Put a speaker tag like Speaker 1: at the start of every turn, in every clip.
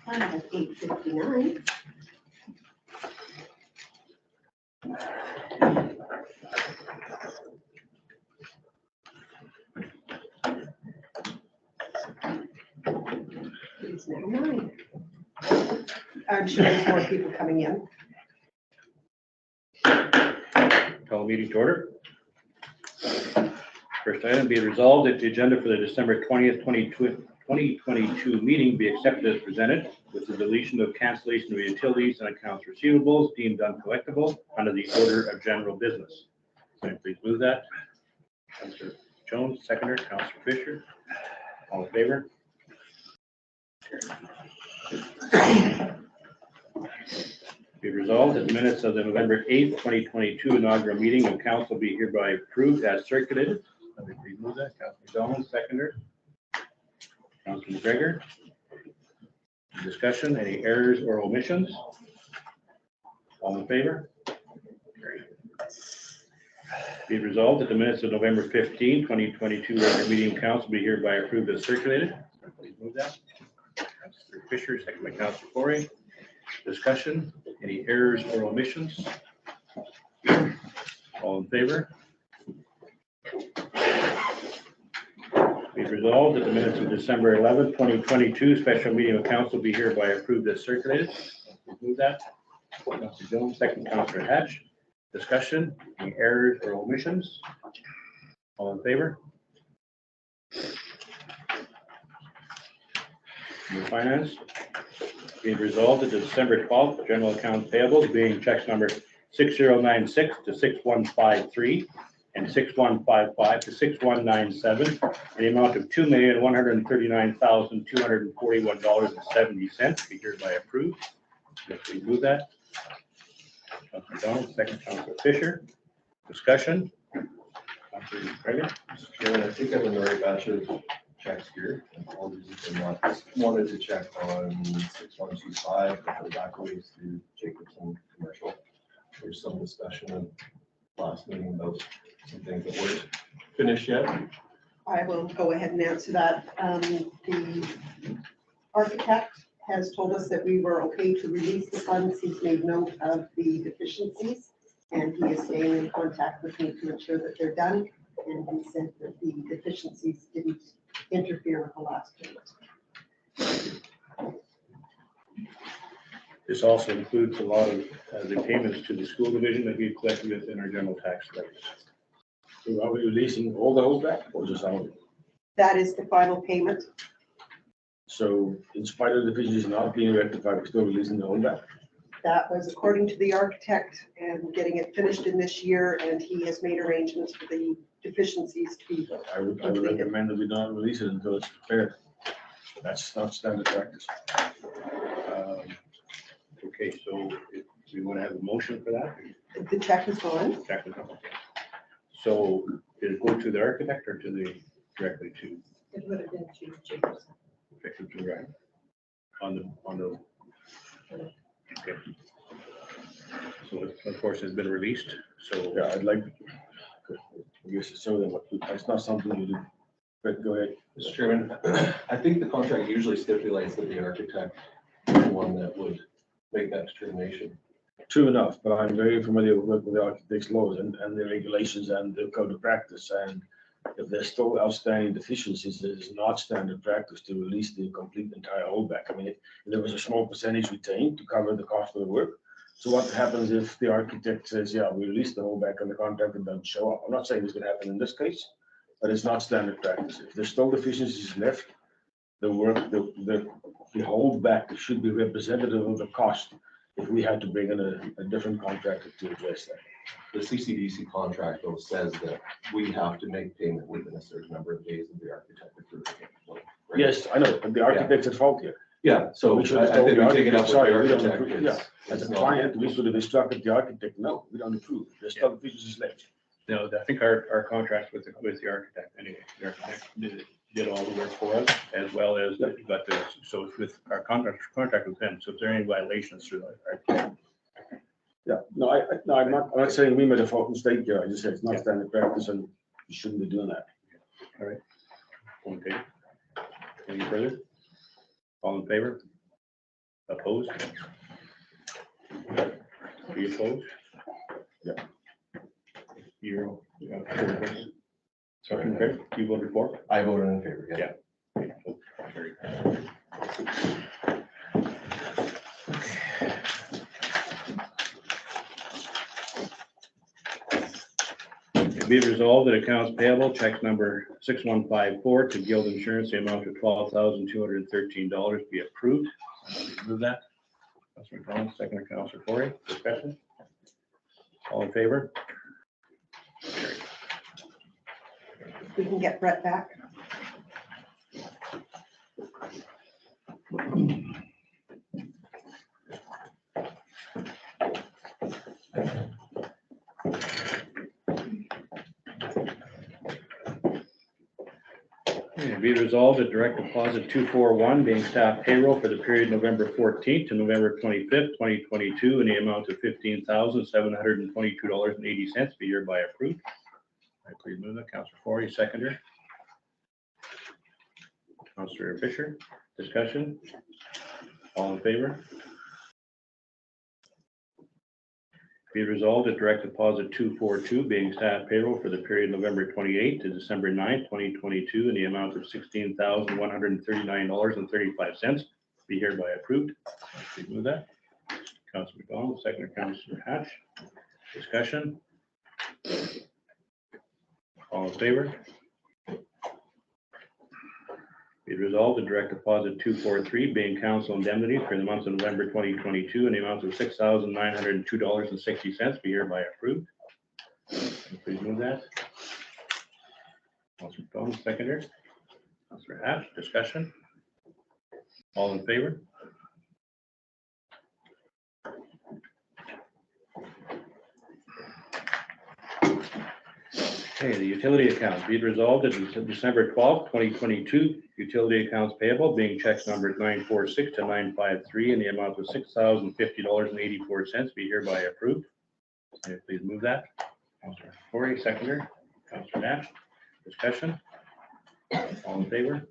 Speaker 1: I have 8:59. It's now 9. I'm sure there's more people coming in.
Speaker 2: Call the meeting to order. First item, be it resolved that the agenda for the December 20th, 2022 meeting be accepted as presented with the deletion of cancellation of utilities and accounts receivables deemed uncollectible under the order of general business. Can I please move that? Councillor Jones, seconder. Councillor Fisher. All in favor? Be resolved that the minutes of the November 8th, 2022 inaugural meeting of council be hereby approved as circulated. Let me please move that. Councillor Jones, seconder. Councillor McGregor. Discussion, any errors or omissions? All in favor? Carried. Be it resolved that the minutes of November 15, 2022 regular meeting of council be hereby approved as circulated. Please move that. Councillor Fisher, second by Councillor Corey. Discussion, any errors or omissions? All in favor? Be resolved that the minutes of December 11th, 2022 special meeting of council be hereby approved as circulated. Move that. Councillor Jones, second. Councillor Hatch. Discussion, any errors or omissions? All in favor? New finance. Be resolved that the December 12th general account payables being checks number 6096 to 6153 and 6155 to 6197 in the amount of $2,139,241.70 be hereby approved. Let's move that. Councillor Donald, second. Councillor Fisher. Discussion. Councillor McGregor.
Speaker 3: Mr. Chairman, I think I'm in the right batch of checks here. Apologies if I'm not. Just wanted to check on 6125, the backways to Jacobson Commercial. There's some discussion in last meeting about some things that weren't finished yet.
Speaker 1: I will go ahead and answer that. The architect has told us that we were okay to release the funds. He's made note of the deficiencies, and he is staying in contact with me to ensure that they're done. And he said that the deficiencies didn't interfere with the last payment.
Speaker 2: This also includes a lot of the payments to the school division that we collected within our general tax levies.
Speaker 4: So are we releasing all the whole back or just some of it?
Speaker 1: That is the final payment.
Speaker 4: So in spite of the deficiencies not being rectified, we're still releasing the whole back?
Speaker 1: That was according to the architect and getting it finished in this year, and he has made arrangements for the deficiencies to be.
Speaker 4: I would recommend that we don't release it until it's prepared. That's not standard practice.
Speaker 2: Okay, so if we want to have a motion for that?
Speaker 1: The check is gone.
Speaker 2: Check it out. So did it go to the architect or to the, directly to?
Speaker 1: It would have been to Jacobson.
Speaker 2: Directly to, right, on the, okay. So it, of course, has been released, so.
Speaker 4: Yeah, I'd like, I guess to show them what, it's not something you do. But go ahead.
Speaker 3: Mr. Chairman, I think the contract usually stipulates that the architect is the one that would make that determination.
Speaker 4: True enough, but I'm very familiar with the architect's laws and the regulations and the code of practice. And if there's still outstanding deficiencies, it is not standard practice to release the complete entire holdback. I mean, if there was a small percentage retained to cover the cost of the work. So what happens if the architect says, yeah, we release the holdback and the contractor doesn't show up? I'm not saying it's going to happen in this case, but it's not standard practice. If there's still deficiencies left, the work, the holdback should be representative of the cost if we had to bring in a different contractor to address that.
Speaker 3: The CCDC contract though says that we have to make payment within a certain number of days of the architect approving it. So, right?
Speaker 4: Yes, I know, but the architect's at fault here.
Speaker 3: Yeah, so
Speaker 4: We should
Speaker 3: I
Speaker 4: have told
Speaker 3: think
Speaker 4: the
Speaker 3: we take it up
Speaker 4: architect,
Speaker 3: with the
Speaker 4: sorry, we don't
Speaker 3: architect.
Speaker 4: approve. Yeah, as a client, we should have instructed the architect, no, we don't approve. There's still deficiencies left.
Speaker 2: No, I think our contract with the architect, anyway, the architect did all the work for us, as well as, but so it's with our contract with them, so if there are any violations through the architect.
Speaker 4: Yeah, no, I'm not saying we made a fault mistake here. I just said it's not standard practice and you shouldn't be doing that.
Speaker 2: All right. Okay. Any further? All in favor? Opposed? Are you opposed?
Speaker 3: Yeah.
Speaker 2: You're, sorry, Craig, you voted for?
Speaker 3: I voted in favor, yeah.
Speaker 2: Be it resolved that accounts payable, check number 6154 to Guild Insurance, the amount of $12,213 be approved. Move that. Councilor McDonald, second, Councilor Corey. Discussion? All in favor?
Speaker 1: We can get Brett back.
Speaker 2: Be it resolved that direct deposit 241 being staff payroll for the period November 14th to November 25th, 2022 in the amount of $15,722.80 be hereby approved. Please move that. Councilor Corey, seconder. Councilor Fisher, discussion? All in favor? Be it resolved that direct deposit 242 being staff payroll for the period November 28th to December 9th, 2022 in the amount of $16,139.35 be hereby approved. Please move that. Councilor McDonald, seconder, Councilor Hatch. Discussion? All in favor? Be it resolved that direct deposit 243 being council indemnity for the month of November 2022 in the amount of $6,902.60 be hereby approved. Please move that. Councilor McDonald, seconder. Councilor Hatch, discussion? All in favor? Okay, the utility accounts, be it resolved that December 12th, 2022, utility accounts payable being checks numbers 946 to 953 in the amount of $6,050.84 be hereby approved. Please move that. Councilor Corey, seconder. Councilor Nash, discussion? All in favor?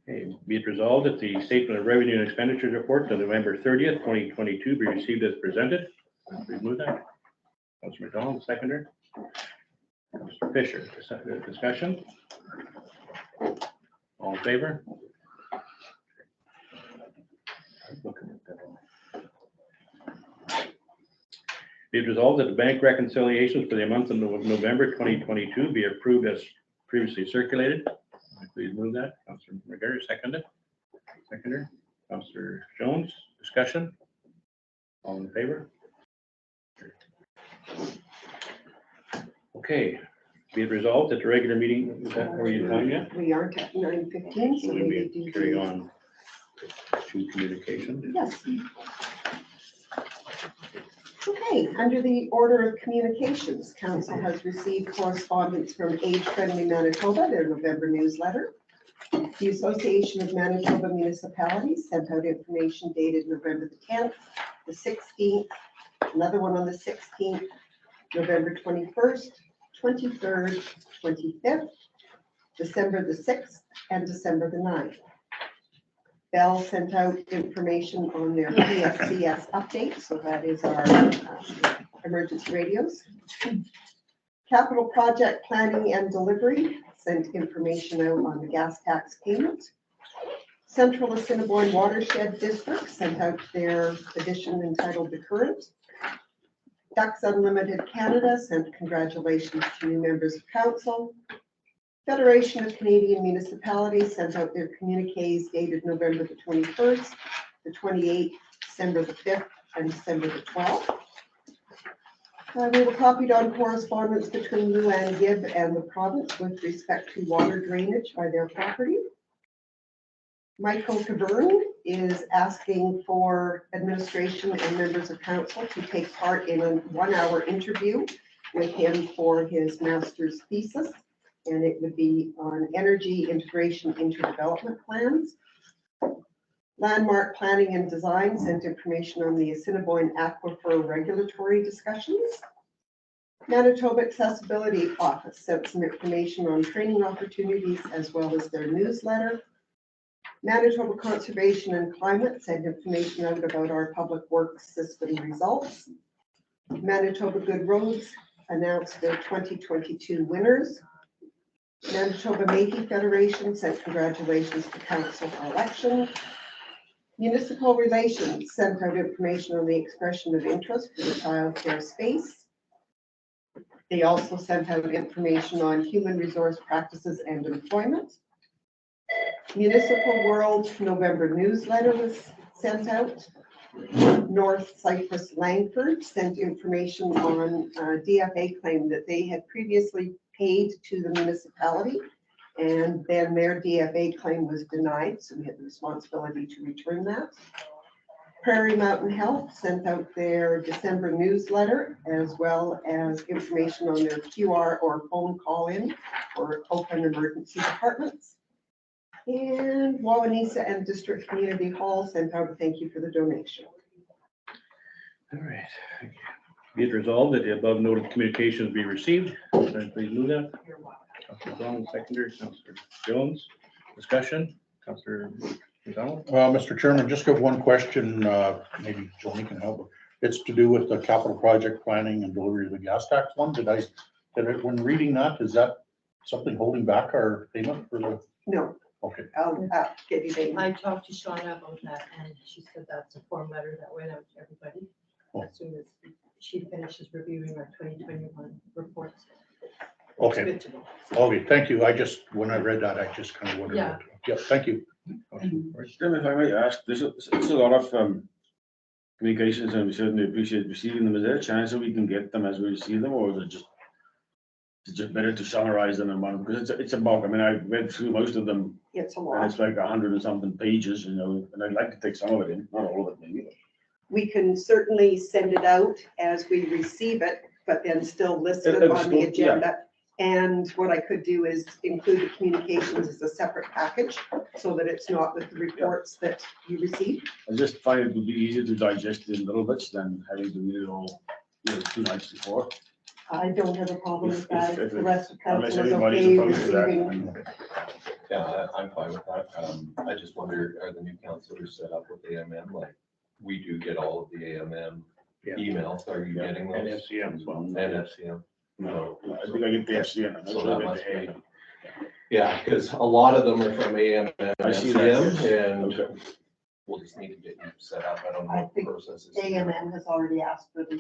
Speaker 2: Okay, be it resolved that the statement of revenue and expenditures report to November 30th, 2022 be received as presented. Please move that. Councilor McDonald, seconder. Councilor Fisher, discussion? All in favor? Be it resolved that the bank reconciliations for the month of November 2022 be approved as previously circulated. Please move that. Councilor McGarry, seconded. Seconder. Councilor Jones, discussion? All in favor? Okay, be it resolved that the regular meeting, is that where you done yet?
Speaker 1: We aren't at 9:15, so
Speaker 2: When
Speaker 1: maybe
Speaker 2: we
Speaker 1: do.
Speaker 2: carry on to communication.
Speaker 1: Yes. Okay, under the order of communications, council has received correspondence from Age Friendly Manitoba, their November newsletter. The Association of Manitoba Municipalities sent out information dated November the 10th, the 16th, another one on the 16th, November 21st, 23rd, 25th, December the 6th, and December the 9th. Bell sent out information on their PSCS update, so that is our emergency radios. Capital Project Planning and Delivery sent information out on the gas tax payment. Central Assiniboine Watershed District sent out their edition entitled The Current. Ducks Unlimited Canada sent congratulations to new members of council. Federation of Canadian Municipalities sent out their communiques dated November the 21st, the 28th, December the 5th, and December the 12th. We were copied on correspondence between Luann Gibb and the province with respect to water drainage by their property. Michael Cavern is asking for administration and members of council to take part in a 1-hour interview with him for his master's thesis. And it would be on energy integration into development plans. Landmark Planning and Design sent information on the Assiniboine Aquifer regulatory discussions. Manitoba Accessibility Office sent some information on training opportunities as well as their newsletter. Manitoba Conservation and Climate sent information out about our public works system results. Manitoba Good Roads announced their 2022 winners. Manitoba Métis Federation sent congratulations to council election. Municipal Relations sent out information on the expression of interest for the child care space. They also sent out information on human resource practices and employment. Municipal World November newsletter was sent out. North Cyprus Langford sent information on a DFA claim that they had previously paid to the municipality, and then their DFA claim was denied, so we had the responsibility to return that. Prairie Mountain Health sent out their December newsletter, as well as information on their QR or phone call-in for Oakland emergency departments. And Wawanesa and District Community Hall sent out a thank you for the donation.
Speaker 2: All right. Thank you. Be it resolved that the above noted communications be received. Please move that. Councilor Brown, seconder, Councilor Jones. Discussion, Councilor McDonald.
Speaker 5: Mr. Chairman, just got one question, maybe Joni can help. It's to do with the capital project planning and delivery of the gas tax one. When reading that, is that something holding back our payment for the?
Speaker 1: No.
Speaker 5: Okay.
Speaker 1: I'll get you the.
Speaker 6: I talked to Shauna about that, and she said that's a form letter that went out to everybody
Speaker 5: Oh.
Speaker 6: as soon as she finishes reviewing our 2021 reports. It's
Speaker 5: Okay,
Speaker 6: good to know.
Speaker 5: okay, thank you. when I read that, I just kind of wondered.
Speaker 6: Yeah.
Speaker 5: Yeah, thank you.
Speaker 4: Chairman, if I might ask, there's a lot of communications, and we certainly appreciate receiving them. Is there a chance that we can get them as we receive them, or is it just better to summarize them in one? Because it's a bulk. I mean, I read through most of them,
Speaker 1: It's a
Speaker 4: and
Speaker 1: lot.
Speaker 4: it's like 100 and something pages, and I'd like to take some of it in, not all of it maybe.
Speaker 1: We can certainly send it out as we receive it, but then still list it
Speaker 4: It's
Speaker 1: on the
Speaker 4: still-
Speaker 1: agenda. And what I could do is include the communications as a separate package so that it's not with the reports that you receive.
Speaker 4: I just find it would be easier to digest it in little bits than having to read it all, 2 nights before.
Speaker 1: I don't have a problem with that.
Speaker 4: If-
Speaker 1: If the rest of
Speaker 4: Unless
Speaker 1: council is
Speaker 4: anybody's
Speaker 1: okay
Speaker 4: opposed to that.
Speaker 1: receiving.
Speaker 3: Yeah, I'm fine with that. I just wonder, are the new councilors set up with AMM? Like, we do get all of the AMM
Speaker 2: Yeah.
Speaker 3: emails. Are you getting
Speaker 2: And
Speaker 3: those?
Speaker 2: FCM as well.
Speaker 3: And FCM?
Speaker 4: No, I think I get the FCN. I'm not
Speaker 3: So
Speaker 4: sure
Speaker 3: that
Speaker 4: about
Speaker 3: must
Speaker 4: the
Speaker 3: be,
Speaker 4: AM.
Speaker 3: yeah, because a lot of them are from AMM and
Speaker 4: I see that,
Speaker 3: FCM,
Speaker 4: yes.
Speaker 3: and
Speaker 4: Okay.
Speaker 3: we'll just need to get you set up. I don't know
Speaker 1: I
Speaker 3: what the
Speaker 1: think
Speaker 3: process is.
Speaker 1: AMM has already asked for the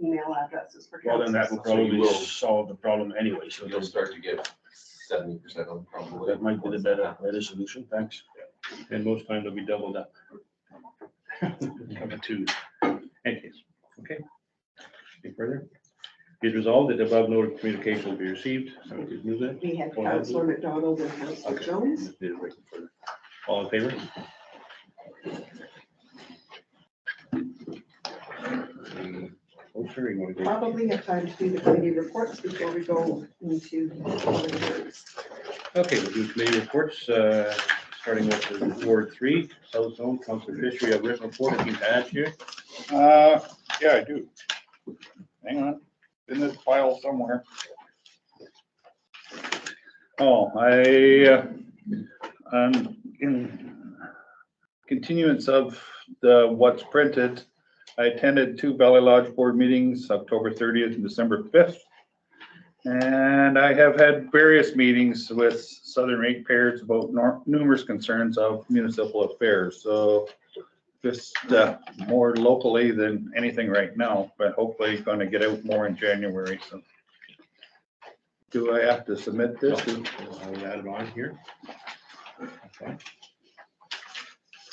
Speaker 1: email addresses for
Speaker 4: Well, then that will
Speaker 1: council.
Speaker 3: So you
Speaker 4: probably
Speaker 3: will-
Speaker 4: solve the problem anyway, so
Speaker 3: You'll start to get 70% of them probably.
Speaker 4: that might be the better solution. Thanks.
Speaker 2: And most times it'll be doubled up. Up to 2. Anyways, okay. Any further? Be it resolved that the above noted communication will be received. Please move that.
Speaker 1: We had
Speaker 2: Go ahead.
Speaker 1: Councilor McDonald and Councilor
Speaker 2: Okay.
Speaker 1: Jones.
Speaker 2: All in favor? Motion, you want to go?
Speaker 1: Probably have time to do the committee reports before we go into public hearings.
Speaker 2: Okay, we'll do committee reports, starting with Ward 3, South Zone, Councilor Fisher, you have a written report, anything to add here?
Speaker 5: Yeah, I do. Hang on, in this file somewhere. Oh, in continuance of what's printed, I attended 2 Valley Lodge Board meetings, October 30th and December 5th. And I have had various meetings with Southern Ratepayers about numerous concerns of municipal affairs. So just more locally than anything right now, but hopefully going to get out more in January. So do I have to submit this?
Speaker 2: I'll add it on here. Okay.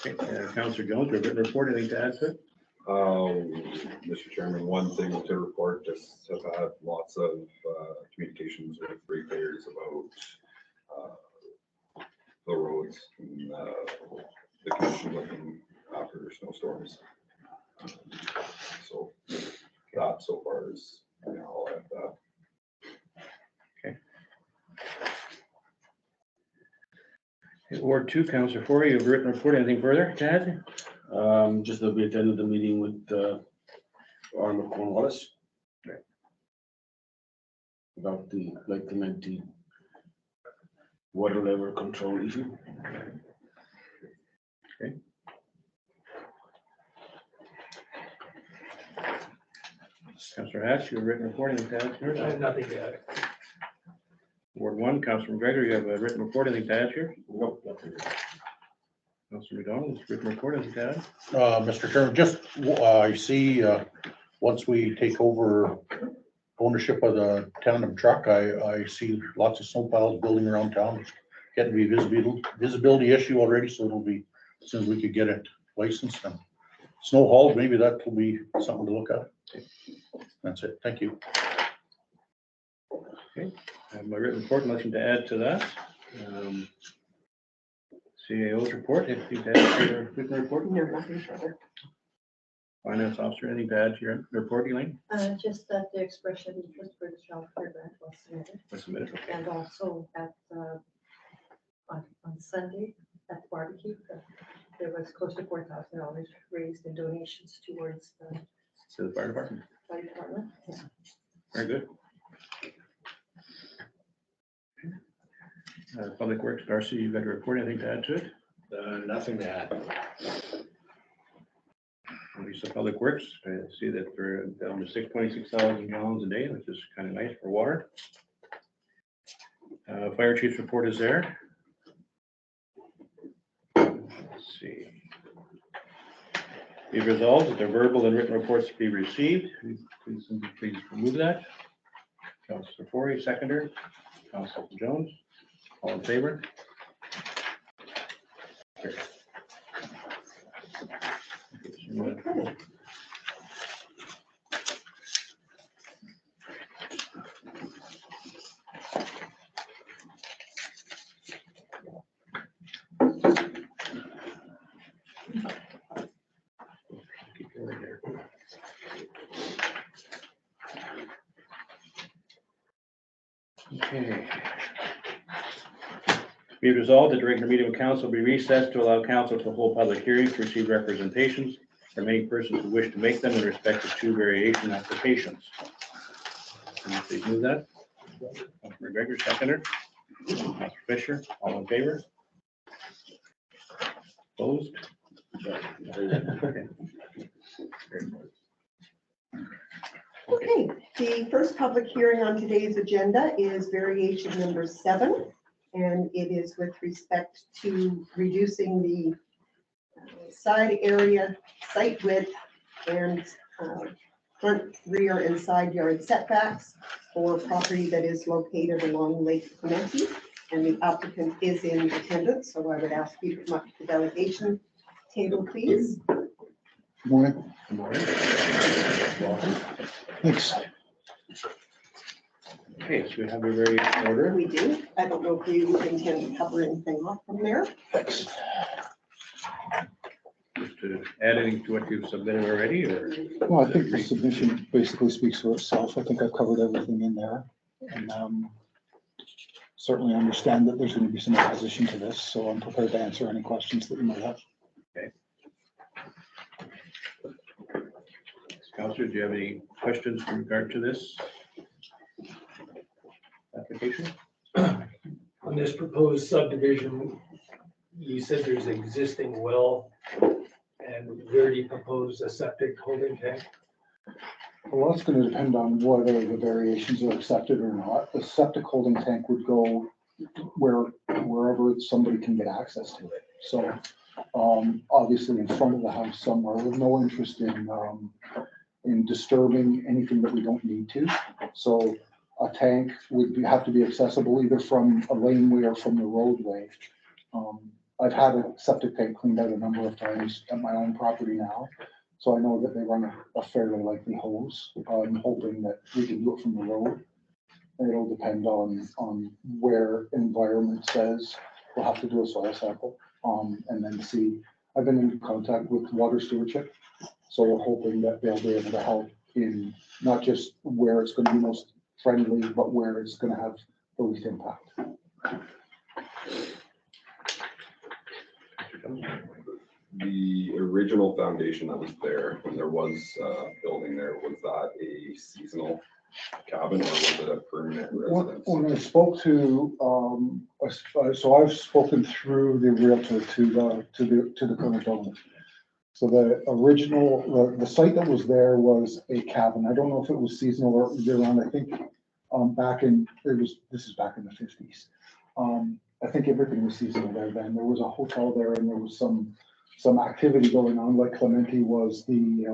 Speaker 2: Okay, Councilor Jones, your written report, anything to add to it?
Speaker 7: Mr. Chairman, one thing to report, just have had lots of communications with ratepayers about the roads and the commission looking after snowstorms. So that so far is all I have that.
Speaker 2: Ward 2, Councilor Forey, you have a written report, anything further to add?
Speaker 4: Just that we attended the meeting with Arnold Cornwallis. about the Lake Clemente water level control issue.
Speaker 2: Councillor Hatch, you have a written report, anything to add here?
Speaker 8: I have nothing to add.
Speaker 2: Ward 1, Councillor McGregor, you have a written report, anything to add here?
Speaker 3: Nope, nothing.
Speaker 2: Councillor McDonald, written report, anything to add?
Speaker 9: Mr. Chairman, just, I see, once we take over ownership of the tandem truck, I see lots of snow piles building around town. It's getting to be visibility issue already, so it'll be, as soon as we could get it licensed and snow hauled, maybe that will be something to look at. That's it. Thank you.
Speaker 2: I have my written report, nothing to add to that. CAO's report, anything to add to your written report?
Speaker 1: No, nothing further.
Speaker 2: Finance officer, anything to add to your report, Elaine?
Speaker 6: Just that the expression of interest for the child care grant was submitted,
Speaker 2: What's the minute?
Speaker 6: and also at, on Sunday at the barbecue, there was close to $4,000 raised in donations towards the
Speaker 2: To the fire department.
Speaker 6: fire department.
Speaker 2: Very good. Public Works, Darcy, you've got a report, anything to add to it?
Speaker 4: Nothing to add.
Speaker 2: Lisa, Public Works, I see that we're down to 26,000 gallons a day, which is kind of nice for water. Fire chief's report is there. Let's see. Be resolved that the verbal and written reports be received. Please remove that. Councilor Forey, seconder. Councilor Jones, all in favor? Carried.
Speaker 1: Okay.
Speaker 2: Keep going there. Okay. Be resolved that the regular meeting of council be recessed to allow council to hold public hearings to receive representations from any persons who wish to make them in respect of 2 variation applications. Can you please move that? Councilor McGregor, seconder. Councilor Fisher, all in favor? Opposed? Okay.
Speaker 1: Okay, the first public hearing on today's agenda is variation number 7, and it is with respect to reducing the side area, site width, and front, rear, and side yard setbacks for property that is located along Lake Clemente, and the applicant is in attendance, so I would ask you to come up to the delegation table, please.
Speaker 9: Morning.
Speaker 2: Good morning.
Speaker 9: Thanks.
Speaker 2: Okay, so we have a variation order.
Speaker 1: We do. I don't know if you intend to cover anything off from there.
Speaker 9: Thanks.
Speaker 2: Just to add anything to what you've submitted already, or?
Speaker 10: Well, I think the submission basically speaks for itself. I think I've covered everything in there. And certainly understand that there's going to be some opposition to this, so I'm prepared to answer any questions that you might have.
Speaker 2: Counselor, do you have any questions in regard to this application?
Speaker 8: On this proposed subdivision, you said there's an existing well, and where do you propose a septic holding tank?
Speaker 10: Well, that's going to depend on whether the variations are accepted or not. The septic holding tank would go wherever somebody can get access to it. So obviously in front of the house somewhere, with no interest in disturbing anything that we don't need to. So a tank would have to be accessible either from a laneway or from the roadway. I've had a septic tank cleaned out a number of times at my own property now. So I know that they run a fairly likely hose. I'm hoping that we can do it from the road. It'll depend on where environment says we'll have to do a soil sample and then see. I've been in contact with water stewardship. So we're hoping that they'll be able to help in not just where it's going to be most friendly, but where it's going to have the least impact.
Speaker 7: The original foundation that was there, when there was building there, was that a seasonal cabin or was it a permanent residence?
Speaker 10: When I spoke to, so I've spoken through the realtor to the current owner. So the original, the site that was there was a cabin. I don't know if it was seasonal or year round. I think this is back in the 50s. I think everything was seasonal there then. There was a hotel there and there was some activity going on, like Clementi was the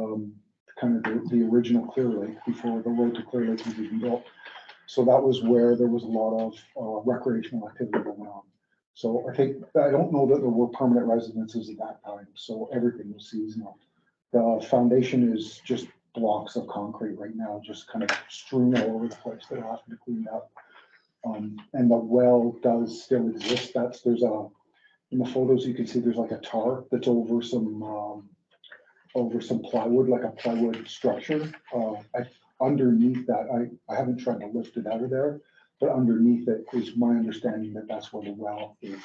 Speaker 10: kind of the original Clear Lake before the road to Clear Lake was even built. So that was where there was a lot of recreational activity going on. So I don't know that there were permanent residences at that time, so everything was seasonal. The foundation is just blocks of concrete right now, just kind of strewn all over the place that are having to clean up. And the well does still exist. In the photos you can see there's like a tar that's over some plywood, like a plywood structure. Underneath that, I haven't tried to lift it out of there, but underneath it is my understanding that that's where the well is.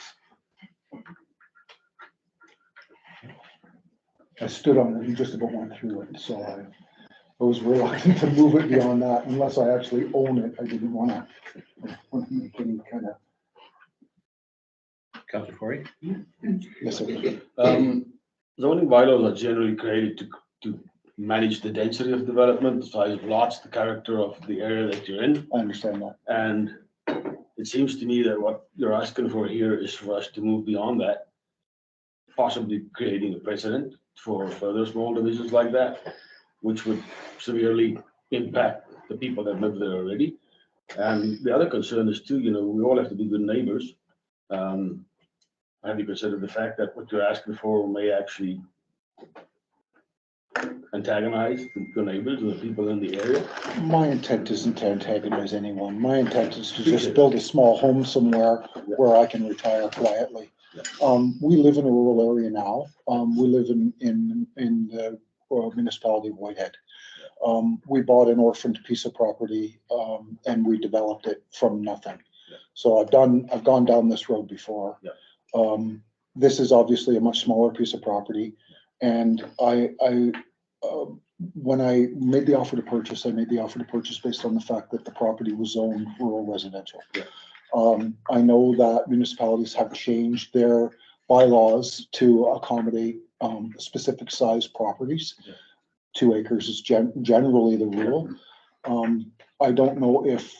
Speaker 10: I stood on it and just about went through it, so I was reluctant to move it beyond that unless I actually own it. I didn't want to make any kind of.
Speaker 2: Councilor Corey?
Speaker 10: Yes, sir.
Speaker 4: Zoning bylaws are generally created to manage the density of development, the size of lots, the character of the area that you're in.
Speaker 10: I understand that.
Speaker 4: And it seems to me that what you're asking for here is for us to move beyond that, possibly creating a precedent for further small divisions like that, which would severely impact the people that live there already. And the other concern is too, we all have to be good neighbors. Have you considered the fact that what you're asking for may actually antagonize the neighbors and the people in the area?
Speaker 10: My intent isn't to antagonize anyone. My intent is to just build a small home somewhere where I can retire quietly. We live in a rural area now. We live in the municipality of Whitehead. We bought an orphaned piece of property and we developed it from nothing. So I've gone down this road before. This is obviously a much smaller piece of property, and when I made the offer to purchase, I made the offer to purchase based on the fact that the property was zoned rural residential. I know that municipalities have changed their bylaws to accommodate specific size properties. 2 acres is generally the rule. I don't know if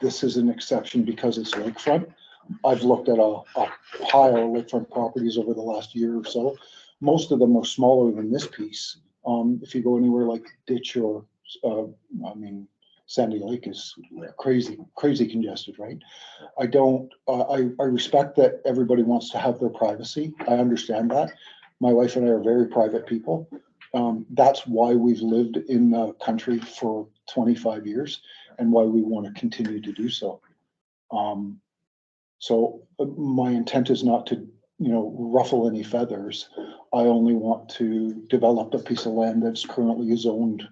Speaker 10: this is an exception because it's lakefront. I've looked at a pile of lakefront properties over the last year or so. Most of them are smaller than this piece. If you go anywhere like Ditch or, Sandy Lake is crazy congested, right? I respect that everybody wants to have their privacy. I understand that. My wife and I are very private people. That's why we've lived in the country for 25 years and why we want to continue to do so. So my intent is not to, ruffle any feathers. I only want to develop a piece of land that's currently zoned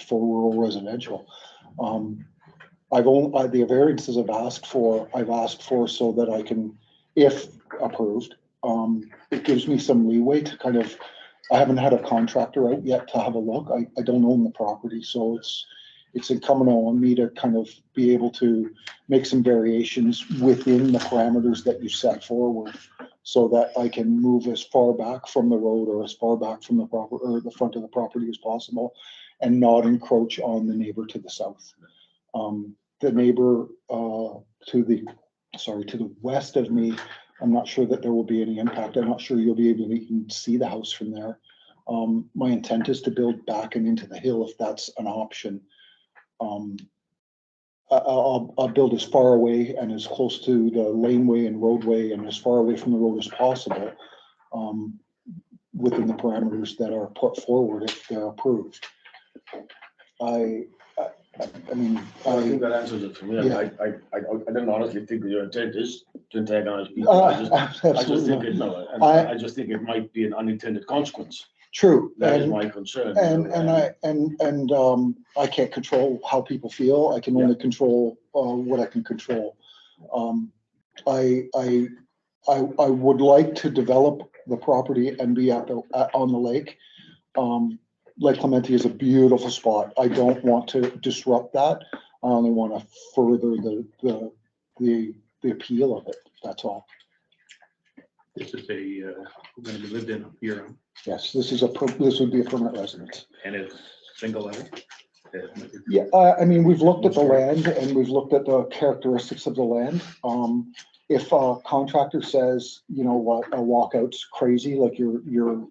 Speaker 10: for rural residential. The variances I've asked for so that I can, if approved, it gives me some leeway to kind of, I haven't had a contractor out yet to have a look. I don't own the property, so it's incumbent on me to kind of be able to make some variations within the parameters that you set forward so that I can move as far back from the road or as far back from the property or the front of the property as possible and not encroach on the neighbor to the south. The neighbor to the west of me, I'm not sure that there will be any impact. I'm not sure you'll be able to even see the house from there. My intent is to build back and into the hill if that's an option. I'll build as far away and as close to the laneway and roadway and as far away from the road as possible within the parameters that are put forward if they're approved. I
Speaker 4: think that answers it for me.
Speaker 10: Yeah.
Speaker 4: I don't honestly think that your intent is to antagonize people. I just think it might be an unintended consequence.
Speaker 10: True.
Speaker 4: That is my concern.
Speaker 10: I can't control how people feel. I can only control what I can control. I would like to develop the property and be on the lake. Lake Clemente is a beautiful spot. I don't want to disrupt that. I only want to further the appeal of it. That's all.
Speaker 2: This is going to be lived in here,
Speaker 10: Yes, this would be a permanent residence.
Speaker 2: and it's single level.
Speaker 10: Yeah, I mean, we've looked at the land and we've looked at the characteristics of the land. If a contractor says, you know what, a walkout's crazy, like you're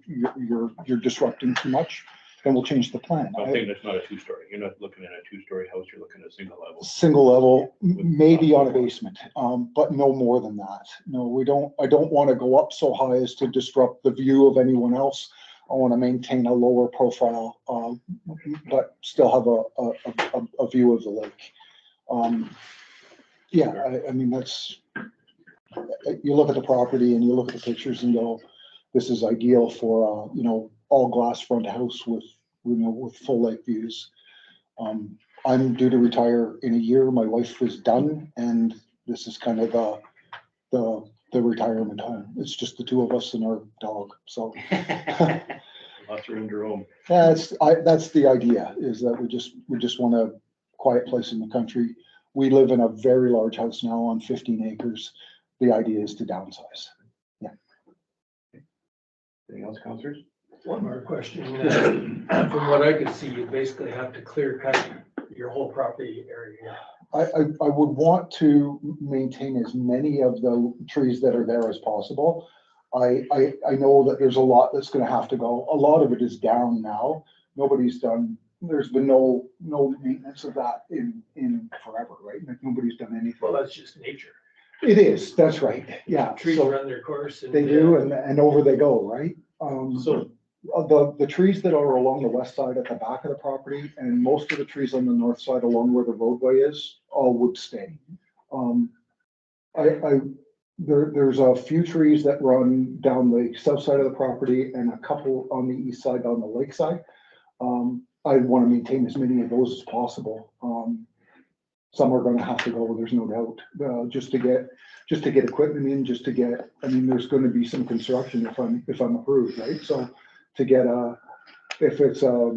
Speaker 10: disrupting too much, then we'll change the plan.
Speaker 2: I'm thinking it's not a two-story. You're not looking at a two-story house, you're looking at a single level.
Speaker 10: Single level, maybe on a basement, but no more than that. No, I don't want to go up so high as to disrupt the view of anyone else. I want to maintain a lower profile, but still have a view of the lake. Yeah, I mean, you look at the property and you look at the pictures and go, this is ideal for, all glass front house with full lake views. I'm due to retire in a year. My wife is done, and this is kind of the retirement home. It's just the two of us and our dog. So
Speaker 2: Lots of room to roam.
Speaker 10: that's the idea, is that we just want a quiet place in the country. We live in a very large house now on 15 acres. The idea is to downsize. Yeah.
Speaker 2: Anything else, councillors?
Speaker 8: One more question. From what I could see, you basically have to clear cut your whole property area.
Speaker 10: I would want to maintain as many of the trees that are there as possible. I know that there's a lot that's gonna have to go. A lot of it is down now. There's been no maintenance of that in forever, right? Like, nobody's done anything.
Speaker 8: Well, that's just nature.
Speaker 10: It is, that's right, yeah.
Speaker 8: Trees
Speaker 10: So
Speaker 8: run their course. And
Speaker 10: they do, and over they go, right?
Speaker 8: So
Speaker 10: The trees that are along the west side at the back of the property, and most of the trees on the north side along where the roadway is, all would stay. There's a few trees that run down the south side of the property and a couple on the east side on the lake side. I want to maintain as many of those as possible. Some are gonna have to go, there's no doubt, just to get equipment in, there's gonna be some construction if I'm approved, right? So to get if it's a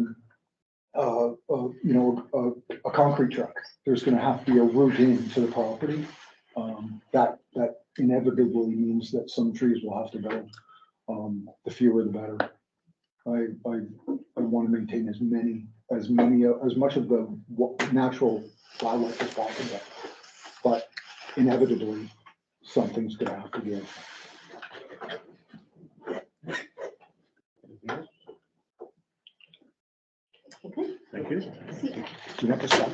Speaker 10: concrete truck, there's gonna have to be a route into the property. That inevitably means that some trees will have to go. The fewer the better. I want to maintain as much of the natural wildlife as possible, but inevitably something's gonna have to give.
Speaker 2: Thank you.
Speaker 10: Do you have to stop?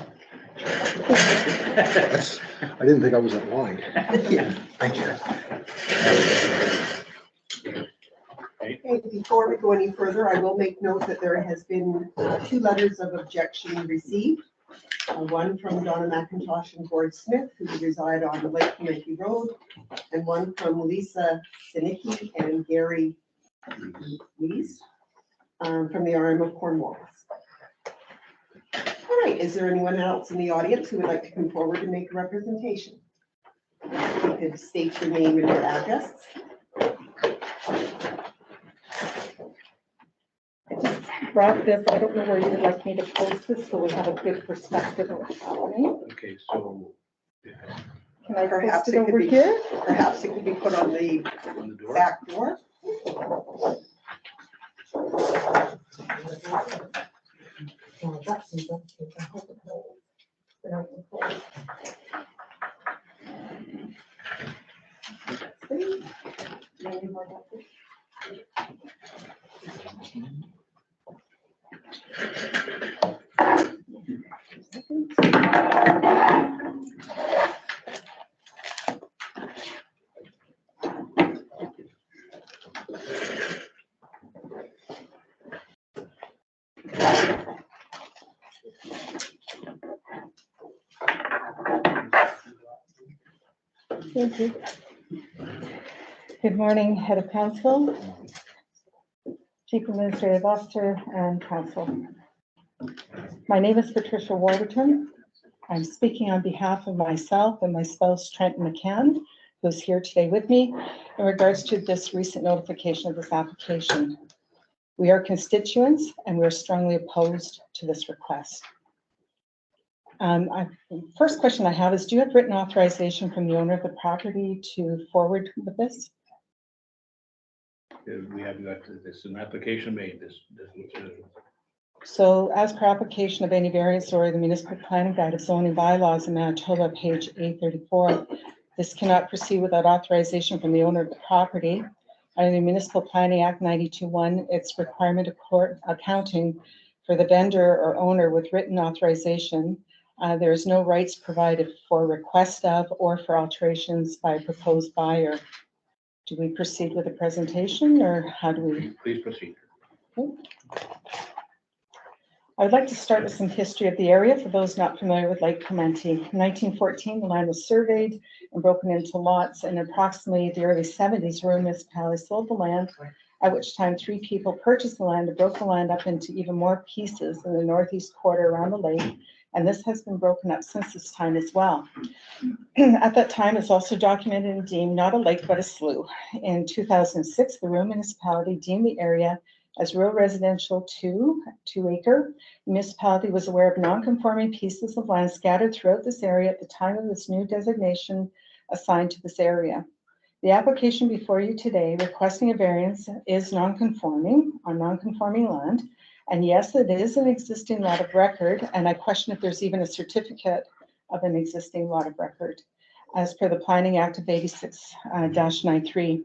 Speaker 10: I didn't think I was that wide. Yeah, thank you.
Speaker 1: Okay, before we go any further, I will make note that there has been 2 letters of objection received. One from Donna McIntosh and Gord Smith, who reside on Lake Clemente Road, and one from Lisa Sinicki and Gary Lees from the RM of Cornwall. All right, is there anyone else in the audience who would like to come forward and make a representation? You could state your name and your address.
Speaker 11: Brought this, I don't know where you'd like me to post this, so we have a good perspective of what's happening.
Speaker 2: Okay, so
Speaker 11: Can I
Speaker 1: Perhaps
Speaker 11: post it
Speaker 1: it could
Speaker 11: over
Speaker 1: be-
Speaker 11: here?
Speaker 1: Perhaps it could be put on the
Speaker 2: on the door.
Speaker 1: back door.
Speaker 11: Thank you. Good morning, Head of Council, Chief Administrative Officer, and Council. My name is Patricia Warburton. I'm speaking on behalf of myself and my spouse, Trenton McCann, who's here today with me in regards to this recent notification of this application. We are constituents and we're strongly opposed to this request. First question I have is, do you have written authorization from the owner of the property to forward with this?
Speaker 2: We have got this, an application made, this.
Speaker 11: So as per application of any variance or the municipal planning guide of zoning bylaws in Manitoba, page 834, this cannot proceed without authorization from the owner of the property. Under the Municipal Planning Act 92.1, its requirement of court accounting for the vendor or owner with written authorization. There is no rights provided for request of or for alterations by a proposed buyer. Do we proceed with the presentation or how do we?
Speaker 2: Please proceed.
Speaker 11: I would like to start with some history of the area for those not familiar with Lake Clemente. In 1914, the land was surveyed and broken into lots, and approximately the early 70s, rural municipalities sold the land, at which time 3 people purchased the land and broke the land up into even more pieces in the northeast quarter around the lake, and this has been broken up since this time as well. At that time, it's also documented and deemed not a lake but a slough. In 2006, the rural municipality deemed the area as rural residential 2-acre. The municipality was aware of non-conforming pieces of land scattered throughout this area at the time of this new designation assigned to this area. The application before you today requesting a variance is non-conforming on non-conforming land. And yes, it is an existing lot of record, and I question if there's even a certificate of an existing lot of record, as per the Planning Act of 86-93.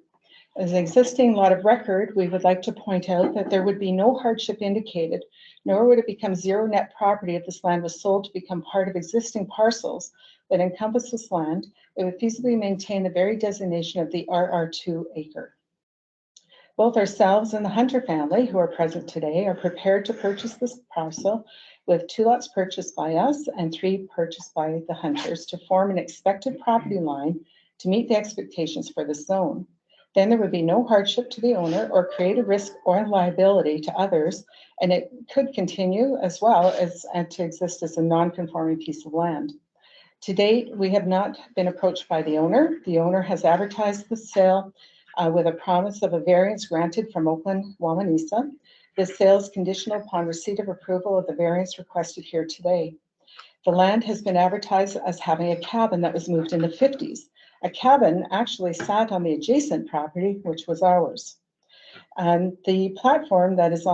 Speaker 11: As an existing lot of record, we would like to point out that there would be no hardship indicated, nor would it become zero net property if this land was sold to become part of existing parcels that encompass this land. It would feasibly maintain the very designation of the RR2 acre. Both ourselves and the Hunter family, who are present today, are prepared to purchase this parcel with 2 lots purchased by us and 3 purchased by the Hunters to form an expected property line to meet the expectations for the zone. Then there would be no hardship to the owner or create a risk or liability to others, and it could continue as well as to exist as a non-conforming piece of land. To date, we have not been approached by the owner. The owner has advertised the sale with a promise of a variance granted from Oakland-Wawanesa. This sale is conditional upon receipt of approval of the variance requested here today. The land has been advertised as having a cabin that was moved in the 50s. A cabin actually sat on the adjacent property, which was ours. And the platform that is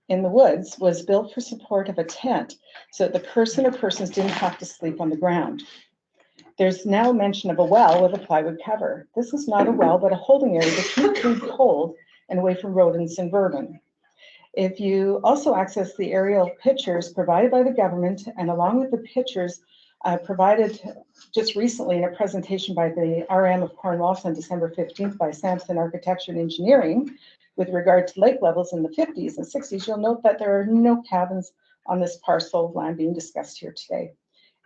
Speaker 11: in the woods was built for support of a tent so that the person or persons didn't have to sleep on the ground. There's now mention of a well with a plywood cover. This is not a well, but a holding area to keep food cold and away from rodents and vermin. If you also access the aerial pictures provided by the government, and along with the pictures provided just recently in a presentation by the RM of Cornwallis on December 15th by Sampson Architecture and Engineering with regard to lake levels in the 50s and 60s, you'll note that there are no cabins on this parcel of land being discussed here today.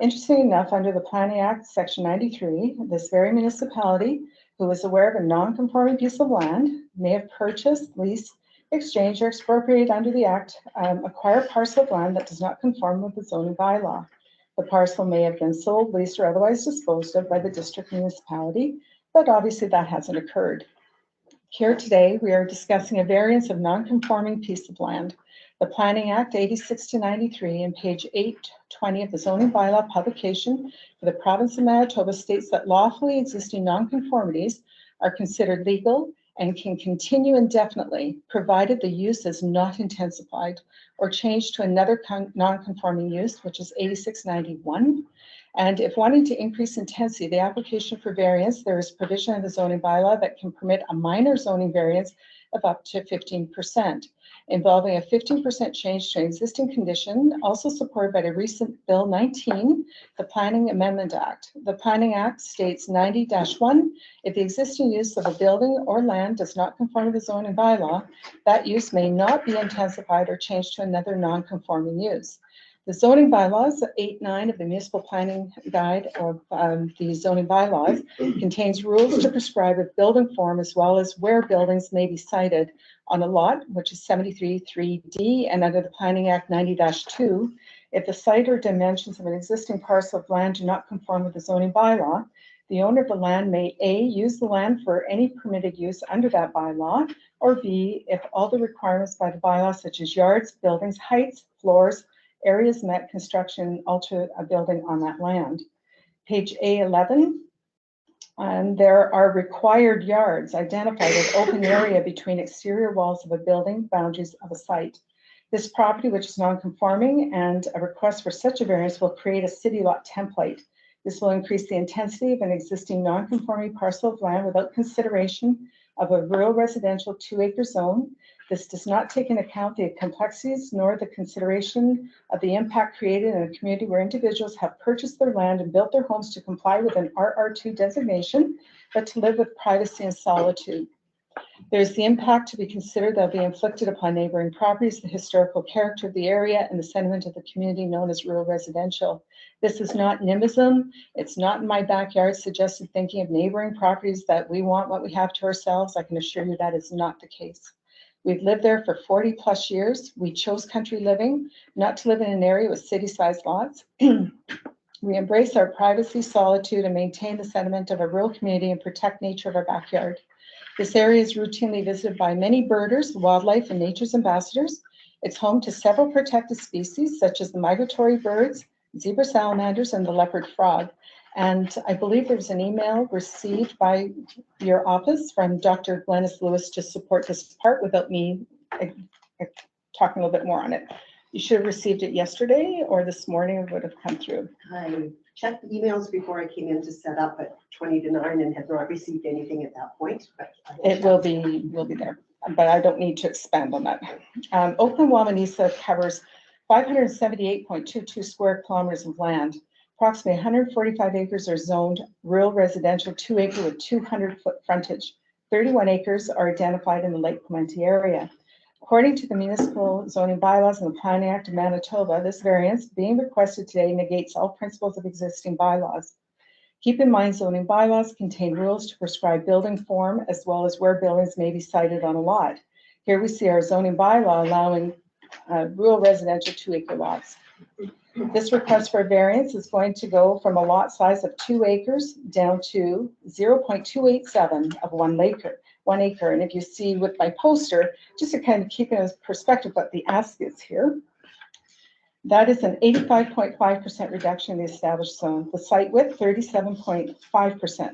Speaker 11: Interesting enough, under the Planning Act, Section 93, this very municipality, who is aware of a non-conforming piece of land, may have purchased, leased, exchanged, or expropriated under the Act, acquire a parcel of land that does not conform with the zoning bylaw. The parcel may have been sold, leased, or otherwise disposed of by the district municipality, but obviously that hasn't occurred. Here today, we are discussing a variance of non-conforming piece of land. The Planning Act 86-93 and page 820 of the zoning bylaw publication for the province of Manitoba states that lawfully existing non-conformities are considered legal and can continue indefinitely, provided the use is not intensified or changed to another non-conforming use, which is 86-91. And if wanting to increase intensity, the application for variance, there is provision in the zoning bylaw that can permit a minor zoning variance of up to 15%, involving a 15% change to an existing condition, also supported by the recent Bill 19, the Planning Amendment Act. The Planning Act states 90-1, if the existing use of a building or land does not conform to the zoning bylaw, that use may not be intensified or changed to another non-conforming use. The zoning bylaws, 8-9 of the Municipal Planning Guide of the zoning bylaws, contains rules to prescribe a building form as well as where buildings may be sited on a lot, which is 73-3D, and under the Planning Act 90-2, if the site or dimensions of an existing parcel of land do not conform with the zoning bylaw, The owner of the land may A, use the land for any permitted use under that bylaw, or B, if all the requirements by the bylaw, such as yards, buildings, heights, floors, areas met, construction, alter a building on that land. Page A11, and there are required yards identified as open area between exterior walls of a building, boundaries of a site. This property, which is non-conforming, and a request for such a variance will create a city lot template. This will increase the intensity of an existing non-conforming parcel of land without consideration of a rural residential 2-acre zone. This does not take into account the complexities nor the consideration of the impact created in a community where individuals have purchased their land and built their homes to comply with an RR2 designation, but to live with privacy and solitude. There's the impact to be considered that will be inflicted upon neighboring properties, the historical character of the area, and the sentiment of the community known as rural residential. This is not nimbism. It's not in my backyard suggested thinking of neighboring properties that we want what we have to ourselves. I can assure you that is not the case. We've lived there for 40 plus years. We chose country living, not to live in an area with city-sized lots. We embrace our privacy, solitude, and maintain the sentiment of a rural community and protect nature of our backyard. This area is routinely visited by many birders, wildlife, and nature's ambassadors. It's home to several protected species, such as the migratory birds, zebra salamanders, and the leopard frog. And I believe there's an email received by your office from Dr. Glennis Lewis to support this part without me talking a little bit more on it. You should have received it yesterday or this morning. It would have come through.
Speaker 1: I checked the emails before I came in to set up at 20 to 9 and have not received anything at that point. But
Speaker 11: It will be there, but I don't need to expand on that. Oakland-Wawanesa covers 578.22 square kilometers of land. Approximately 145 acres are zoned rural residential 2-acre with 200-foot frontage. 31 acres are identified in the Lake Clemente area. According to the municipal zoning bylaws and the Planning Act of Manitoba, this variance being requested today negates all principles of existing bylaws. Keep in mind, zoning bylaws contain rules to prescribe building form as well as where buildings may be sited on a lot. Here we see our zoning bylaw allowing rural residential 2-acre lots. This request for a variance is going to go from a lot size of 2 acres down to 0.287 of 1 acre. 1 acre. And if you see with my poster, just to kind of keep it in perspective what the ask is here, that is an 85.5% reduction in the established zone. The site width, 37.5%.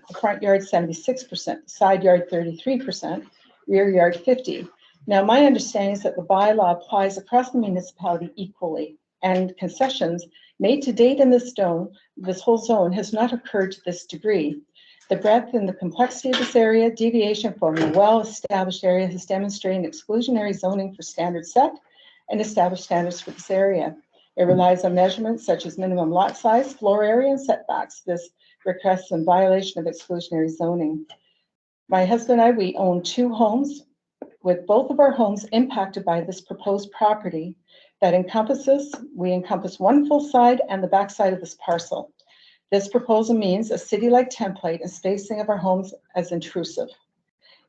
Speaker 11: The front yard, 76%. Side yard, 33%. Rear yard, 50%. Now, my understanding is that the bylaw applies across the municipality equally, and concessions made to date in this whole zone has not occurred to this degree. The breadth and the complexity of this area, deviation from a well-established area, has demonstrated exclusionary zoning for standards set and established standards for this area. It relies on measurements such as minimum lot size, floor area, and setbacks. This requests in violation of exclusionary zoning. My husband and I, we own 2 homes, with both of our homes impacted by this proposed property that we encompass 1 full side and the back side of this parcel. This proposal means a city-like template and spacing of our homes as intrusive.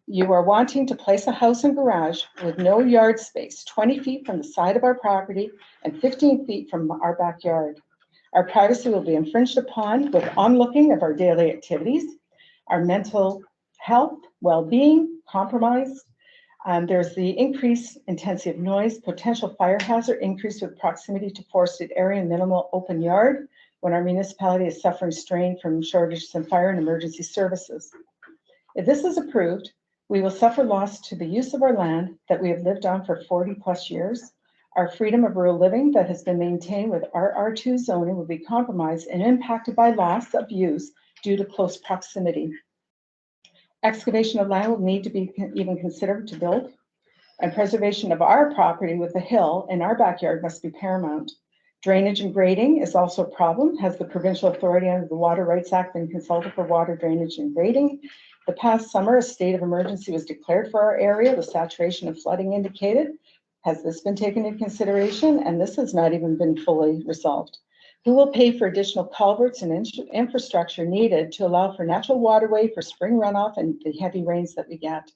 Speaker 11: You are wanting to place a house and garage with no yard space, 20 feet from the side of our property and 15 feet from our backyard. Our privacy will be infringed upon with onlooking of our daily activities, our mental health, well-being compromised. There's the increased intensity of noise, potential fire hazard increase with proximity to forested area and minimal open yard, when our municipality is suffering strain from shortages in fire and emergency services. If this is approved, we will suffer loss to the use of our land that we have lived on for 40 plus years. Our freedom of rural living that has been maintained with RR2 zoning will be compromised and impacted by loss of use due to close proximity. Excavation of land will need to be even considered to build, and preservation of our property with the hill in our backyard must be paramount. Drainage and grading is also a problem. Has the provincial authority under the Water Rights Act been consulted for water drainage and grading? The past summer, a state of emergency was declared for our area with saturation and flooding indicated. Has this been taken into consideration? And this has not even been fully resolved. Who will pay for additional culverts and infrastructure needed to allow for natural waterway for spring runoff and the heavy rains that we get?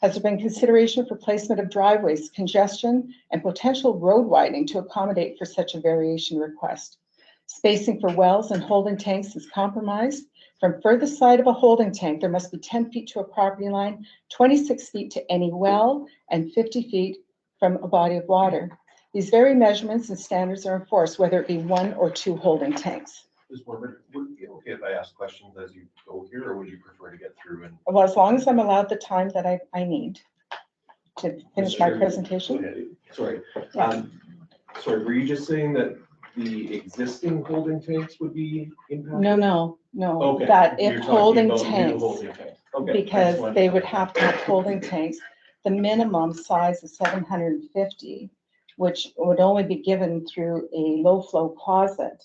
Speaker 11: Has there been consideration for placement of driveways, congestion, and potential road widening to accommodate for such a variation request? Spacing for wells and holding tanks is compromised. From furthest side of a holding tank, there must be 10 feet to a property line, 26 feet to any well, and 50 feet from a body of water. These very measurements and standards are enforced, whether it be 1 or 2 holding tanks.
Speaker 3: Ms. Warburton, would it be okay if I ask questions as you go here, or would you prefer to get through and?
Speaker 11: Well, as long as I'm allowed the time that I need to finish my presentation.
Speaker 3: Sorry,
Speaker 11: Yeah.
Speaker 3: sorry, were you just saying that the existing holding tanks would be impacted?
Speaker 11: No,
Speaker 3: Okay.
Speaker 11: that
Speaker 3: You're
Speaker 11: if
Speaker 3: talking
Speaker 11: holding
Speaker 3: about new
Speaker 11: tanks,
Speaker 3: holding tanks. Okay, I just
Speaker 11: because
Speaker 3: wanted
Speaker 11: they
Speaker 3: to
Speaker 11: would
Speaker 3: clarify.
Speaker 11: have to have holding tanks. The minimum size is 750, which would only be given through a low flow closet.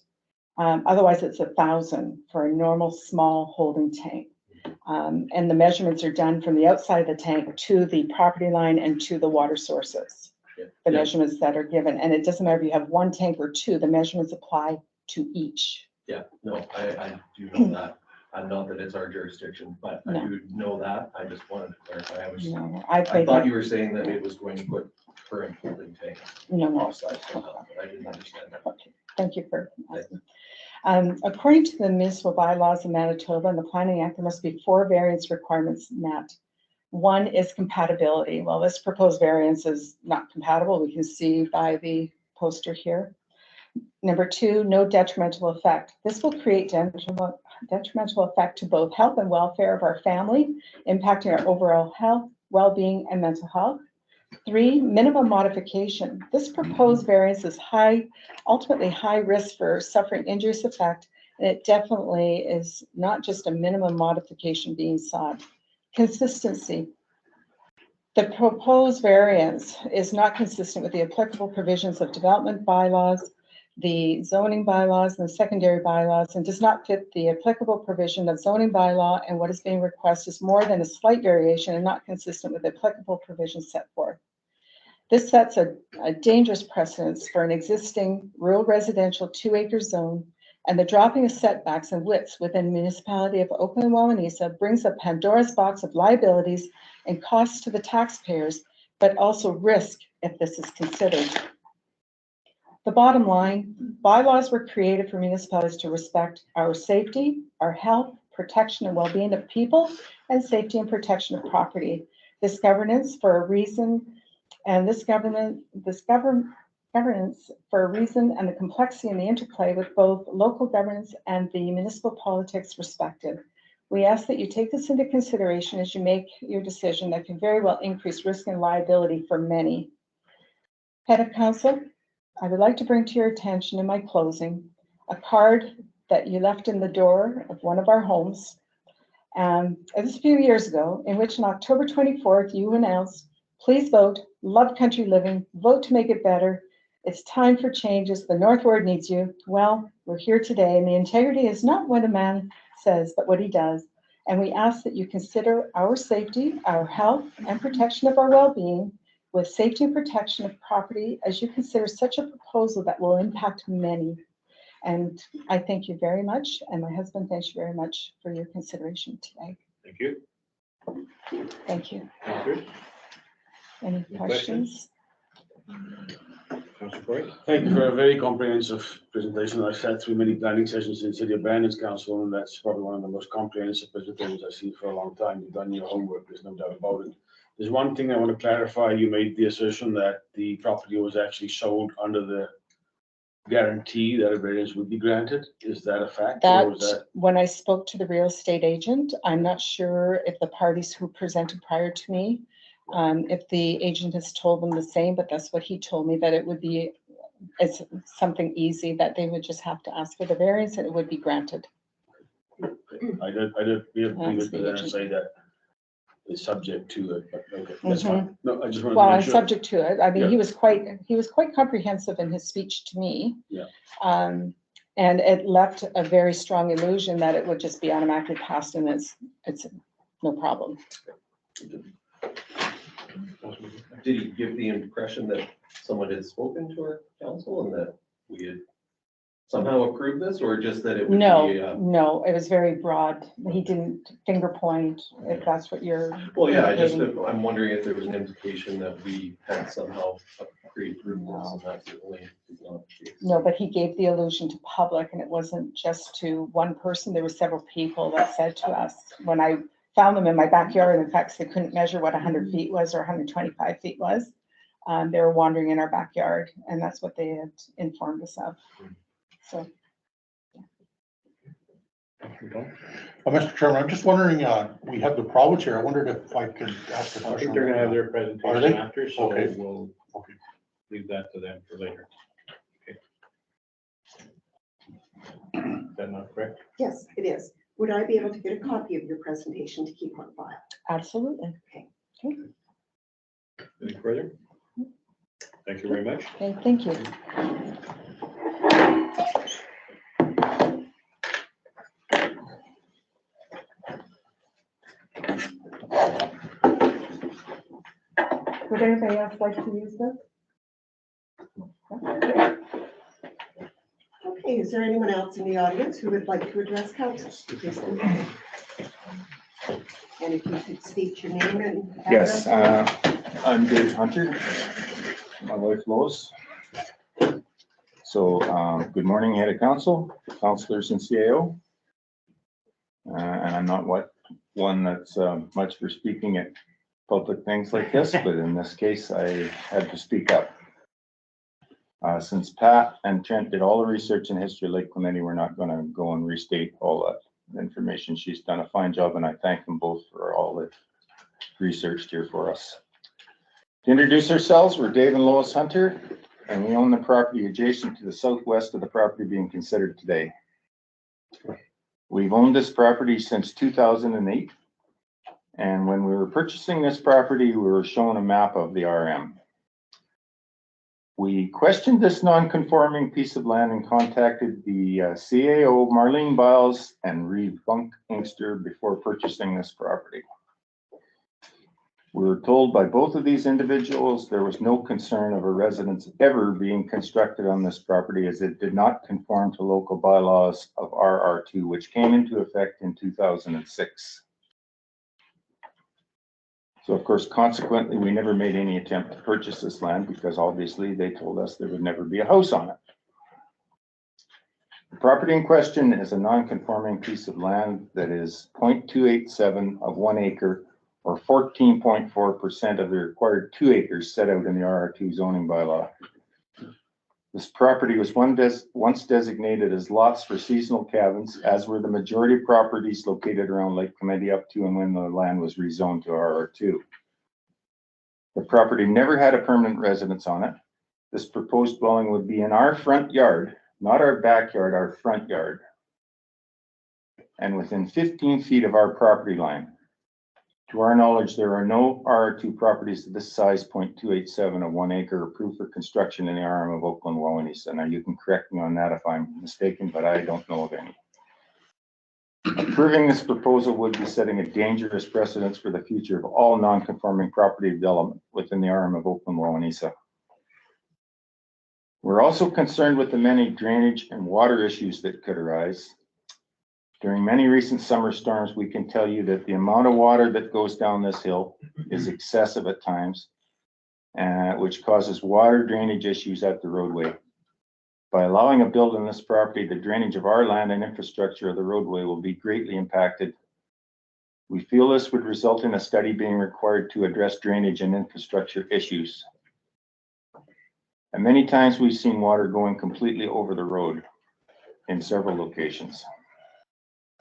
Speaker 11: Otherwise, it's 1,000 for a normal small holding tank. And the measurements are done from the outside of the tank to the property line and to the water sources.
Speaker 3: Yeah.
Speaker 11: The
Speaker 3: Yeah.
Speaker 11: measurements that are given, and it doesn't matter if you have 1 tank or 2, the measurements apply to each.
Speaker 3: Yeah, no, I do know that. Not that it's our jurisdiction, but I
Speaker 11: No.
Speaker 3: do know that. I just wanted to clarify.
Speaker 11: I
Speaker 3: I thought you were saying that it was going to put current holding tanks
Speaker 11: no.
Speaker 3: offside somehow, but I didn't understand that.
Speaker 11: Okay, thank you for asking. According to the municipal bylaws of Manitoba and the Planning Act, there must be 4 variance requirements met. 1 is compatibility. Well, this proposed variance is not compatible. We can see by the poster here. Number 2, no detrimental effect. This will create detrimental effect to both health and welfare of our family, impacting our overall health, well-being, and mental health. 3, minimum modification. This proposed variance is ultimately high risk for suffering injurious effect, and it definitely is not just a minimum modification being sought. Consistency. The proposed variance is not consistent with the applicable provisions of development bylaws, the zoning bylaws, and the secondary bylaws, and does not fit the applicable provision of zoning bylaw, and what is being requested is more than a slight variation and not consistent with the applicable provisions set forth. This sets a dangerous precedence for an existing rural residential 2-acre zone, and the dropping of setbacks and widths within the Municipality of Oakland-Wawanesa brings a Pandora's box of liabilities and costs to the taxpayers, but also risk if this is considered. The bottom line, bylaws were created for municipalities to respect our safety, our health, protection, and well-being of people, and safety and protection of property. This governance for a reason, and governance for a reason, and the complexity and the interplay with both local governance and the municipal politics respected. We ask that you take this into consideration as you make your decision that can very well increase risk and liability for many. Head of Council, I would like to bring to your attention in my closing a card that you left in the door of one of our homes. It was a few years ago, in which on October 24th, you announced, please vote, love country living, vote to make it better. It's time for changes. The North Ward needs you. Well, we're here today, and the integrity is not what a man says, but what he does. And we ask that you consider our safety, our health, and protection of our well-being with safety and protection of property as you consider such a proposal that will impact many. And I thank you very much, and my husband thanks you very much for your consideration today.
Speaker 2: Thank you.
Speaker 11: Thank you.
Speaker 2: Councilors?
Speaker 11: Any questions?
Speaker 2: Councilor Cory?
Speaker 4: Thank you for a very comprehensive presentation. I've sat through many planning sessions in City of Brandon's Council, and that's probably one of the most comprehensive presentations I've seen for a long time. You've done your homework, there's no doubt about it. There's one thing I want to clarify. You made the assertion that the property was actually sold under the guarantee that a variance would be granted. Is that a fact? Or was
Speaker 11: That, when I spoke to the real estate agent, I'm not sure if the parties who presented prior to me, if the agent has told them the same, but that's what he told me, that it would be, it's something easy, that they would just have to ask for the variance and it would be granted.
Speaker 4: I did agree with that and say that it's subject to it, but okay, that's fine. No, I just wanted
Speaker 11: Well,
Speaker 4: to
Speaker 11: I'm
Speaker 4: make sure.
Speaker 11: subject to it. I mean,
Speaker 4: Yeah.
Speaker 11: he was quite comprehensive in his speech to me.
Speaker 4: Yeah.
Speaker 11: And it left a very strong illusion that it would just be automatically passed and it's no problem.
Speaker 3: Did he give the impression that someone had spoken to our council and that we had somehow approved this, or just that it would be?
Speaker 11: No, it was very broad. He didn't finger point, if that's what you're.
Speaker 3: Well, yeah,
Speaker 11: indicating.
Speaker 3: I'm wondering if there was an implication that we had somehow pre-approved this, and that's the only not the case.
Speaker 11: No, but he gave the illusion to public, and it wasn't just to one person. There were several people that said to us, when I found them in my backyard, in fact, they couldn't measure what 100 feet was or 125 feet was. They were wandering in our backyard, and that's what they had informed us of. So,
Speaker 9: Mr. Chairman, I'm just wondering, we have the province here. I wondered if I could ask a
Speaker 2: I
Speaker 9: question.
Speaker 2: think they're gonna have their
Speaker 9: Are
Speaker 2: presentation
Speaker 9: they?
Speaker 2: after, so
Speaker 9: Okay.
Speaker 2: we'll
Speaker 9: Okay.
Speaker 2: leave that to them for later. Okay. Is that not correct?
Speaker 1: Yes, it is. Would I be able to get a copy of your presentation to keep on file?
Speaker 11: absolutely.
Speaker 2: Any further? Thank you very much.
Speaker 11: Okay, thank you. Would anybody else like to use this?
Speaker 1: Okay, is there anyone else in the audience who would like to address council? Please go ahead. And if you could state your name and
Speaker 12: Yes,
Speaker 1: address.
Speaker 12: I'm Dave Hunter. My wife Lois. So, good morning, head of council, councilors and CAO. And I'm not one that's much for speaking at public things like this, but in this case, I had to speak up. Since Pat and Trent did all the research in history of Lake Clemente, we're not going to go and restate all that information. She's done a fine job, and I thank them both for all the research here for us. To introduce ourselves, we're Dave and Lois Hunter, and we own the property adjacent to the southwest of the property being considered today. We've owned this property since 2008, and when we were purchasing this property, we were shown a map of the RM. We questioned this non-conforming piece of land and contacted the CAO, Marlene Biles and Reeve Bunk Inkster before purchasing this property. We were told by both of these individuals there was no concern of a residence ever being constructed on this property, as it did not conform to local bylaws of RR2, which came into effect in 2006. So of course, consequently, we never made any attempt to purchase this land because obviously they told us there would never be a house on it. The property in question is a non-conforming piece of land that is 0.287 of 1 acre, or 14.4% of the required 2 acres set out in the RR2 zoning bylaw. This property was once designated as lots for seasonal cabins, as were the majority of properties located around Lake Clemente up to and when the land was rezoned to RR2. The property never had a permanent residence on it. This proposed dwelling would be in our front yard, not our backyard, our front yard, and within 15 feet of our property line. To our knowledge, there are no RR2 properties of this size, 0.287 of 1 acre, approved for construction in the RM of Oakland-Wawanesa. Now, you can correct me on that if I'm mistaken, but I don't know of any. Approving this proposal would be setting a dangerous precedence for the future of all non-conforming property development within the RM of Oakland-Wawanesa. We're also concerned with the many drainage and water issues that could arise. During many recent summer storms, we can tell you that the amount of water that goes down this hill is excessive at times, which causes water drainage issues at the roadway. By allowing a build on this property, the drainage of our land and infrastructure of the roadway will be greatly impacted. We feel this would result in a study being required to address drainage and infrastructure issues. And many times we've seen water going completely over the road in several locations.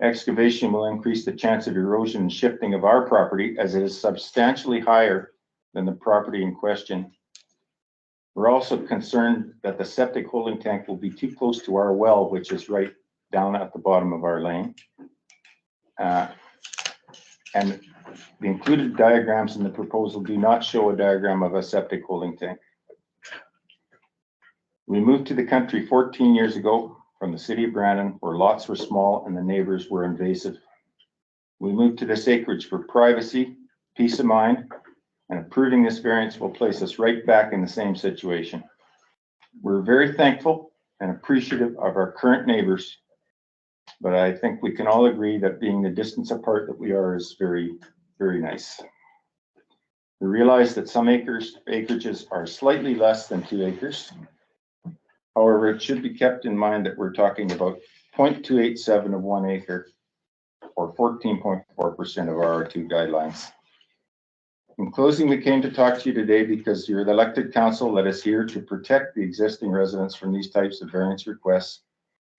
Speaker 12: Excavation will increase the chance of erosion and shifting of our property, as it is substantially higher than the property in question. We're also concerned that the septic holding tank will be too close to our well, which is right down at the bottom of our lane. And the included diagrams in the proposal do not show a diagram of a septic holding tank. We moved to the country 14 years ago from the city of Brandon, where lots were small and the neighbors were invasive. We moved to this acreage for privacy, peace of mind, and approving this variance will place us right back in the same situation. We're very thankful and appreciative of our current neighbors, but I think we can all agree that being the distance apart that we are is very, very nice. We realize that some acreages are slightly less than 2 acres. However, it should be kept in mind that we're talking about 0.287 of 1 acre or 14.4% of RR2 guidelines. In closing, we came to talk to you today because you're the elected council that is here to protect the existing residents from these types of variance requests.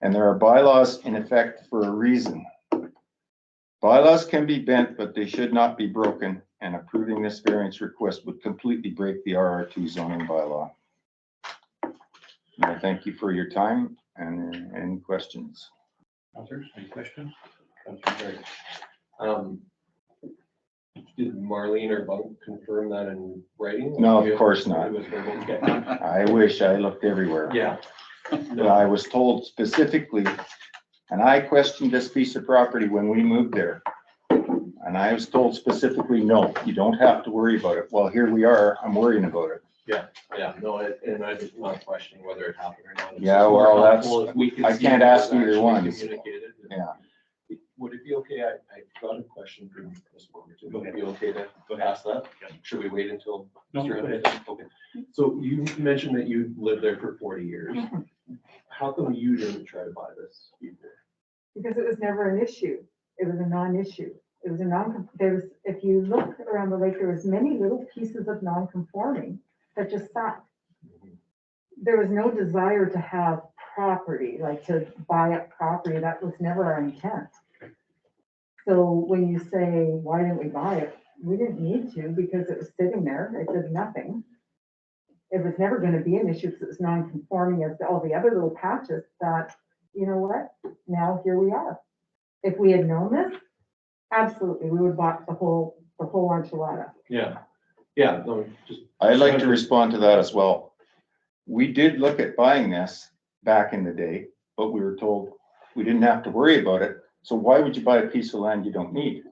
Speaker 12: And there are bylaws in effect for a reason. Bylaws can be bent, but they should not be broken, and approving this variance request would completely break the RR2 zoning bylaw. And I thank you for your time and any questions.
Speaker 2: Councilors, any questions? Councilor Gregg.
Speaker 3: Did Marlene or Bunk confirm that in writing?
Speaker 12: No, of course not.
Speaker 3: It was verbal, okay.
Speaker 12: I wish I looked everywhere.
Speaker 3: Yeah.
Speaker 12: But I was told specifically, and I questioned this piece of property when we moved there. And I was told specifically, no, you don't have to worry about it. Well, here we are, I'm worrying about it.
Speaker 3: Yeah, no, and I'm not questioning whether it happened or not. It's
Speaker 12: Yeah,
Speaker 3: just more
Speaker 12: well, that's-
Speaker 3: helpful if we can
Speaker 12: I
Speaker 3: see
Speaker 12: can't
Speaker 3: what
Speaker 12: ask
Speaker 3: was
Speaker 12: either
Speaker 3: actually
Speaker 12: one.
Speaker 3: communicated.
Speaker 12: Yeah.
Speaker 3: Would it be okay? I got a question from Ms. Warburton.
Speaker 2: Go
Speaker 3: Would it
Speaker 2: ahead.
Speaker 3: be okay to
Speaker 2: Go ahead.
Speaker 3: ask that?
Speaker 2: Yeah.
Speaker 3: Should we wait until?
Speaker 2: No,
Speaker 3: Mr.
Speaker 2: go
Speaker 3: Hunt? Okay. So you mentioned that you lived there for 40 years. How come you didn't try to buy this either?
Speaker 11: Because it was never an issue. It was a non-issue. It was a if you look around the lake, there was many little pieces of non-conforming that just sat. There was no desire to have property, like to buy up property. That was never our intent. So when you say, why didn't we buy it? We didn't need to because it was sitting there. It did nothing. It was never going to be an issue because it was non-conforming as all the other little patches that, you know what? Now here we are. If we had known this, absolutely, we would have bought the whole enchilada.
Speaker 3: Yeah, no, just.
Speaker 12: I'd like to respond to that as well. We did look at buying this back in the day, but we were told we didn't have to worry about it. So why would you buy a piece of land you don't need?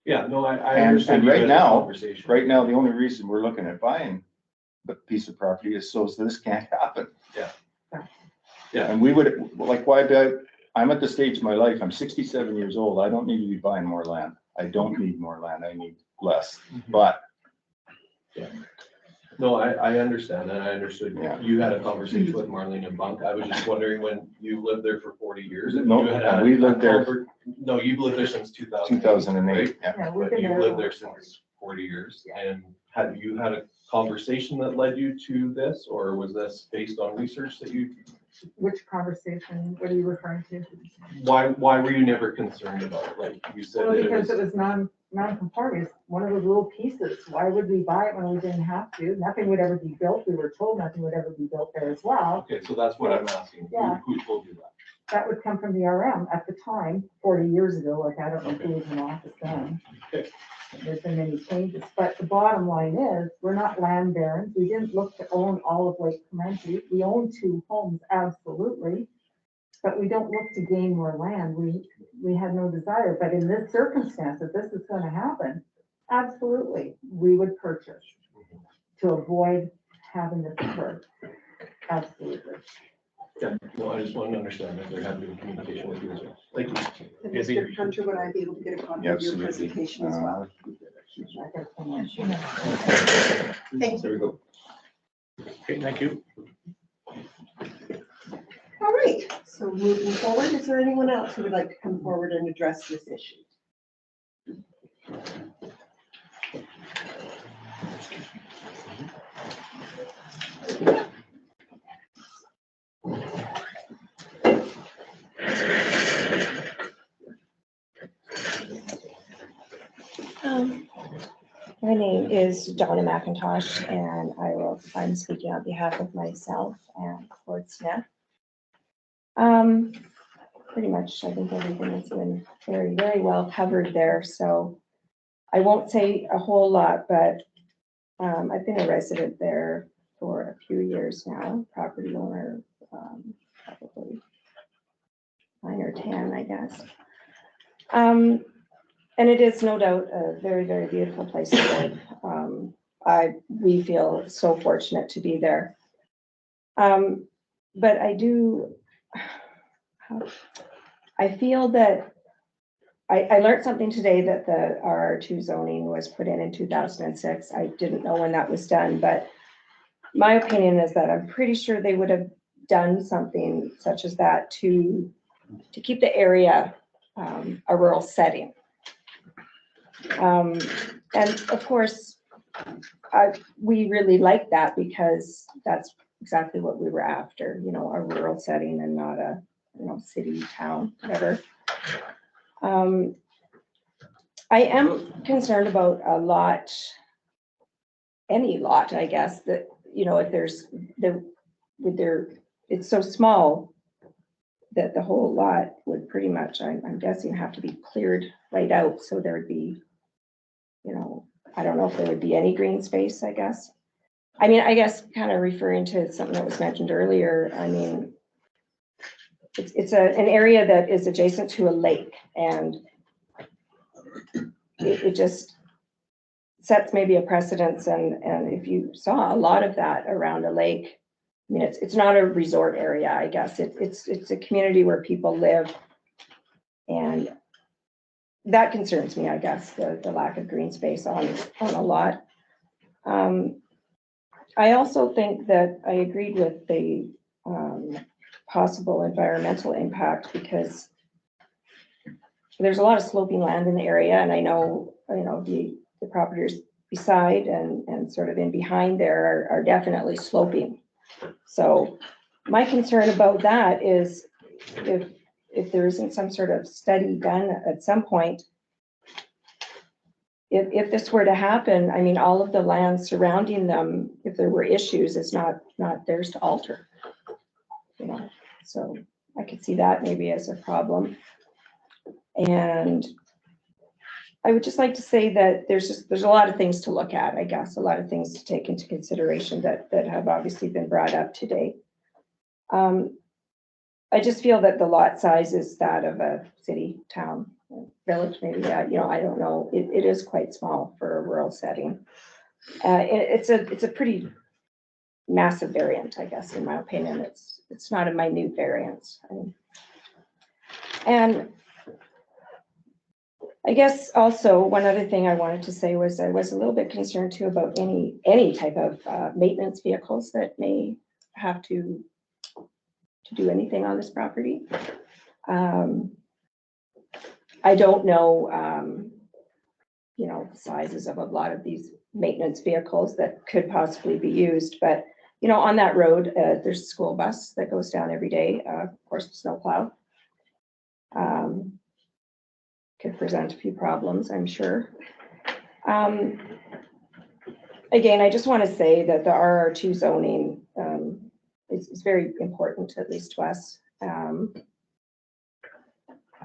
Speaker 3: Yeah, no, I
Speaker 12: And
Speaker 3: understand. you
Speaker 12: right
Speaker 3: had a
Speaker 12: now-
Speaker 3: conversation.
Speaker 12: Right now, the only reason we're looking at buying the piece of property is so this can't happen.
Speaker 3: Yeah.
Speaker 12: And we would, like, why buy? I'm at the stage of my life, I'm 67 years old. I don't need to be buying more land. I don't need more land. I need less. But
Speaker 3: No, I understand that. I understood.
Speaker 12: Yeah.
Speaker 3: You had a conversation with Marlene and Bunk. I was just wondering when you lived there for 40 years. if
Speaker 12: No,
Speaker 3: you had
Speaker 12: we
Speaker 3: had
Speaker 12: lived there-
Speaker 3: comfort- No, you've lived there since 2000.
Speaker 12: 2008, yeah.
Speaker 11: Yeah, we've
Speaker 3: But
Speaker 11: been
Speaker 3: you've
Speaker 11: there.
Speaker 3: lived there since 40 years. And have you had a conversation that led you to this, or was this based on research that you,
Speaker 11: Which conversation, what are you referring to?
Speaker 3: why were you never concerned about it? Like you said
Speaker 11: Well,
Speaker 3: that it
Speaker 11: because
Speaker 3: was.
Speaker 11: it was non-conforming, it's one of those little pieces. Why would we buy it when we didn't have to? Nothing would ever be built. We were told nothing would ever be built there as well.
Speaker 3: Okay, so that's what I'm asking.
Speaker 11: Yeah.
Speaker 3: Who told you that?
Speaker 11: That would come from the RM at the time, 40 years ago, like I don't know who was in office then.
Speaker 3: Okay.
Speaker 11: There's been many changes, but the bottom line is, we're not land barons. We didn't look to own all of Lake Clemente. We own 2 homes, absolutely. But we don't look to gain more land. We had no desire, but in this circumstance, if this is gonna happen, absolutely, we would purchase to avoid having this occur. Absolutely.
Speaker 3: Yeah, no, I just wanted to understand if there had been communication with you as well. Thank you.
Speaker 1: And Mr. Hunter, would I be able to get a copy
Speaker 12: Yeah,
Speaker 1: of your
Speaker 12: absolutely.
Speaker 1: presentation as well?
Speaker 11: I got someone.
Speaker 1: Thank
Speaker 12: There we go.
Speaker 2: Okay, thank you.
Speaker 1: All right, so moving forward, is there anyone else who would like to come forward and address this issue?
Speaker 13: My name is Donna McIntosh, and I'm speaking on behalf of myself and Ford Smith. Pretty much, I think everything has been very, very well covered there, so I won't say a whole lot, but I've been a resident there for a few years now, property owner, probably 9 or 10, I guess. And it is no doubt a very, very beautiful place to live. We feel so fortunate to be there. But I feel that I learned something today that the RR2 zoning was put in 2006. I didn't know when that was done, but my opinion is that I'm pretty sure they would have done something such as that to keep the area a rural setting. And of course, we really like that because that's exactly what we were after, you know, a rural setting and not a, you know, city, town, whatever. I am concerned about a lot, any lot, I guess, that, you know, if there's, it's so small that the whole lot would pretty much, I'm guessing, have to be cleared right out. So there would be, you know, I don't know if there would be any green space, I guess. I mean, I guess kind of referring to something that was mentioned earlier, I mean, it's an area that is adjacent to a lake, and it just sets maybe a precedence. And if you saw a lot of that around a lake, I mean, it's not a resort area, I guess. It's a community where people live, and that concerns me, I guess, the lack of green space on a lot. I also think that I agreed with the possible environmental impact, because there's a lot of sloping land in the area, and I know, you know, the properties beside and sort of in behind there are definitely sloping. So my concern about that is if there isn't some sort of study done at some point, if this were to happen, I mean, all of the land surrounding them, if there were issues, it's not theirs to alter, you know. So I could see that maybe as a problem. And I would just like to say that there's a lot of things to look at, I guess, a lot of things to take into consideration that have obviously been brought up today. I just feel that the lot size is that of a city, town, village, maybe, you know, I don't know. It is quite small for a rural setting. It's a pretty massive variant, I guess, in my opinion. It's not a minute variance. And I guess also one other thing I wanted to say was I was a little bit concerned too about any type of maintenance vehicles that may have to do anything on this property. I don't know, you know, the sizes of a lot of these maintenance vehicles that could possibly be used, but you know, on that road, there's a school bus that goes down every day, of course, snowplow. Could present a few problems, I'm sure. Again, I just want to say that the RR2 zoning is very important, at least to us. I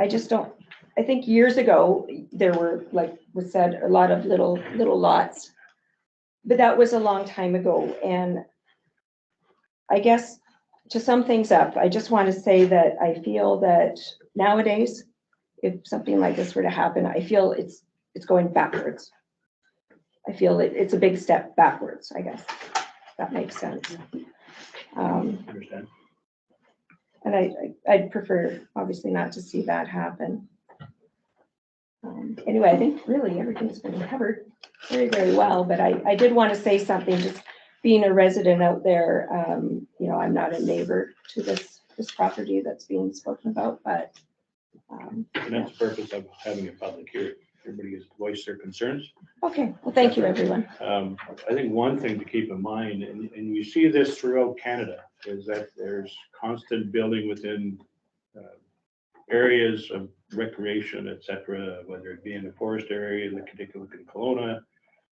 Speaker 13: just don't, I think years ago, there were, like was said, a lot of little lots, but that was a long time ago. And I guess to sum things up, I just want to say that I feel that nowadays, if something like this were to happen, I feel it's going backwards. I feel it's a big step backwards, I guess. That makes sense.
Speaker 2: Understand.
Speaker 13: And I'd prefer, obviously, not to see that happen. Anyway, I think really everything's been covered very, very well, but I did want to say something, just being a resident out there. You know, I'm not a neighbor to this property that's being spoken about, but
Speaker 2: And that's the purpose of having a public hearing. Everybody has voiced their concerns.
Speaker 13: okay, well, thank you, everyone.
Speaker 2: I think one thing to keep in mind, and you see this throughout Canada, is that there's constant building within areas of recreation, et cetera, whether it be in the forest area, in the Connecticut and Kelowna,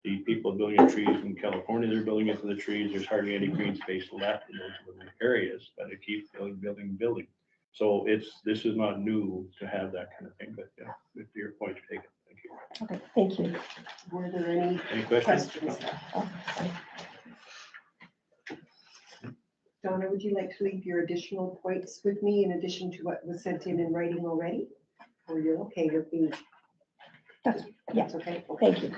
Speaker 2: the people building trees in California, they're building into the trees. There's hardly any green space left in those little areas, but it keeps building. So this is not new to have that kind of thing, but yeah, if your point is taken, thank you.
Speaker 13: Okay, thank you.
Speaker 1: Were there any
Speaker 2: Any questions?
Speaker 1: questions? Donna, would you like to leave your additional points with me in addition to what was sent in writing already? Or you're okay with me?
Speaker 13: That's
Speaker 1: okay.
Speaker 13: Thank you.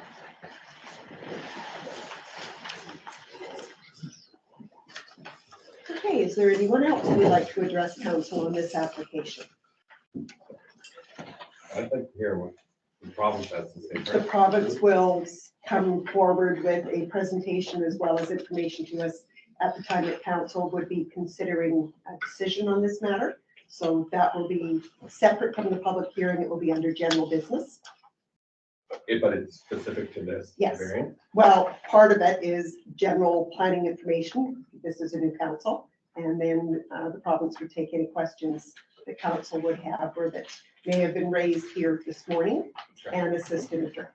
Speaker 1: Okay, is there anyone else who would like to address council on this application?
Speaker 3: I'd like to hear what the province has to say.
Speaker 1: The province will come forward with a presentation as well as information to us at the time that council would be considering a decision on this matter. So that will be separate from the public hearing. It will be under general business.
Speaker 3: But it's specific to this
Speaker 1: Yes.
Speaker 3: variant?
Speaker 1: Well, part of it is general planning information. This is a new council. And then the province would take any questions that council would have or that may have been raised here this morning and assist in the.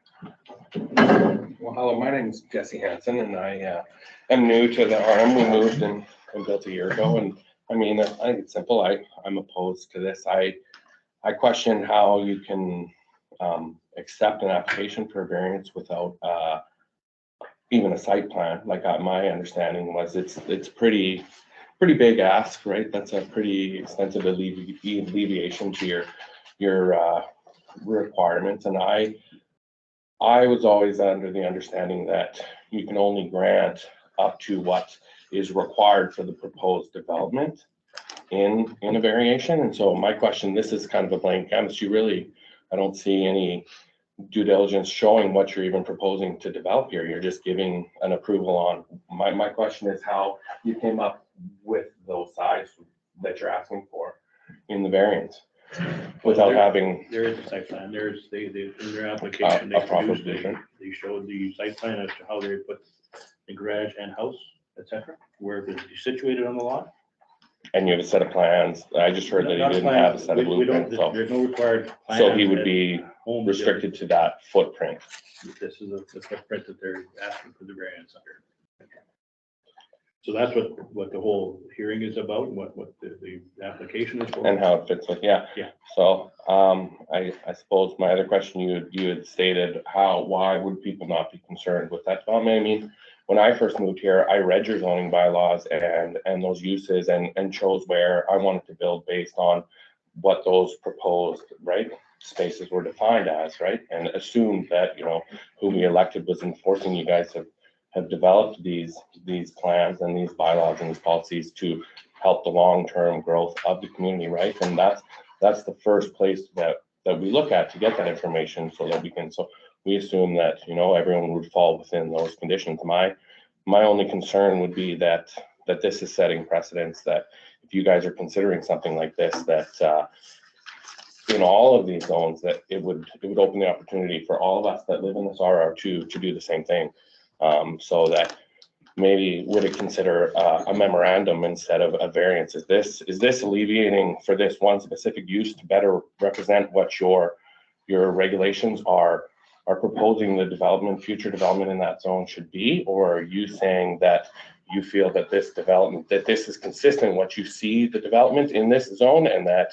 Speaker 14: Well, hello, my name is Jesse Hansen and I am new to the RM. We moved and built a year ago. And I mean, I think it's simple. I'm opposed to this. I question how you can accept an application for a variance without even a site plan. Like my understanding was it's pretty big ask, right? That's a pretty extensive alleviation to your requirements. And I was always under the understanding that you can only grant up to what is required for the proposed development in a variation. And so my question, this is kind of a blank canvas. I don't see any due diligence showing what you're even proposing to develop here. You're just giving an approval on. My question is how you came up with those size that you're asking for in the variance without having.
Speaker 2: There is a site plan. There's in their application,
Speaker 14: A proper
Speaker 2: they
Speaker 14: blueprint.
Speaker 2: they showed the site plan as to how they put the garage and house, etc., where it's situated on the lot.
Speaker 14: And you have a set of plans. I just heard that he
Speaker 2: Not
Speaker 14: didn't
Speaker 2: plan-
Speaker 14: have a set of
Speaker 2: we don't-
Speaker 14: blueprints, so,
Speaker 2: There's no required.
Speaker 14: so he
Speaker 2: plan
Speaker 14: would
Speaker 2: that
Speaker 14: be
Speaker 2: home
Speaker 14: restricted to that footprint.
Speaker 2: This is the footprint that they're asking for the variance under. So that's what the whole hearing is about, and what the application is for.
Speaker 14: And how it fits with, yeah.
Speaker 2: Yeah.
Speaker 14: So, I suppose my other question, you had stated why would people not be concerned with that development? I mean, when I first moved here, I read your zoning bylaws and those uses and chose where I wanted to build based on what those proposed, right, spaces were defined as, right? And assumed that, who we elected was enforcing. You guys have developed these plans and these bylaws and these policies to help the long-term growth of the community, right? And that's the first place that we look at to get that information so that we assume that, everyone would fall within those conditions. My only concern would be that this is setting precedents, that if you guys are considering something like this, that in all of these zones, that it would open the opportunity for all of us that live in this RR2 to do the same thing. So that maybe would it consider a memorandum instead of a variance? Is this alleviating for this one specific use to better represent what your regulations are proposing the future development in that zone should be? Or are you saying that you feel that this is consistent what you see the development in this zone, and that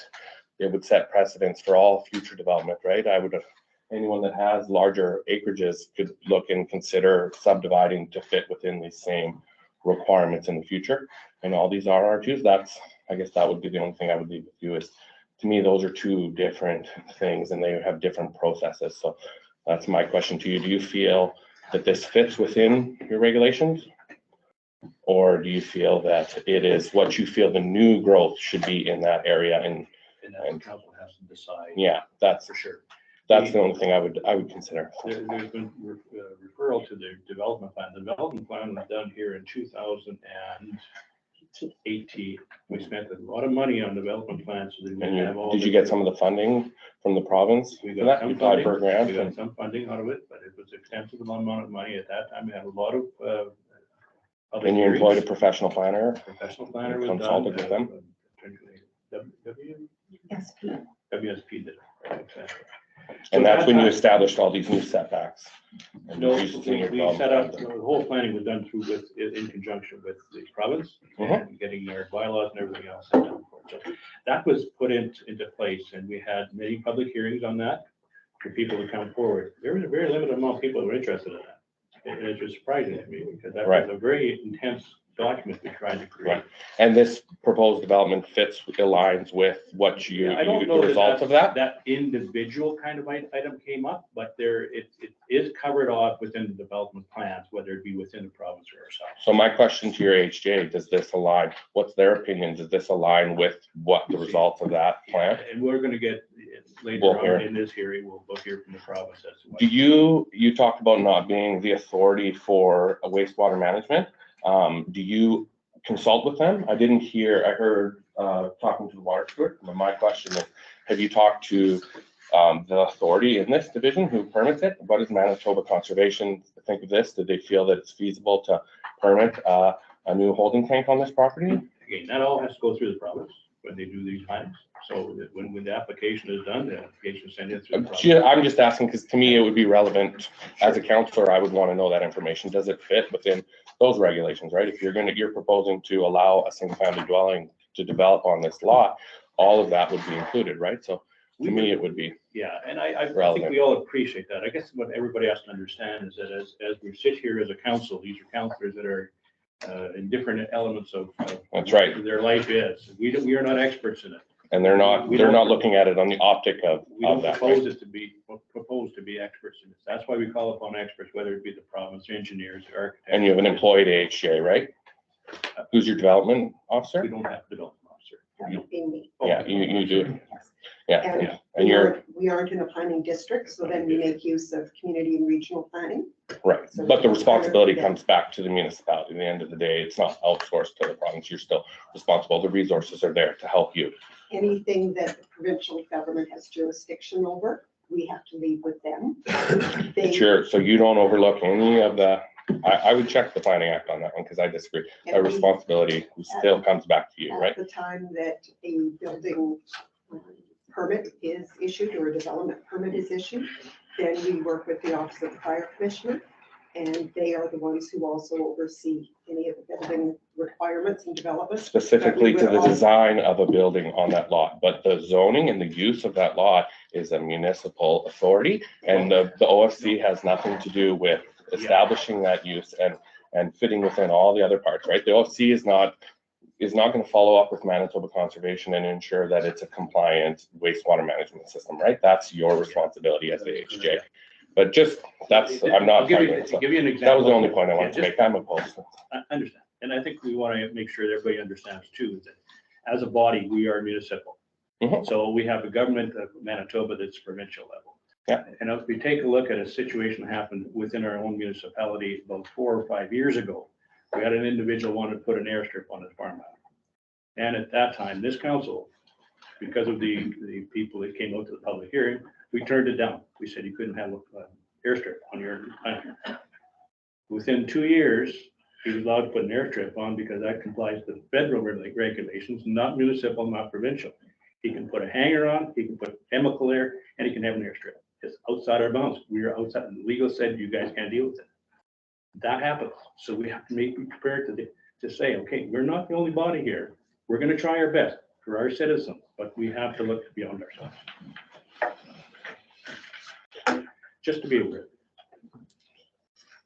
Speaker 14: it would set precedents for all future development, right? Anyone that has larger acreages could look and consider subdividing to fit within these same requirements in the future. And all these RR2s, I guess that would be the only thing I would leave with you is, to me, those are two different things and they have different processes. So that's my question to you. Do you feel that this fits within your regulations? Or do you feel that it is what you feel the new growth should be in that area? And
Speaker 2: council has to decide.
Speaker 14: Yeah, that's
Speaker 2: for sure.
Speaker 14: That's the only thing I would consider.
Speaker 2: There's been referral to the development plan. The development plan was done here in 2018. We spent a lot of money on development plans. So
Speaker 14: And did you get some of the funding from the province?
Speaker 2: We got some funding.
Speaker 14: For grant.
Speaker 2: We got some funding out of it, but it was an extensive amount of money at that time. We had a lot of.
Speaker 14: And you employed a professional planner?
Speaker 2: Professional planner was
Speaker 14: consulted with them?
Speaker 2: WSP did it. Right, exactly.
Speaker 14: And that's when you established all these new setbacks. And
Speaker 2: No,
Speaker 14: increases in your
Speaker 2: we set up,
Speaker 14: development.
Speaker 2: the whole planning was done in conjunction with the province and getting their bylaws and everything else. So that was put into place, and we had many public hearings on that for people to come forward. There was a very limited amount of people who were interested in that. And it was surprising to me because that was a very intense document we tried to create.
Speaker 14: Right. And this proposed development aligns with what
Speaker 2: I don't know
Speaker 14: the results of that?
Speaker 2: That individual kind of item came up, but it is covered off within the development plans, whether it be within the province or ourselves.
Speaker 14: So my question to your HJ, does this align? What's their opinion? Does this align with what the results of that plan?
Speaker 2: And we're going to get later on in this hearing, we'll hear from the province as to what.
Speaker 14: Do you talked about not being the authority for wastewater management. Do you consult with them. I didn't hear, I heard, talking to the water steward, but my question is, have you talked to the authority in this division who permits it? What does Manitoba Conservation think of this? Did they feel that it's feasible to permit a new holding tank on this property?
Speaker 2: Again, that all has to go through the province when they do these plans. So that when the application is done, the application is sent in through the province.
Speaker 14: I'm just asking because to me, it would be relevant as a counselor. I would want to know that information. Does it fit within those regulations, right? If you're proposing to allow a single family dwelling to develop on this lot, all of that would be included, right? So to me, it would be.
Speaker 2: Yeah, and I think
Speaker 14: relevant.
Speaker 2: we all appreciate that. I guess what everybody has to understand is that as we sit here as a council, these are counselors that are in different elements of
Speaker 14: That's right.
Speaker 2: their life is. We are not experts in it.
Speaker 14: And they're not looking at it on the optic of
Speaker 2: We don't
Speaker 14: that,
Speaker 2: propose
Speaker 14: right?
Speaker 2: it to be, propose to be experts in this. That's why we call upon experts, whether it be the province, engineers, architects.
Speaker 14: And you have an employee at AHJ, right? Who's your development officer?
Speaker 2: We don't have a development officer.
Speaker 1: In me.
Speaker 14: Yeah, you do. Yeah,
Speaker 1: And
Speaker 14: yeah. And you're,
Speaker 1: we aren't in a planning district, so then we make use of community and regional planning.
Speaker 14: right.
Speaker 1: So
Speaker 14: But the
Speaker 1: we-
Speaker 14: responsibility comes back to the municipality. At the end of the day, it's not outsourced to the province. You're still responsible. The resources are there to help you.
Speaker 1: Anything that the provincial government has jurisdiction over, we have to leave with them. They-
Speaker 14: Sure, so you don't overlook any of the, I would check the planning act on that one because I disagree.
Speaker 1: and
Speaker 14: A
Speaker 1: we-
Speaker 14: responsibility still comes back to you, right?
Speaker 1: At the time that a building permit is issued or a development permit is issued, then we work with the Office of the Fire Commissioner, and they are the ones who also oversee any of the building requirements and developments.
Speaker 14: Specifically to
Speaker 1: But we
Speaker 14: the
Speaker 1: would
Speaker 14: design of a building on that lot, but the zoning and the use of that lot is a municipal authority. And the OFC has nothing to do with establishing that use and fitting within all the other parts, right? The OFC is not going to follow up with Manitoba Conservation and ensure that it's a compliant wastewater management system, right? That's your responsibility as the HJ. But just, I'm not.
Speaker 2: I'll give
Speaker 14: arguing, so
Speaker 2: you an
Speaker 14: that
Speaker 2: example.
Speaker 14: was the only point I wanted to
Speaker 2: Yeah,
Speaker 14: make. I'm opposed.
Speaker 2: I understand. And I think we want to make sure that everybody understands too, is that as a body, we are municipal.
Speaker 14: Mhm.
Speaker 2: So we have a government of Manitoba that's provincial level.
Speaker 14: Yeah.
Speaker 2: And if we take a look at a situation that happened within our own municipality about 4 or 5 years ago, we had an individual wanted to put an airstrip on his farmland. And at that time, this council, because of the people that came out to the public hearing, we turned it down. We said you couldn't have an airstrip on your land. Within 2 years, he was allowed to put an airstrip on because that complies with federal regulations, not municipal, not provincial. He can put a hangar on, he can put chemical there, and he can have an airstrip. It's outside our bounds. We are outside. The legal said you guys can't deal with it. That happens. So we have to be prepared to say, okay, we're not the only body here. We're going to try our best for our citizens, but we have to look beyond ourselves. Just to be aware.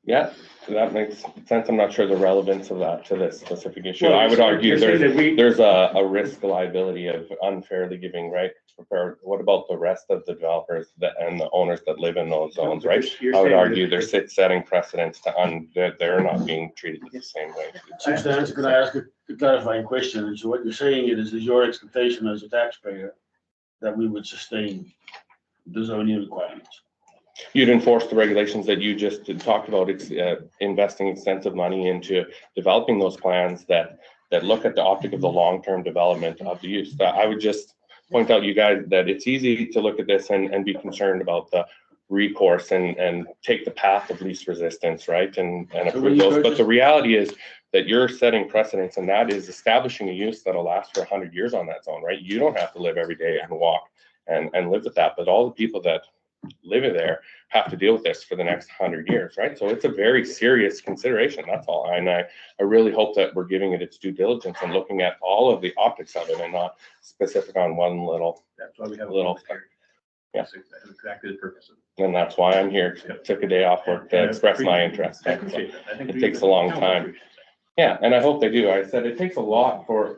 Speaker 14: Yeah, that makes sense. I'm not sure the relevance of that to this specific issue.
Speaker 2: Well,
Speaker 14: I would argue
Speaker 2: you're saying that we-
Speaker 14: there's a risk liability of unfairly giving right. What about the rest of the developers and the owners that live in those zones, right?
Speaker 2: You're
Speaker 14: I would
Speaker 2: saying
Speaker 14: argue
Speaker 2: that-
Speaker 14: they're setting precedents that they're not being treated the same way.
Speaker 4: Chief Stans, could I ask a clarifying question? And so what you're saying is your expectation as a taxpayer that we would sustain the zoning requirements?
Speaker 14: You'd enforce the regulations that you just talked about. It's investing extensive money into developing those plans that look at the optic of the long-term development of the use. I would just point out, you guys, that it's easy to look at this and be concerned about the recourse and take the path of least resistance, right? And approve those. But the reality is that you're setting precedents, and that is establishing a use that'll last for 100 years on that zone, right? You don't have to live every day and walk and live with that, but all the people that live there have to deal with this for the next 100 years, right? So it's a very serious consideration, that's all. And I really hope that we're giving it its due diligence and looking at all of the optics of it and not specific on one little.
Speaker 2: That's why we have a
Speaker 14: little.
Speaker 2: public hearing.
Speaker 14: Yeah.
Speaker 2: That's exactly the purpose of it.
Speaker 14: And that's why I'm here. Took a day off work to express my interest.
Speaker 2: I appreciate that. I think
Speaker 14: It takes a long time. Yeah, and I hope they do. I said it takes a lot for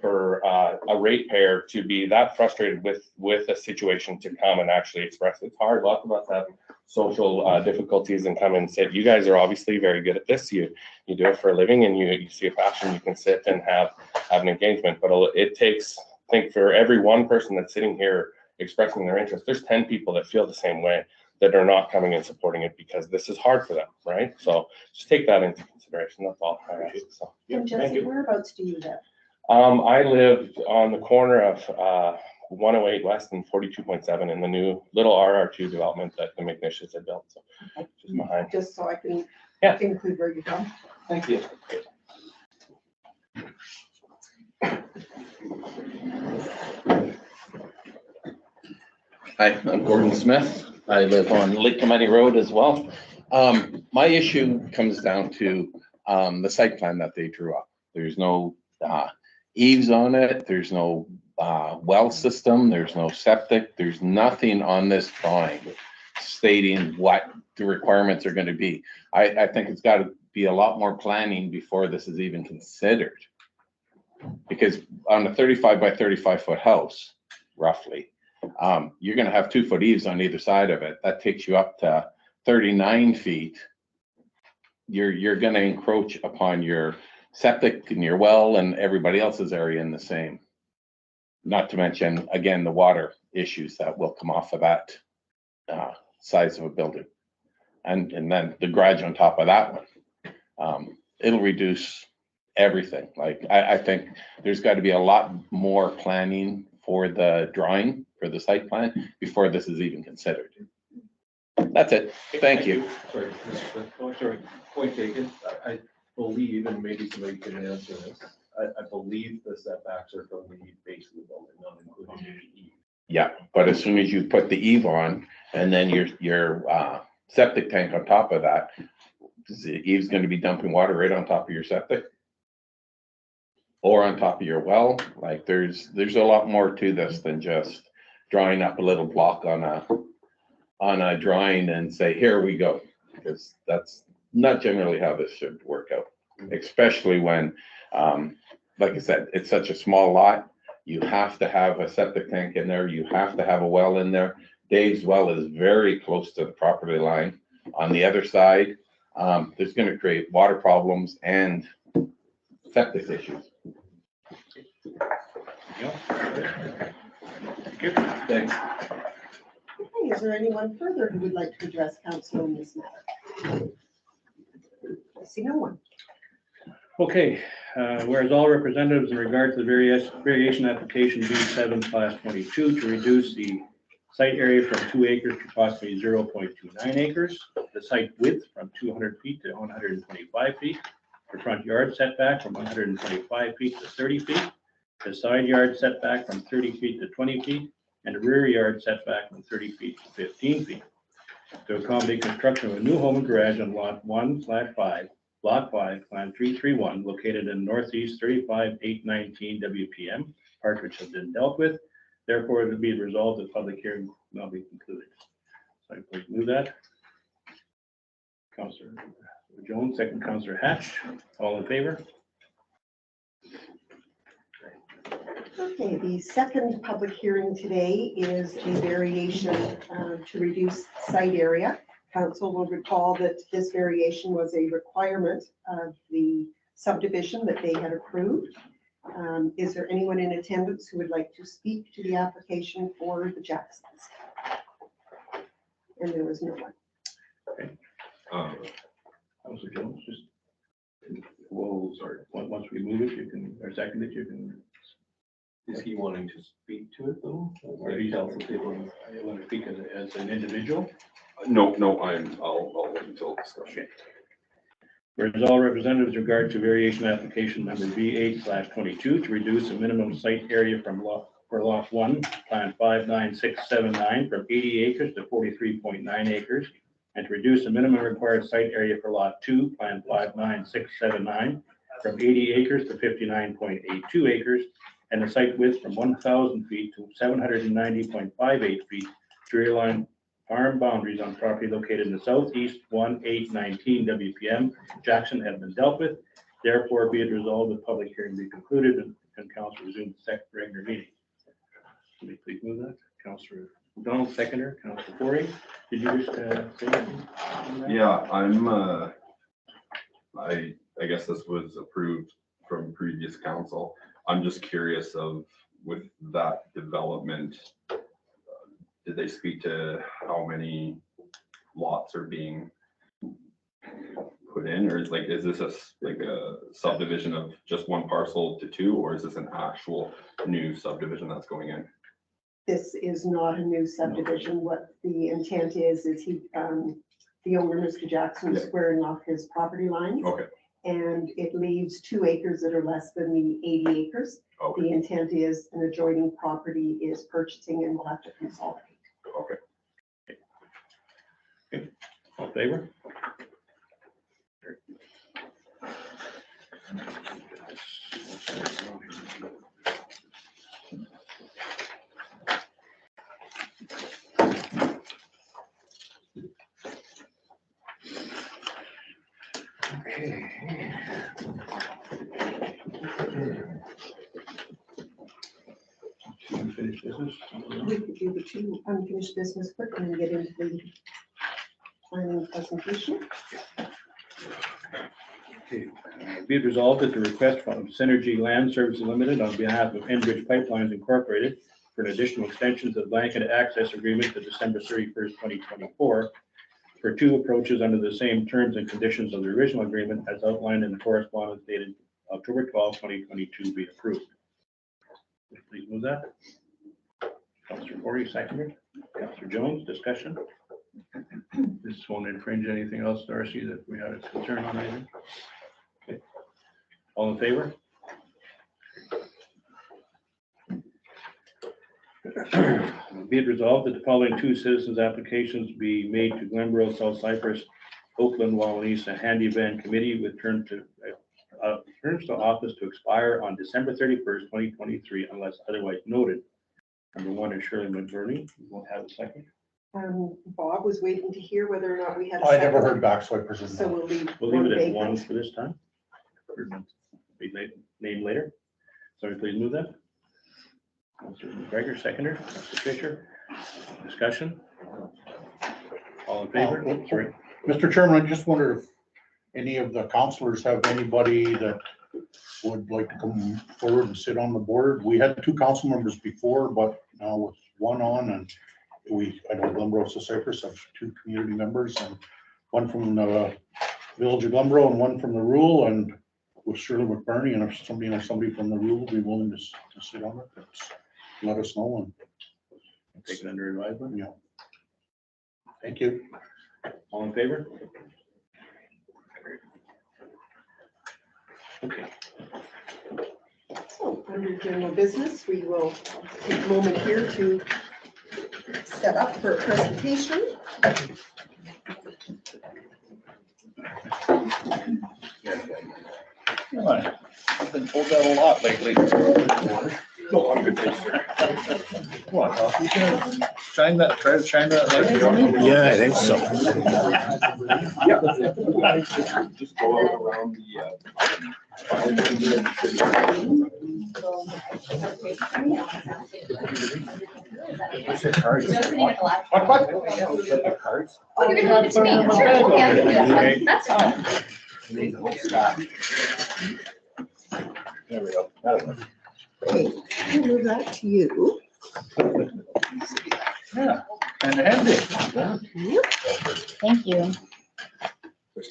Speaker 14: a ratepayer to be that frustrated with a situation to come and actually express it. It's hard. Lots of us have social difficulties and come and sit. You guys are obviously very good at this. You do it for a living, and you see a passion. You can sit and have an engagement. But it takes, I think, for every one person that's sitting here expressing their interest, there's 10 people that feel the same way, that are not coming and supporting it because this is hard for them, right? So just take that into consideration. consideration, that's all. I ask, so.
Speaker 1: And Jesse, whereabouts do you live?
Speaker 14: I live on the corner of 108 West and 42.7 in the new little RR2 development that the McNish's had built, so just behind.
Speaker 1: Just so I can
Speaker 14: Yeah.
Speaker 1: include where you're from.
Speaker 14: Thank you.
Speaker 15: Hi, I'm Gordon Smith. I live on Lake Cometty Road as well. My issue comes down to the site plan that they drew up. There's no eaves on it. There's no well system. There's no septic. There's nothing on this drawing stating what the requirements are going to be. I think it's got to be a lot more planning before this is even considered. Because on a 35 by 35 foot house, roughly, you're going to have 2 foot eaves on either side of it. That takes you up to 39 feet. You're going to encroach upon your septic and your well and everybody else's area in the same. Not to mention, again, the water issues that will come off of that size of a building. And then the garage on top of that one. It'll reduce everything. Like, I think there's got to be a lot more planning for the drawing, for the site plan, before this is even considered. That's it. Thank you.
Speaker 3: Sorry, Mr. Smith. Oh, sorry. Point taken. I believe, and maybe somebody can answer this, I believe the setbacks are from the base of the building, not including the eave.
Speaker 15: Yeah, but as soon as you put the eave on and then your septic tank on top of that, the eave's going to be dumping water right on top of your septic or on top of your well. Like there's a lot more to this than just drawing up a little block on a drawing and say, here we go, because that's not generally how this should work out, especially when, like I said, it's such a small lot. You have to have a septic tank in there. You have to have a well in there. Dave's well is very close to the property line. On the other side, there's going to create water problems and septic issues.
Speaker 3: Thanks.
Speaker 1: Okay, is there anyone further who would like to address council on this matter? I see no one.
Speaker 2: Okay, whereas all representatives in regard to the variation application B7/22 to reduce the site area from 2 acres to approximately 0.29 acres, the site width from 200 feet to 125 feet, the front yard setback from 125 feet to 30 feet, the side yard setback from 30 feet to 20 feet, and the rear yard setback from 30 feet to 15 feet. To accommodate construction of a new home and garage on lot 1/5, Block 5, Plan 331, located in northeast 35819 WPM, part which has been dealt with. Therefore, it will be resolved that public hearing will not be concluded. So I please move that. Councillor Jones, second Councillor Hatch. All in favor?
Speaker 1: Okay, the second public hearing today is a variation to reduce site area. Council will recall that this variation was a requirement of the subdivision that they had approved. Is there anyone in attendance who would like to speak to the application for the Jacksons? And there was no one.
Speaker 2: Councillor Jones, just, whoa, sorry. Once we move it, you can, or second it, you can.
Speaker 3: Is he wanting to speak to it though?
Speaker 2: Or he's also, I want to speak as an individual.
Speaker 7: No, I'll wait until discussion.
Speaker 2: Whereas all representatives in regard to variation application number B8/22 to reduce the minimum site area for lot 1, Plan 59679 from 80 acres to 43.9 acres, and to reduce the minimum required site area for lot 2, Plan 59679 from 80 acres to 59.82 acres, and the site width from 1,000 feet to 790.58 feet to realign farm boundaries on property located in the southeast 1819 WPM. Jackson have been dealt with. Therefore, be it resolved that public hearing be concluded and council resume the second regular meeting. Can we please move that? Councillor Donald, seconder. Councillor Corey, did you wish to say anything?
Speaker 7: Yeah, I guess this was approved from previous council. I'm just curious of, with that development, did they speak to how many lots are being put in, or is this like a subdivision of just one parcel to two, or is this an actual new subdivision that's going in?
Speaker 1: This is not a new subdivision. What the intent is he, the owner, Mr. Jackson, is
Speaker 7: Yeah.
Speaker 1: squaring off his property lines.
Speaker 7: Okay,
Speaker 1: And it leaves 2 acres that are less than the 80 acres.
Speaker 7: okay,
Speaker 1: The intent is an adjoining property is purchasing and will have to consolidate.
Speaker 7: okay.
Speaker 2: All in favor? Unfinished business?
Speaker 1: We could do the 2 unfinished business quickly and get into the planning presentation.
Speaker 2: Okay. Be it resolved that the request from Synergy Land Services Limited on behalf of Enbridge Pipelines Incorporated for an additional extension to the blanket access agreement to December 31st, 2024 for 2 approaches under the same terms and conditions of the original agreement as outlined in the correspondence dated October 12, 2022 be approved. Please move that. Councillor Forty, seconded. Councillor Jones, discussion. This won't infringe anything else, Darcy, that we had a concern on anything? Okay. All in favor? Be it resolved that the following 2 citizens' applications be made to Glenboro, South Cypress, Oakland-Wawanesa Handy Van Committee with terms to office to expire on December 31st, 2023, unless otherwise noted. Number 1 is Shirley McBurney. We won't have a second.
Speaker 1: Bob was waiting to hear whether or not we had a
Speaker 9: I never
Speaker 1: second.
Speaker 9: heard back, so I presume.
Speaker 1: So
Speaker 9: no.
Speaker 1: we'll
Speaker 2: We'll leave it at
Speaker 1: vacant.
Speaker 2: 1 for this time. Be named later. Sorry, please move that. Councillor McGregor, seconder. Councillor Fisher. Discussion. All in favor? Sorry.
Speaker 9: Mr. Chairman, I just wonder if any of the councilors have anybody that would like to come forward and sit on the board. We had 2 council members before, but now with 1 on, and I know Glenboro, South Cypress have 2 community members, and 1 from the village of Glenboro and 1 from the rural, and with Shirley McBurney, and if somebody from the rural would be willing to sit on it, let us know, and
Speaker 2: Take it under advisement.
Speaker 9: yeah. Thank you.
Speaker 2: All in favor? Okay.
Speaker 1: So under general business, we will take a moment here to set up for a presentation.
Speaker 5: I've been told that a lot lately.
Speaker 7: No, I'm good, thanks, sir.
Speaker 5: What, you gonna shine that, try to shine that light?
Speaker 4: Yeah, I think so.
Speaker 7: Yeah. Just go out around
Speaker 4: Cards.
Speaker 16: Oh, you're gonna give it to me? Sure. Yeah, you can do that. That's fine.
Speaker 4: There we go. That'll work.
Speaker 1: Okay, I'll move that to you.
Speaker 5: Yeah, and handy.
Speaker 16: Thank you.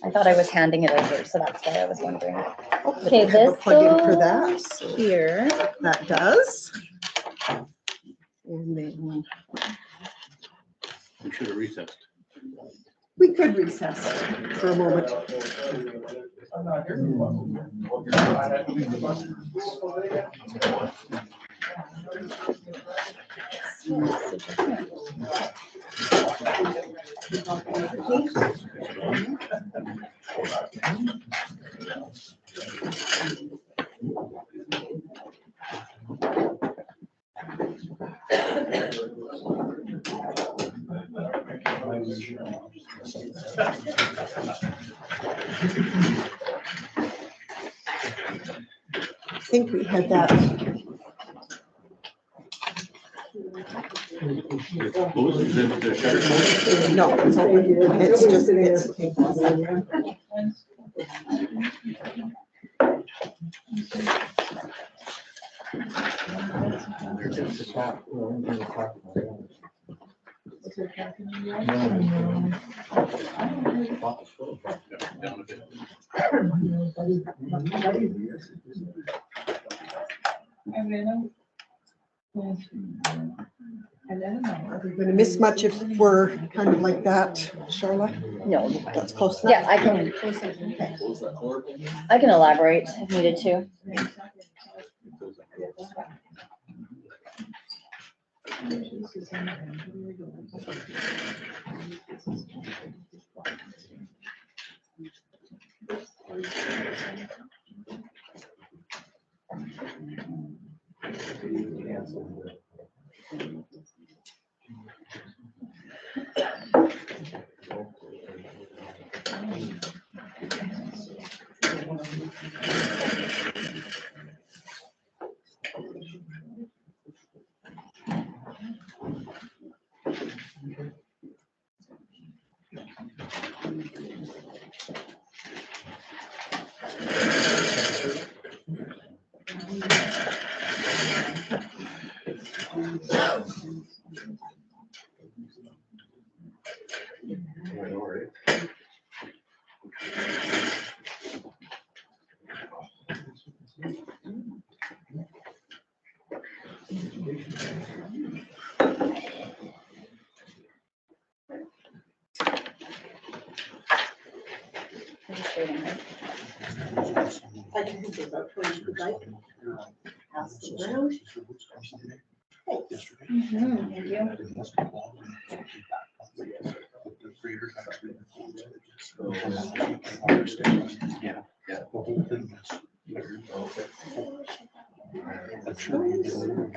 Speaker 16: I thought I was handing it over, so that's why I was wondering. Okay,
Speaker 1: We have a
Speaker 16: this
Speaker 1: plug-in for that,
Speaker 16: goes
Speaker 1: so
Speaker 16: here.
Speaker 1: that does. And then
Speaker 2: We should have recessed.
Speaker 1: we could recess for a moment.
Speaker 5: I'm not here.
Speaker 1: I think we had that. No, it's over here. It's just,
Speaker 9: down a bit.
Speaker 1: We're gonna miss much if we're kind of like that, Charlotte.
Speaker 16: No,
Speaker 1: That's close enough.
Speaker 16: yeah, I can elaborate if needed to.
Speaker 1: I can think about 20 if you'd like. Pass it around.
Speaker 16: Thank you.
Speaker 9: Yeah. The whole thing is. I'm sure you do.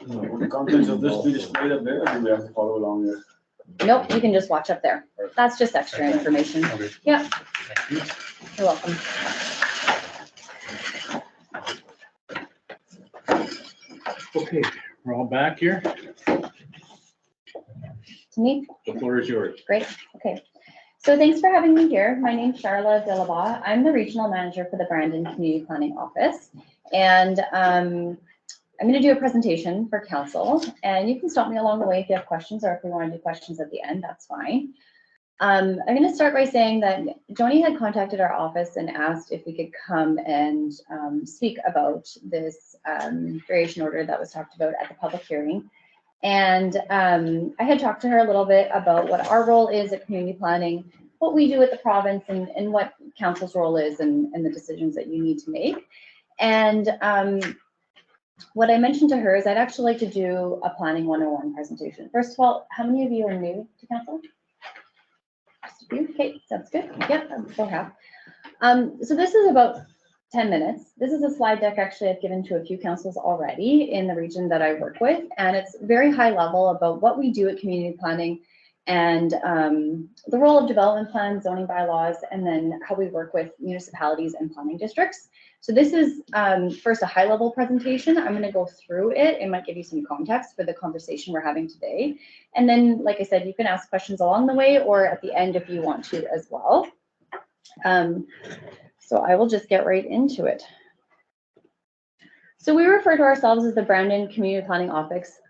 Speaker 4: Will the contents of this be displayed up there, or do we have to follow along there?
Speaker 16: Nope, you can just watch up there. That's just extra information. Yeah. You're welcome.
Speaker 2: Okay, we're all back here.
Speaker 16: To me?
Speaker 2: The floor is yours.
Speaker 16: Great, okay. So thanks for having me here. My name's Charla Delabat. I'm the regional manager for the Brandon Community Planning Office. And I'm going to do a presentation for council, and you can stop me along the way if you have questions, or if we want to do questions at the end, that's fine. I'm going to start by saying that Joni had contacted our office and asked if we could come and speak about this variation order that was talked about at the public hearing. And I had talked to her a little bit about what our role is at community planning, what we do at the province, and what council's role is, and the decisions that you need to make. And what I mentioned to her is I'd actually like to do a Planning 101 presentation. First of all, how many of you are new to council? Just a few? Okay, sounds good. Yeah, I'm so happy. So this is about 10 minutes. This is a slide deck actually I've given to a few councils already in the region that I work with, and it's very high level about what we do at community planning and the role of development plans, zoning bylaws, and then how we work with municipalities and planning districts. So this is first a high level presentation. I'm going to go through it. It might give you some context for the conversation we're having today. And then, like I said, you can ask questions along the way or at the end if you want to as well. So I will just get right into it. So we refer to ourselves as the Brandon Community Planning Office.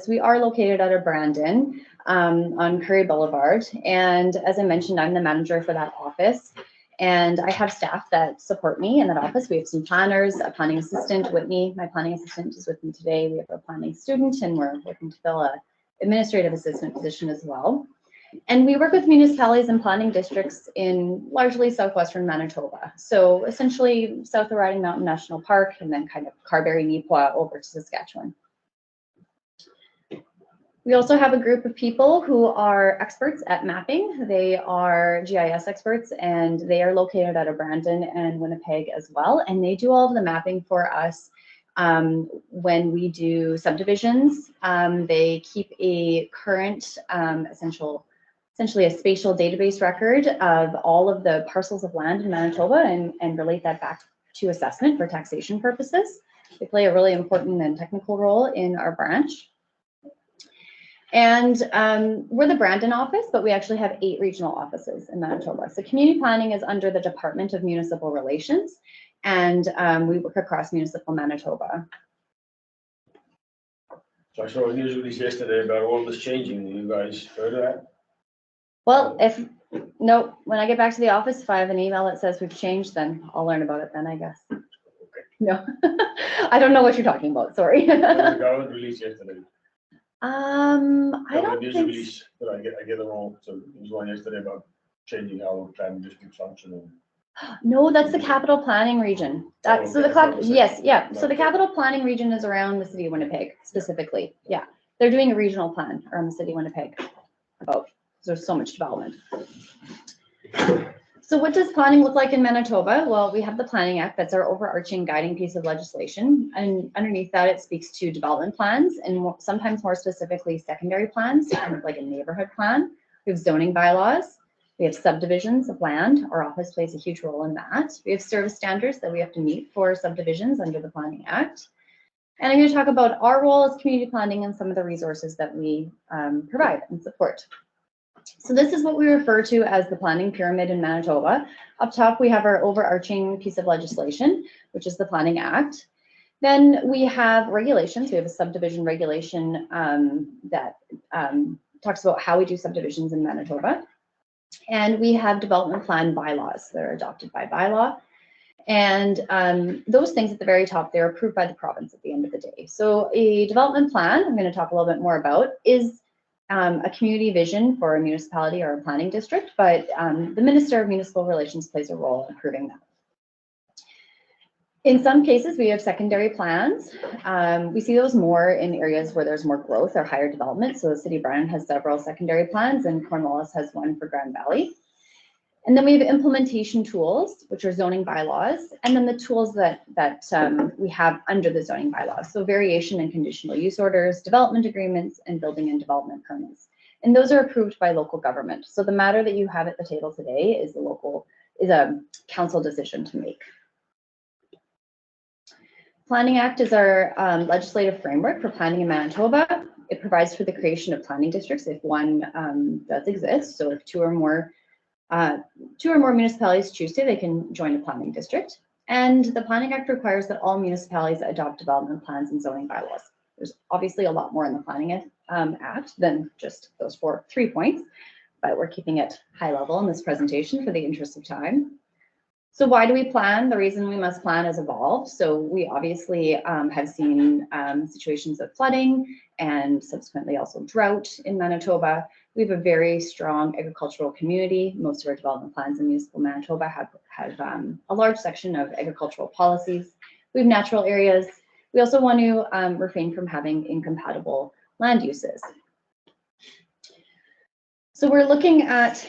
Speaker 16: We are located out of Brandon on Curry Boulevard. And as I mentioned, I'm the manager for that office. And I have staff that support me in that office. We have some planners, a planning assistant, Whitney, my planning assistant is with me today. We have a planning student, and we're looking to fill an administrative assistant position as well. And we work with municipalities and planning districts in largely southwestern Manitoba. So essentially south of Riding Mountain National Park, and then kind of Carberry, Neepawa over to Saskatchewan. We also have a group of people who are experts at mapping. They are GIS experts, and they are located out of Brandon and Winnipeg as well. And they do all of the mapping for us when we do subdivisions. They keep a current essentially a spatial database record of all of the parcels of land in Manitoba and relate that back to assessment for taxation purposes. They play a really important and technical role in our branch. And we're the Brandon office, but we actually have 8 regional offices in Manitoba. So community planning is under the Department of Municipal Relations, and we work across municipal Manitoba.
Speaker 4: So I saw a news release yesterday about all this changing. You guys heard of that?
Speaker 16: Well, no, when I get back to the office, if I have an email that says we've changed, then I'll learn about it then, I guess. No, I don't know what you're talking about, sorry.
Speaker 4: The government release yesterday.
Speaker 16: I don't
Speaker 4: News
Speaker 16: think,
Speaker 4: release, but I get it wrong. So there was one yesterday about changing how planning districts function.
Speaker 16: no, that's the capital planning region. That's, so the, yes, yeah, so the capital planning region is around the city of Winnipeg specifically, yeah. They're doing a regional plan around the city of Winnipeg about, there's so much development. So what does planning look like in Manitoba? Well, we have the Planning Act. That's our overarching guiding piece of legislation. And underneath that, it speaks to development plans and sometimes more specifically secondary plans, kind of like a neighborhood plan. We have zoning bylaws. We have subdivisions of land. Our office plays a huge role in that. We have service standards that we have to meet for subdivisions under the Planning Act. And I'm going to talk about our role as community planning and some of the resources that we provide and support. So this is what we refer to as the planning pyramid in Manitoba. Up top, we have our overarching piece of legislation, which is the Planning Act. Then we have regulations. We have a subdivision regulation that talks about how we do subdivisions in Manitoba. And we have development plan bylaws that are adopted by bylaw. And those things at the very top, they're approved by the province at the end of the day. So a development plan, I'm going to talk a little bit more about, is a community vision for a municipality or a planning district, but the Minister of Municipal Relations plays a role in approving that. In some cases, we have secondary plans. We see those more in areas where there's more growth or higher development. So the City of Brandon has several secondary plans and Cornwallis has one for Grand Valley. And then we have implementation tools, which are zoning bylaws, and then the tools that we have under the zoning bylaws. So variation and conditional use orders, development agreements, and building and development permits. And those are approved by local government. So the matter that you have at the table today is a council decision to make. Planning Act is our legislative framework for planning in Manitoba. It provides for the creation of planning districts if one does exist. So if two or more municipalities choose to, they can join a planning district. And the Planning Act requires that all municipalities adopt development plans and zoning bylaws. There's obviously a lot more in the Planning Act than just those 3 points, but we're keeping it high level in this presentation for the interest of time. So why do we plan? The reason we must plan has evolved. So we obviously have seen situations of flooding and subsequently also drought in Manitoba. We have a very strong agricultural community. Most of our development plans in municipal Manitoba have a large section of agricultural policies. We have natural areas. We also want to refrain from having incompatible land uses. So we're looking at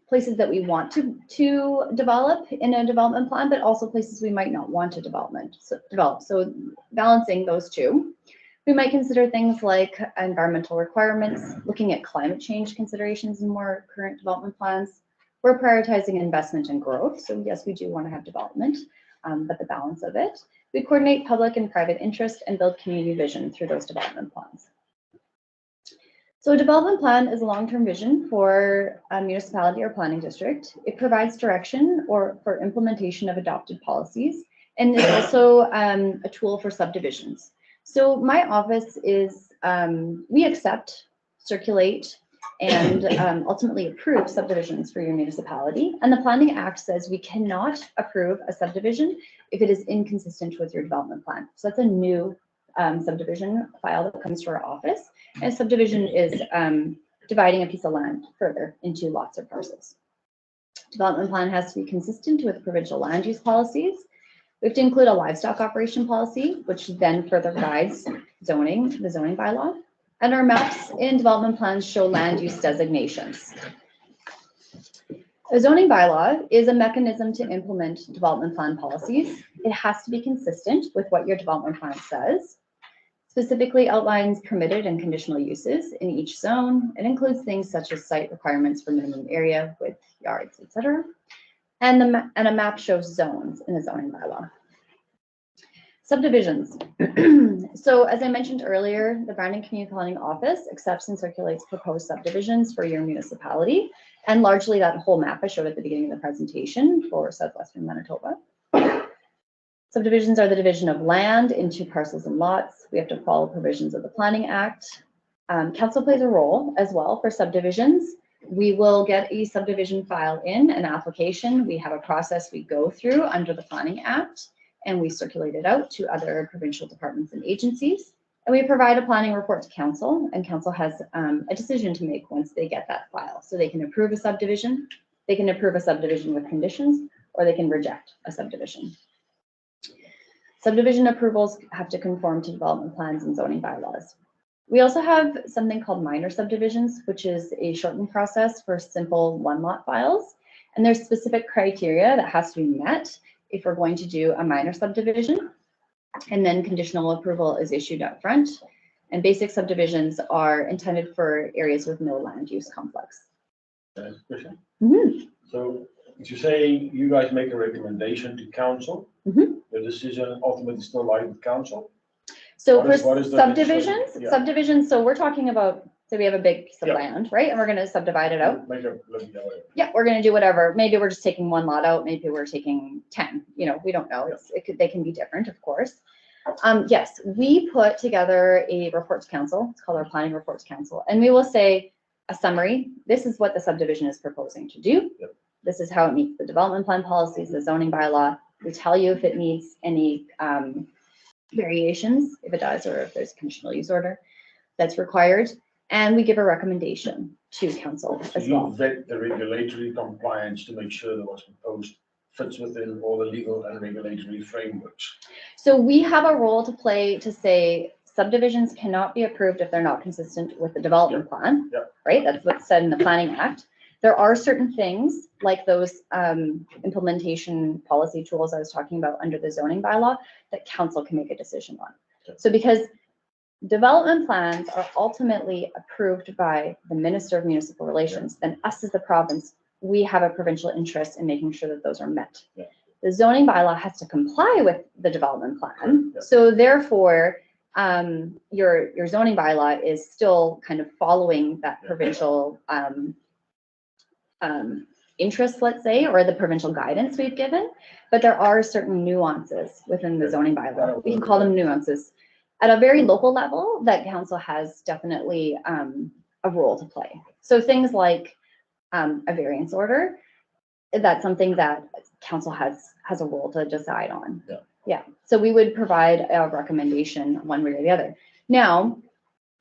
Speaker 16: places that we want to develop in a development plan, but also places we might not want to develop. So balancing those two. We might consider things like environmental requirements, looking at climate change considerations in more current development plans. We're prioritizing investment and growth. So yes, we do want to have development, but the balance of it. We coordinate public and private interest and build community vision through those development plans. So a development plan is a long-term vision for a municipality or planning district. It provides direction for implementation of adopted policies, and it's also a tool for subdivisions. So my office is, we accept, circulate, and ultimately approve subdivisions for your municipality. And the Planning Act says we cannot approve a subdivision if it is inconsistent with your development plan. So that's a new subdivision file that comes to our office. And a subdivision is dividing a piece of land further into lots or parcels. Development plan has to be consistent with provincial land use policies. We have to include a livestock operation policy, which then further guides the zoning bylaw. And our maps in development plans show land use designations. A zoning bylaw is a mechanism to implement development plan policies. It has to be consistent with what your development plan says. Specifically outlines permitted and conditional uses in each zone. It includes things such as site requirements for minimum area, width, yards, etc. And a map shows zones in the zoning bylaw. Subdivisions. So as I mentioned earlier, the Brandon Community Planning Office accepts and circulates proposed subdivisions for your municipality. And largely that whole map I showed at the beginning of the presentation for southwestern Manitoba. Subdivisions are the division of land into parcels and lots. We have to follow provisions of the Planning Act. Council plays a role as well for subdivisions. We will get a subdivision file in, an application. We have a process we go through under the Planning Act, and we circulate it out to other provincial departments and agencies. And we provide a planning report to council, and council has a decision to make once they get that file. So they can approve a subdivision, they can approve a subdivision with conditions, or they can reject a subdivision. Subdivision approvals have to conform to development plans and zoning bylaws. We also have something called minor subdivisions, which is a shortened process for simple one-lot files. And there's specific criteria that has to be met if we're going to do a minor subdivision. And then conditional approval is issued up front. And basic subdivisions are intended for areas with no land use conflicts.
Speaker 4: Question?
Speaker 16: Mhm.
Speaker 4: So if you say you guys make a recommendation to council, the decision ultimately still lies with council?
Speaker 16: So
Speaker 4: What
Speaker 16: for
Speaker 4: is- what is the
Speaker 16: subdivisions,
Speaker 4: legislation? Yeah.
Speaker 16: subdivisions, so we're talking about, so we have a big piece of
Speaker 4: Yeah.
Speaker 16: land, right? And we're gonna subdivide it out.
Speaker 4: Make a, let me know.
Speaker 16: Yeah, we're gonna do whatever. Maybe we're just taking one lot out, maybe we're taking 10, you know, we don't know. They can be different, of course. Yes, we put together a report to council. It's called our planning report to council. And we will say a summary. This is what the subdivision is proposing to do.
Speaker 4: Yep.
Speaker 16: This is how it meets the development plan policies, the zoning bylaw. We tell you if it needs any variations, if it does, or if there's a conditional use order that's required. And we give a recommendation to council
Speaker 4: So
Speaker 16: as
Speaker 4: you
Speaker 16: well.
Speaker 4: vet the regulatory compliance to make sure that what's proposed fits within all the legal and regulatory frameworks.
Speaker 16: So we have a role to play to say subdivisions cannot be approved if they're not consistent with the development plan, right? That's what's said in the Planning Act. There are certain things like those implementation policy tools I was talking about under the zoning bylaw that council can make a decision on. So because development plans are ultimately approved by the Minister of Municipal Relations, then us as the province, we have a provincial interest in making sure that those are met. The zoning bylaw has to comply with the development plan. So therefore, your zoning bylaw is still kind of following that provincial interest, let's say, or the provincial guidance we've given, but there are certain nuances within the zoning bylaw. We can call them nuances at a very local level that council has definitely a role to play. So things like a variance order, that's something that council has a role to decide on. Yeah. So we would provide a recommendation one way or the other. Now,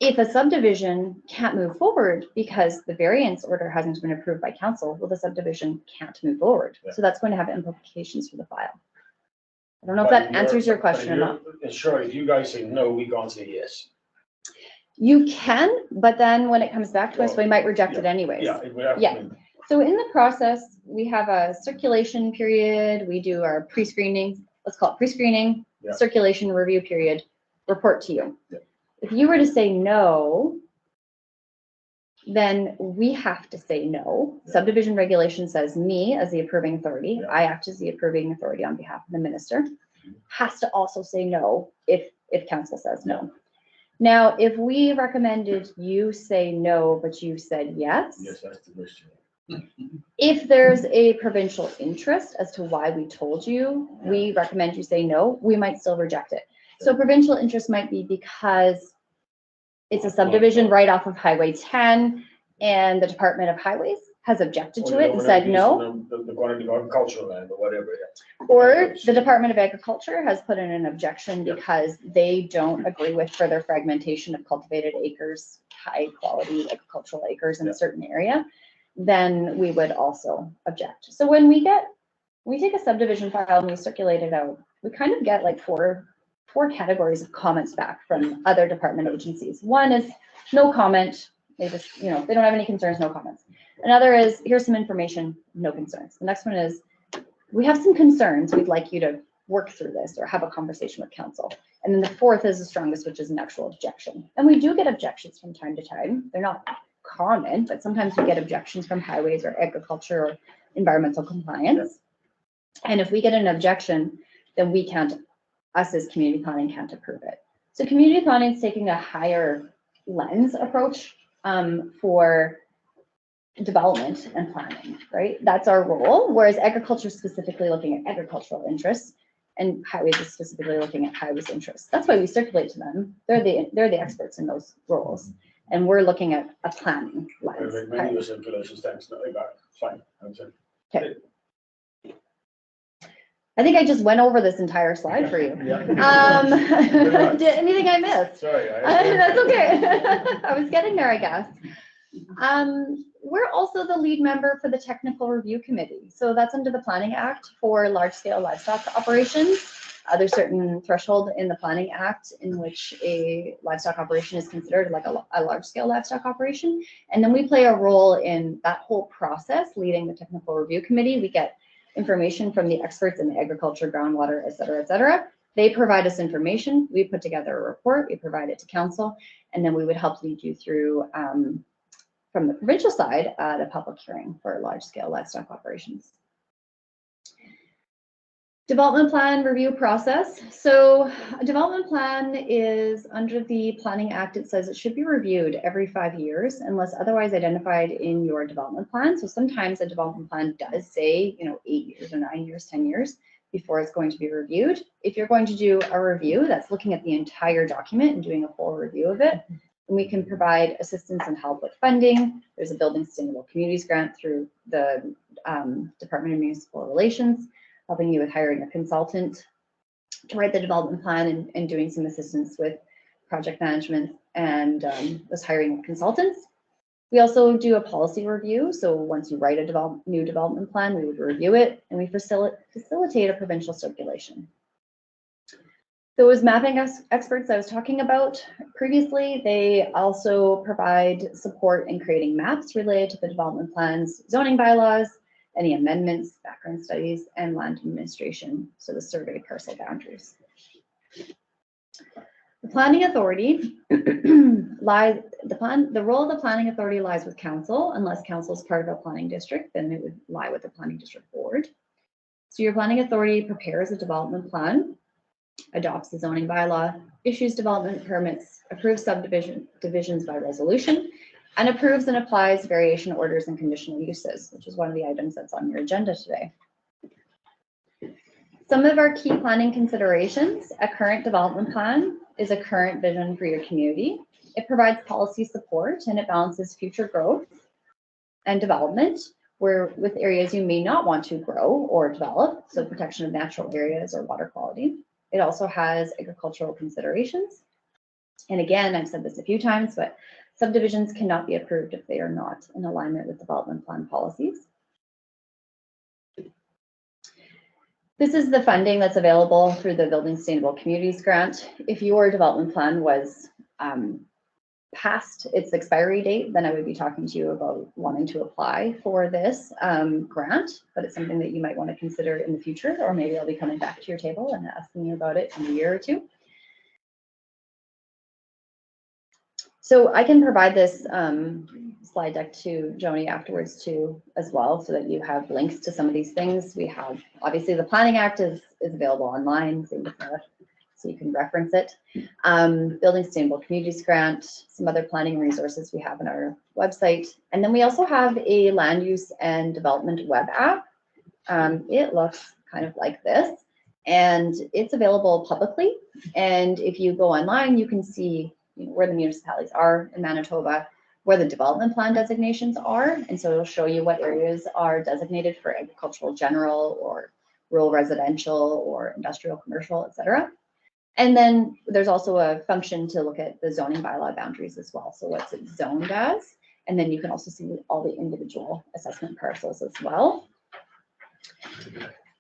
Speaker 16: if a subdivision can't move forward because the variance order hasn't been approved by council, well, the subdivision can't move forward. So that's going to have implications for the file. I don't know if that answers your question or not.
Speaker 4: Sure, if you guys say no, we can't say yes.
Speaker 16: You can, but then when it comes back to us, we might reject it anyways. Yeah. So in the process, we have a circulation period. We do our pre-screening, let's call it pre-screening, circulation review period, report to you. If you were to say no, then we have to say no. Subdivision regulation says me as the approving authority, I act as the approving authority on behalf of the minister, has to also say no if council says no. Now, if we recommended you say no, but you said yes.
Speaker 4: Yes, that's the question.
Speaker 16: If there's a provincial interest as to why we told you, we recommend you say no, we might still reject it. So provincial interest might be because it's a subdivision right off of Highway 10 and the Department of Highways has objected to it and said no.
Speaker 4: The quantity of agricultural land or whatever.
Speaker 16: Or the Department of Agriculture has put in an objection because they don't agree with further fragmentation of cultivated acres, high quality agricultural acres in a certain area, then we would also object. So when we take a subdivision file and we circulate it out, we kind of get like four categories of comments back from other department agencies. One is no comment. They just, they don't have any concerns, no comments. Another is, here's some information, no concerns. The next one is, we have some concerns. We'd like you to work through this or have a conversation with council. And then the fourth is the strongest, which is an actual objection. And we do get objections from time to time. They're not common, but sometimes we get objections from highways or agriculture or environmental compliance. And if we get an objection, then we can't us as community planning can't approve it. So community planning is taking a higher lens approach for development and planning, right? That's our role, whereas agriculture is specifically looking at agricultural interests and highways is specifically looking at highways interests. That's why we circulate to them. They're the experts in those roles. And we're looking at a planning lens.
Speaker 4: Many of us in relations, thanks, no, I got it, fine, I'm sorry.
Speaker 16: Okay. I think I just went over this entire slide for you.
Speaker 4: Yeah.
Speaker 16: Did anything I missed?
Speaker 4: Sorry.
Speaker 16: That's okay. I was getting there, I guess. We're also the lead member for the Technical Review Committee. So that's under the Planning Act for large-scale livestock operations. There's certain threshold in the Planning Act in which a livestock operation is considered like a large-scale livestock operation. And then we play a role in that whole process, leading the Technical Review Committee. We get information from the experts in the agriculture, groundwater, et cetera, et cetera. They provide us information. We put together a report, we provide it to council, and then we would help lead you through, from the provincial side, the public hearing for large-scale livestock operations. Development plan review process. So a development plan is under the Planning Act. It says it should be reviewed every 5 years unless otherwise identified in your development plan. So sometimes a development plan does say, 8 years or 9 years, 10 years before it's going to be reviewed. If you're going to do a review that's looking at the entire document and doing a full review of it, then we can provide assistance and help with funding. There's a Building Sustainable Communities grant through the Department of Municipal Relations, helping you with hiring a consultant to write the development plan and doing some assistance with project management and was hiring consultants. We also do a policy review. So once you write a new development plan, we would review it and we facilitate a provincial circulation. Those mapping experts I was talking about previously, they also provide support in creating maps related to the development plans, zoning bylaws, any amendments, background studies, and land administration, so the survey parcel boundaries. The planning authority the role of the planning authority lies with council. Unless council is part of a planning district, then it would lie with the planning district board. So your planning authority prepares a development plan, adopts the zoning bylaw, issues development permits, approves divisions by resolution, and approves and applies variation orders and conditional uses, which is one of the items that's on your agenda today. Some of our key planning considerations: a current development plan is a current vision for your community. It provides policy support and it balances future growth and development with areas you may not want to grow or develop, so protection of natural areas or water quality. It also has agricultural considerations. And again, I've said this a few times, but subdivisions cannot be approved if they are not in alignment with development plan policies. This is the funding that's available through the Building Sustainable Communities grant. If your development plan was past its expiry date, then I would be talking to you about wanting to apply for this grant, but it's something that you might want to consider in the future, or maybe I'll be coming back to your table and asking you about it in a year or two. So I can provide this slide deck to Joni afterwards too, as well, so that you have links to some of these things. We have, obviously the Planning Act is available online, so you can reference it. Building Sustainable Communities grant, some other planning resources we have on our website. And then we also have a land use and development web app. It looks kind of like this, and it's available publicly. And if you go online, you can see where the municipalities are in Manitoba, where the development plan designations are. And so it'll show you what areas are designated for agricultural general or rural residential or industrial commercial, et cetera. And then there's also a function to look at the zoning bylaw boundaries as well. So what's it zoned as? And then you can also see all the individual assessment parcels as well.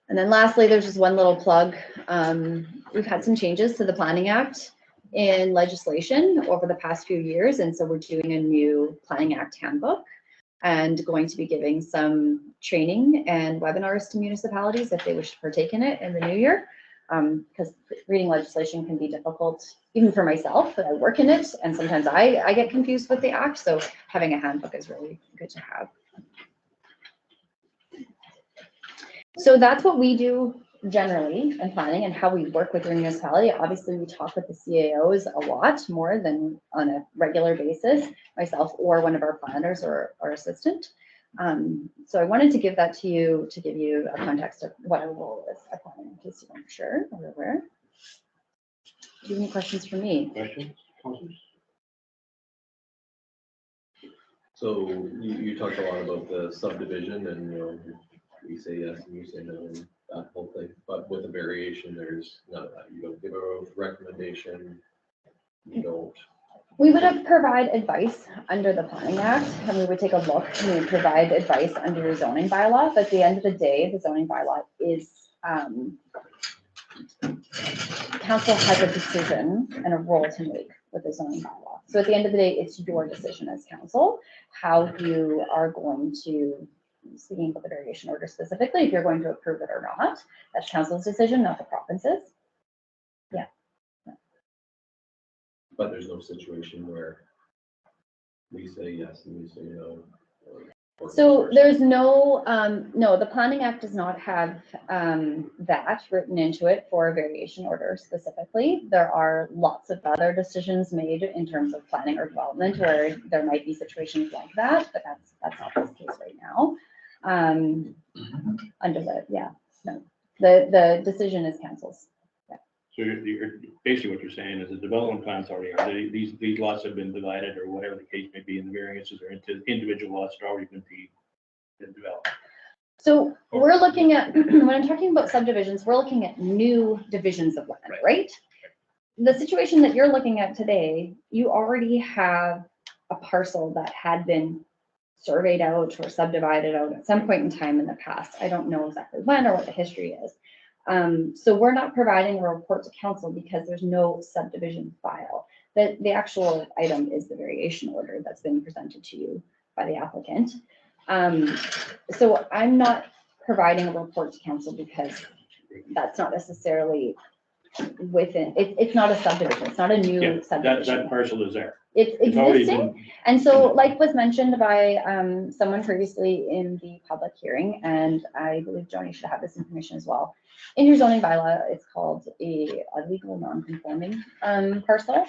Speaker 16: And then lastly, there's just one little plug. We've had some changes to the Planning Act in legislation over the past few years. And so we're doing a new Planning Act handbook and going to be giving some training and webinars to municipalities if they wish to partake in it in the new year. Because reading legislation can be difficult, even for myself, but I work in it, and sometimes I get confused with the act, so having a handbook is really good to have. So that's what we do generally in planning and how we work with your municipality. Obviously, we talk with the CAOs a lot more than on a regular basis, myself or one of our planners or our assistant. So I wanted to give that to you to give you a context of what our role is at planning, in case you weren't sure or aware. Do you have any questions for me?
Speaker 2: Questions? Councilors?
Speaker 3: So you talked a lot about the subdivision and, we say yes and you say no and that whole thing, but with a variation, there's none of that. You don't give a recommendation. You don't.
Speaker 16: We would provide advice under the Planning Act, and we would take a look and we would provide advice under your zoning bylaw. But at the end of the day, the zoning bylaw is, council has a decision and a role to make with the zoning bylaw. So at the end of the day, it's your decision as council, how you are going to, speaking about the variation order specifically, if you're going to approve it or not. That's council's decision, not the province's. Yeah.
Speaker 3: But there's no situation where we say yes and we say no.
Speaker 16: So there's no, no, the Planning Act does not have that written into it for a variation order specifically. There are lots of other decisions made in terms of planning or development where there might be situations like that, but that's not the case right now. Under the, yeah, no, the decision is council's.
Speaker 2: So you're basically what you're saying is the development plans already are, these lots have been divided or whatever the case may be, and the variances are into individual lots that already been developed.
Speaker 16: So we're looking at, when I'm talking about subdivisions, we're looking at new divisions of land, right? The situation that you're looking at today, you already have a parcel that had been surveyed out or subdivided out at some point in time in the past. I don't know exactly when or what the history is. So we're not providing a report to council because there's no subdivision file. The actual item is the variation order that's been presented to you by the applicant. So I'm not providing a report to council because that's not necessarily within, it's not a subdivision. It's not a new subdivision.
Speaker 2: That parcel is there.
Speaker 16: It's existing. And so like was mentioned by someone previously in the public hearing, and I believe Joni should have this information as well. In your zoning bylaw, it's called a legal non-conforming parcel.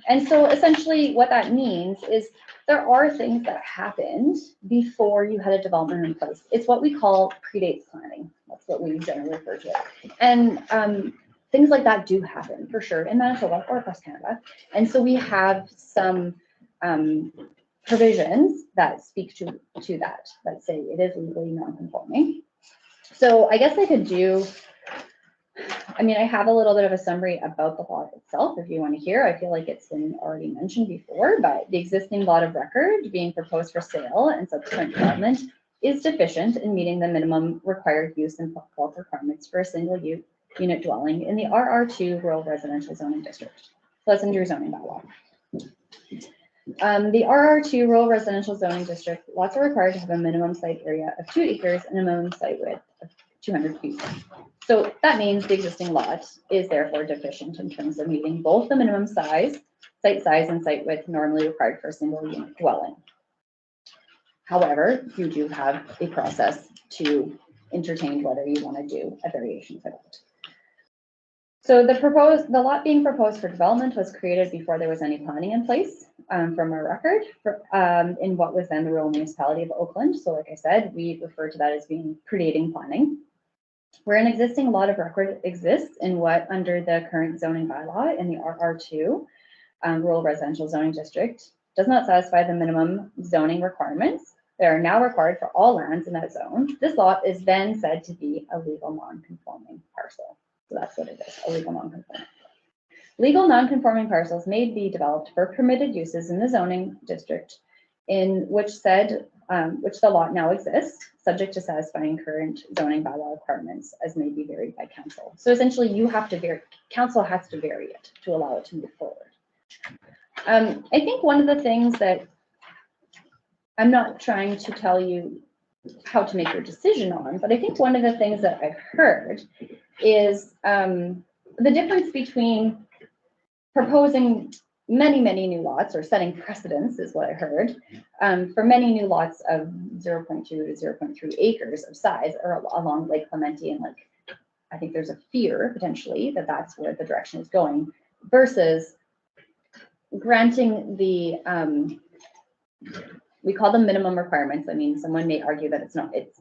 Speaker 16: And so essentially what that means is there are things that happened before you had a development in place. It's what we call predates planning. That's what we generally refer to it. And things like that do happen for sure in Manitoba or across Canada. And so we have some provisions that speak to that say it is legally non-conforming. So I guess I could do, I mean, I have a little bit of a summary about the lot itself if you want to hear. I feel like it's been already mentioned before, but the existing lot of record being proposed for sale and subsequent development is deficient in meeting the minimum required use and health requirements for a single unit dwelling in the RR2 rural residential zoning district. So that's under your zoning bylaw. The RR2 rural residential zoning district, lots are required to have a minimum site area of 2 acres and a minimum site width of 200 feet. So that means the existing lot is therefore deficient in terms of meeting both the minimum size, site size and site width normally required for a single unit dwelling. However, you do have a process to entertain whether you want to do a variation for that. So the lot being proposed for development was created before there was any planning in place from our record in what was then the rural municipality of Oakland. So like I said, we refer to that as being predating planning. Where an existing lot of record exists in what under the current zoning bylaw in the RR2 rural residential zoning district does not satisfy the minimum zoning requirements that are now required for all lands in that zone. This lot is then said to be a legal non-conforming parcel. So that's what it is, a legal non-conforming. Legal non-conforming parcels may be developed for permitted uses in the zoning district in which the lot now exists, subject to satisfying current zoning bylaw requirements as may be varied by council. So essentially you have to vary, council has to vary it to allow it to move forward. I think one of the things that I'm not trying to tell you how to make your decision on, but I think one of the things that I've heard is the difference between proposing many new lots or setting precedents is what I heard for many new lots of 0.2 to 0.3 acres of size or along Lake Clemente and Lake I think there's a fear potentially that that's where the direction is going versus granting the, we call them minimum requirements. I mean, someone may argue that it's not, it's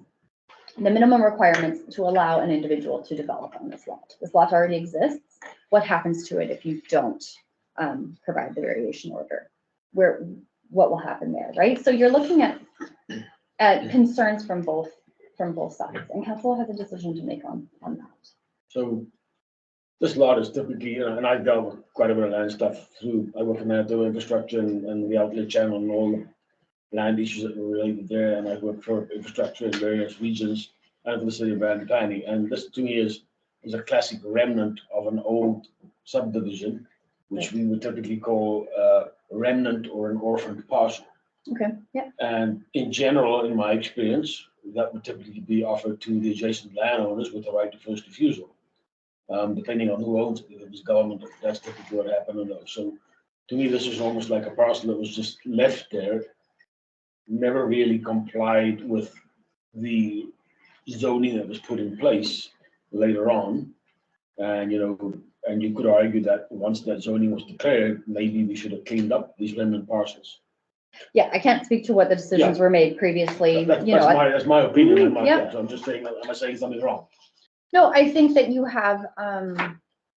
Speaker 16: the minimum requirements to allow an individual to develop on this lot. This lot already exists. What happens to it if you don't provide the variation order? What will happen there, right? So you're looking at concerns from both sides, and council has a decision to make on that.
Speaker 4: So this lot is typically, and I've dealt with quite a bit of land stuff through, I work in the infrastructure and the outlet channel and all the land issues that were related there, and I've worked for infrastructure in various regions and for the city of Brandon County. And this to me is a classic remnant of an old subdivision, which we would typically call a remnant or an orphaned parcel.
Speaker 16: Okay, yeah.
Speaker 4: And in general, in my experience, that would typically be offered to the adjacent landowners with the right of first refusal, depending on who owns it. If it was government, that's typically what happened. So to me, this is almost like a parcel that was just left there, never really complied with the zoning that was put in place later on. And, and you could argue that once that zoning was declared, maybe we should have cleaned up these remnant parcels.
Speaker 16: Yeah, I can't speak to what the decisions were made previously.
Speaker 4: That's my opinion.
Speaker 16: Yeah.
Speaker 4: So I'm just saying, am I saying something wrong?
Speaker 16: No, I think that you have,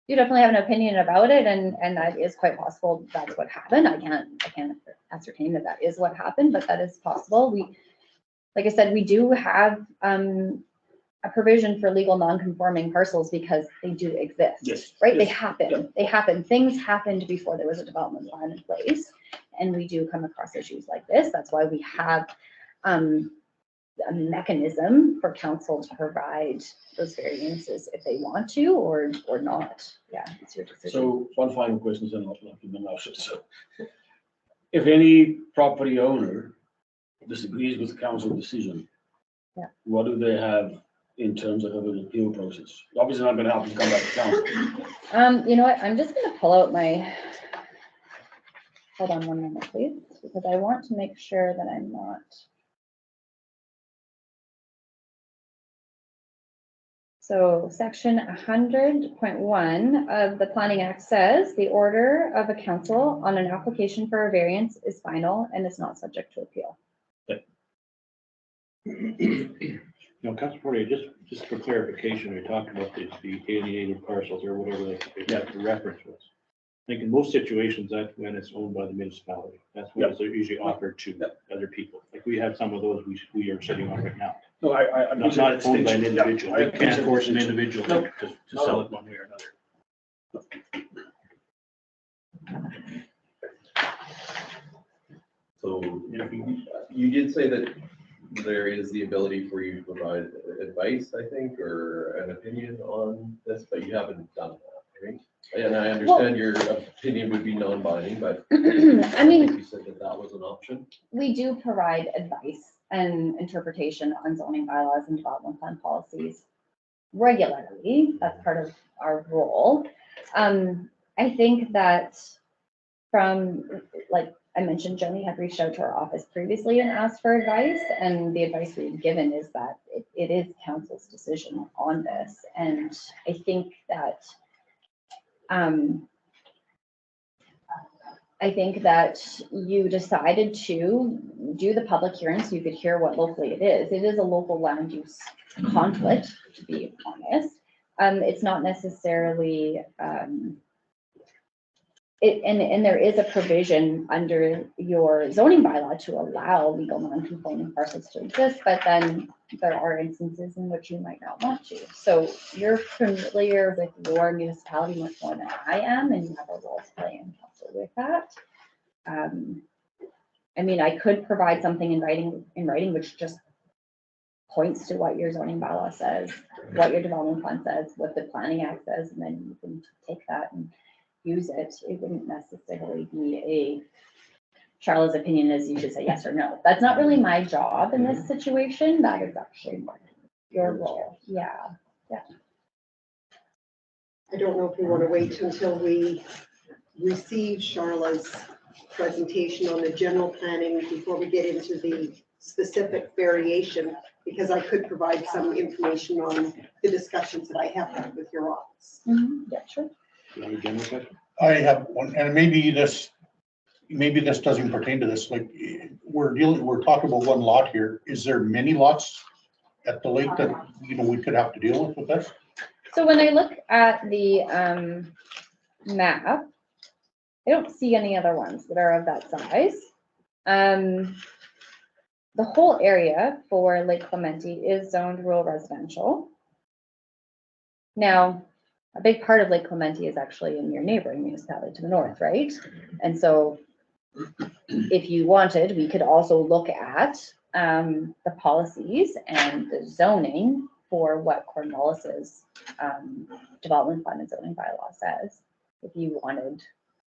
Speaker 16: you definitely have an opinion about it, and that is quite possible that's what happened. I can't ascertain that is what happened, but that is possible. Like I said, we do have a provision for legal non-conforming parcels because they do exist,
Speaker 4: yes,
Speaker 16: right?
Speaker 4: Yes.
Speaker 16: They happen.
Speaker 4: Yeah.
Speaker 16: They happen. Things happened before there was a development plan in place, and we do come across issues like this. That's why we have a mechanism for council to provide those variances if they want to or not. Yeah, it's your decision.
Speaker 4: So one final question, and I'll keep my mouth shut. So if any property owner disagrees with council decision,
Speaker 16: yeah,
Speaker 4: what do they have in terms of an appeal process? Obviously not going to help you come back to council.
Speaker 16: You know what? I'm just going to pull out my. Hold on one minute, please, because I want to make sure that I'm not. So section 100.1 of the Planning Act says the order of a council on an application for a variance is final and is not subject to appeal.
Speaker 2: Councilor Poirier, just for clarification, we talked about the alienated parcels or whatever the reference was. I think in most situations, that's when it's owned by the municipality. That's when it's usually offered to other people. Like we have some of those we are sitting on right now.
Speaker 4: No, I'm
Speaker 2: Not owned by an individual. We can't force an individual to sell it one way or another.
Speaker 3: So you did say that there is the ability for you to provide advice, I think, or an opinion on this, but you haven't done that, right? And I understand your opinion would be non-binding, but
Speaker 16: I mean,
Speaker 3: think you said that that was an option.
Speaker 16: we do provide advice and interpretation on zoning bylaws and development plan policies regularly. That's part of our role. I think that from, like I mentioned, Joni had reached out to our office previously and asked for advice, and the advice we've given is that it is council's decision on this. And I think that you decided to do the public hearing so you could hear what locally it is. It is a local land use conflict, to be honest. It's not necessarily, and there is a provision under your zoning bylaw to allow legal non-conforming parcels to exist, but then there are instances in which you might not want to. So you're familiar with your municipality much more than I am, and you have a role to play in council with that. I mean, I could provide something in writing, which just points to what your zoning bylaw says, what your development plan says, what the Planning Act says, and then you can take that and use it. It wouldn't necessarily be a Charlotte's opinion is you should say yes or no. That's not really my job in this situation. That is actually your role. Yeah. Yeah.
Speaker 1: I don't know if we want to wait until we receive Charlotte's presentation on the general planning before we get into the specific variation. because I could provide some information on the discussions that I have had with your office.
Speaker 16: Yeah, sure.
Speaker 2: You have a general question?
Speaker 9: I have one, and maybe this doesn't pertain to this, like, we're talking about one lot here. Is there many lots at the lake that, we could have to deal with this?
Speaker 16: So when I look at the map, I don't see any other ones that are of that size. The whole area for Lake Clementi is zoned rural residential. Now, a big part of Lake Clementi is actually in your neighboring municipality to the north, right? And so if you wanted, we could also look at the policies and the zoning for what Cornwallis's development plan and zoning bylaw says. If you wanted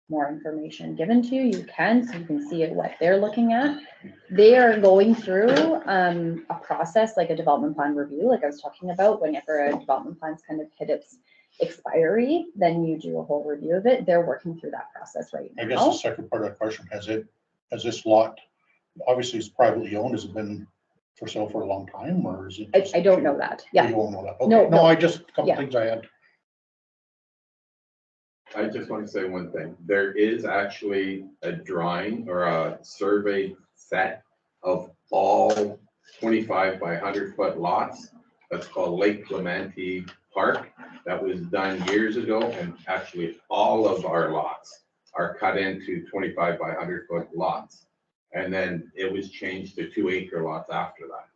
Speaker 16: more information given to you, you can, so you can see what they're looking at. They are going through a process like a development plan review, like I was talking about. Whenever a development plan's kind of hit its expiry, then you do a whole review of it. They're working through that process right now.
Speaker 9: I guess the second part of that question, has this lot, obviously it's privately owned, has it been for sale for a long time, or is it?
Speaker 16: I don't know that. Yeah.
Speaker 9: You don't know that? Okay.
Speaker 16: No,
Speaker 9: No, I just, a couple
Speaker 16: Yeah.
Speaker 9: things I had.
Speaker 7: I just want to say one thing. There is actually a drawing or a survey set of all 25 by 100-foot lots. That's called Lake Clementi Park. That was done years ago, and actually all of our lots are cut into 25 by 100-foot lots. And then it was changed to 2-acre lots after that.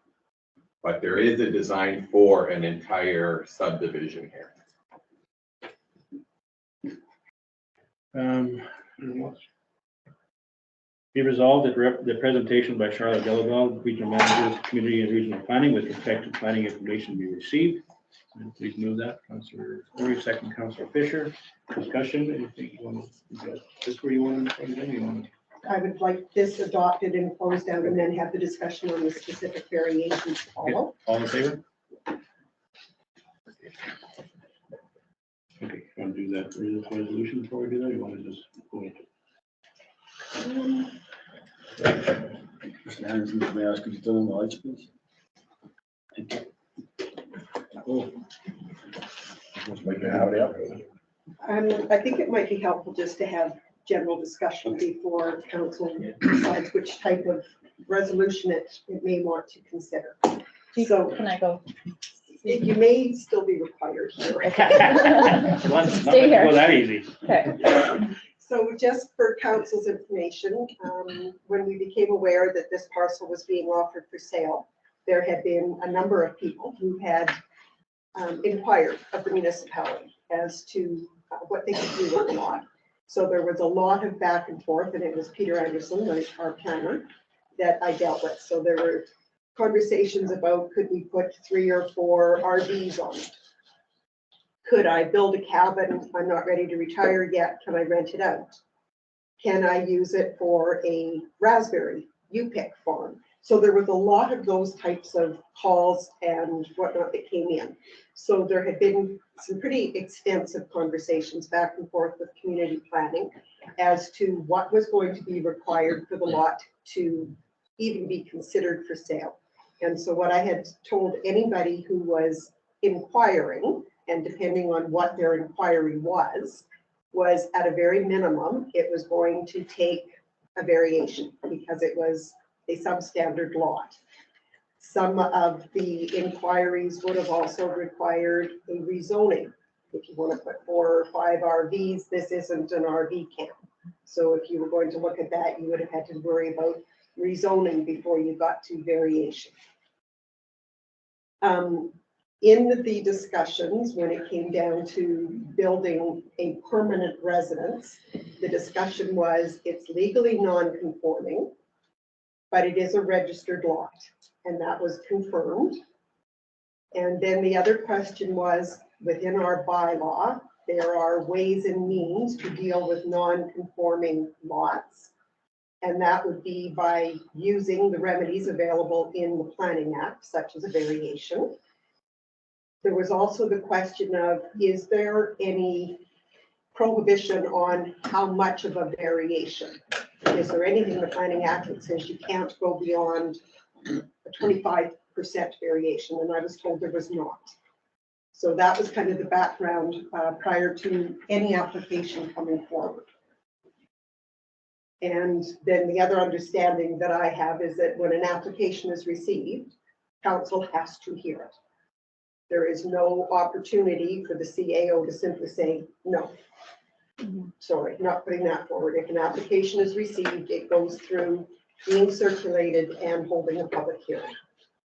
Speaker 7: But there is a design for an entire subdivision here.
Speaker 2: Be resolved that the presentation by Charlotte Delaval, Regional Manager of Community and Regional Planning with respect to planning information be received. And please move that, Councillor Corey, second Councillor Fisher. Discussion, anything you want to, is this where you want to, you want to?
Speaker 1: I would like this adopted and closed out and then have the discussion on the specific variations follow.
Speaker 2: All in favor? Okay, you want to do that for this resolution before we do that, or you want to just go into?
Speaker 4: Mr. Anderson, may I ask you to turn on the lights, please? Thank you. Oh. Let's make it out, yeah.
Speaker 1: I think it might be helpful just to have general discussion before council decides which type of resolution it may want to consider. So
Speaker 16: Can I go?
Speaker 1: you may still be required here.
Speaker 16: Stay here.
Speaker 2: Well, that easy.
Speaker 16: Okay.
Speaker 1: So just for council's information, when we became aware that this parcel was being offered for sale, there had been a number of people who had inquired of the municipality as to what they could do with the lot. So there was a lot of back and forth, and it was Peter Anderson, our planner, that I dealt with. So there were conversations about, could we put 3 or 4 RVs on it? Could I build a cabin? I'm not ready to retire yet. Can I rent it out? Can I use it for a raspberry U-pick farm? So there was a lot of those types of calls and whatnot that came in. So there had been some pretty extensive conversations back and forth with community planning as to what was going to be required for the lot to even be considered for sale. And so what I had told anybody who was inquiring, and depending on what their inquiry was at a very minimum, it was going to take a variation because it was a substandard lot. Some of the inquiries would have also required a rezoning. If you want to put 4 or 5 RVs, this isn't an RV camp. So if you were going to look at that, you would have had to worry about rezoning before you got to variation. In the discussions, when it came down to building a permanent residence, the discussion was it's legally non-conforming, but it is a registered lot, and that was confirmed. And then the other question was, within our bylaw, there are ways and means to deal with non-conforming lots. And that would be by using the remedies available in the Planning Act, such as a variation. There was also the question of, is there any prohibition on how much of a variation? Is there anything in the Planning Act that says you can't go beyond a 25 variation, and I was told there was not. So that was kind of the background prior to any application coming forward. And then the other understanding that I have is that when an application is received, council has to hear it. There is no opportunity for the CAO to simply say, no. Sorry, not putting that forward. If an application is received, it goes through being circulated and holding a public hearing.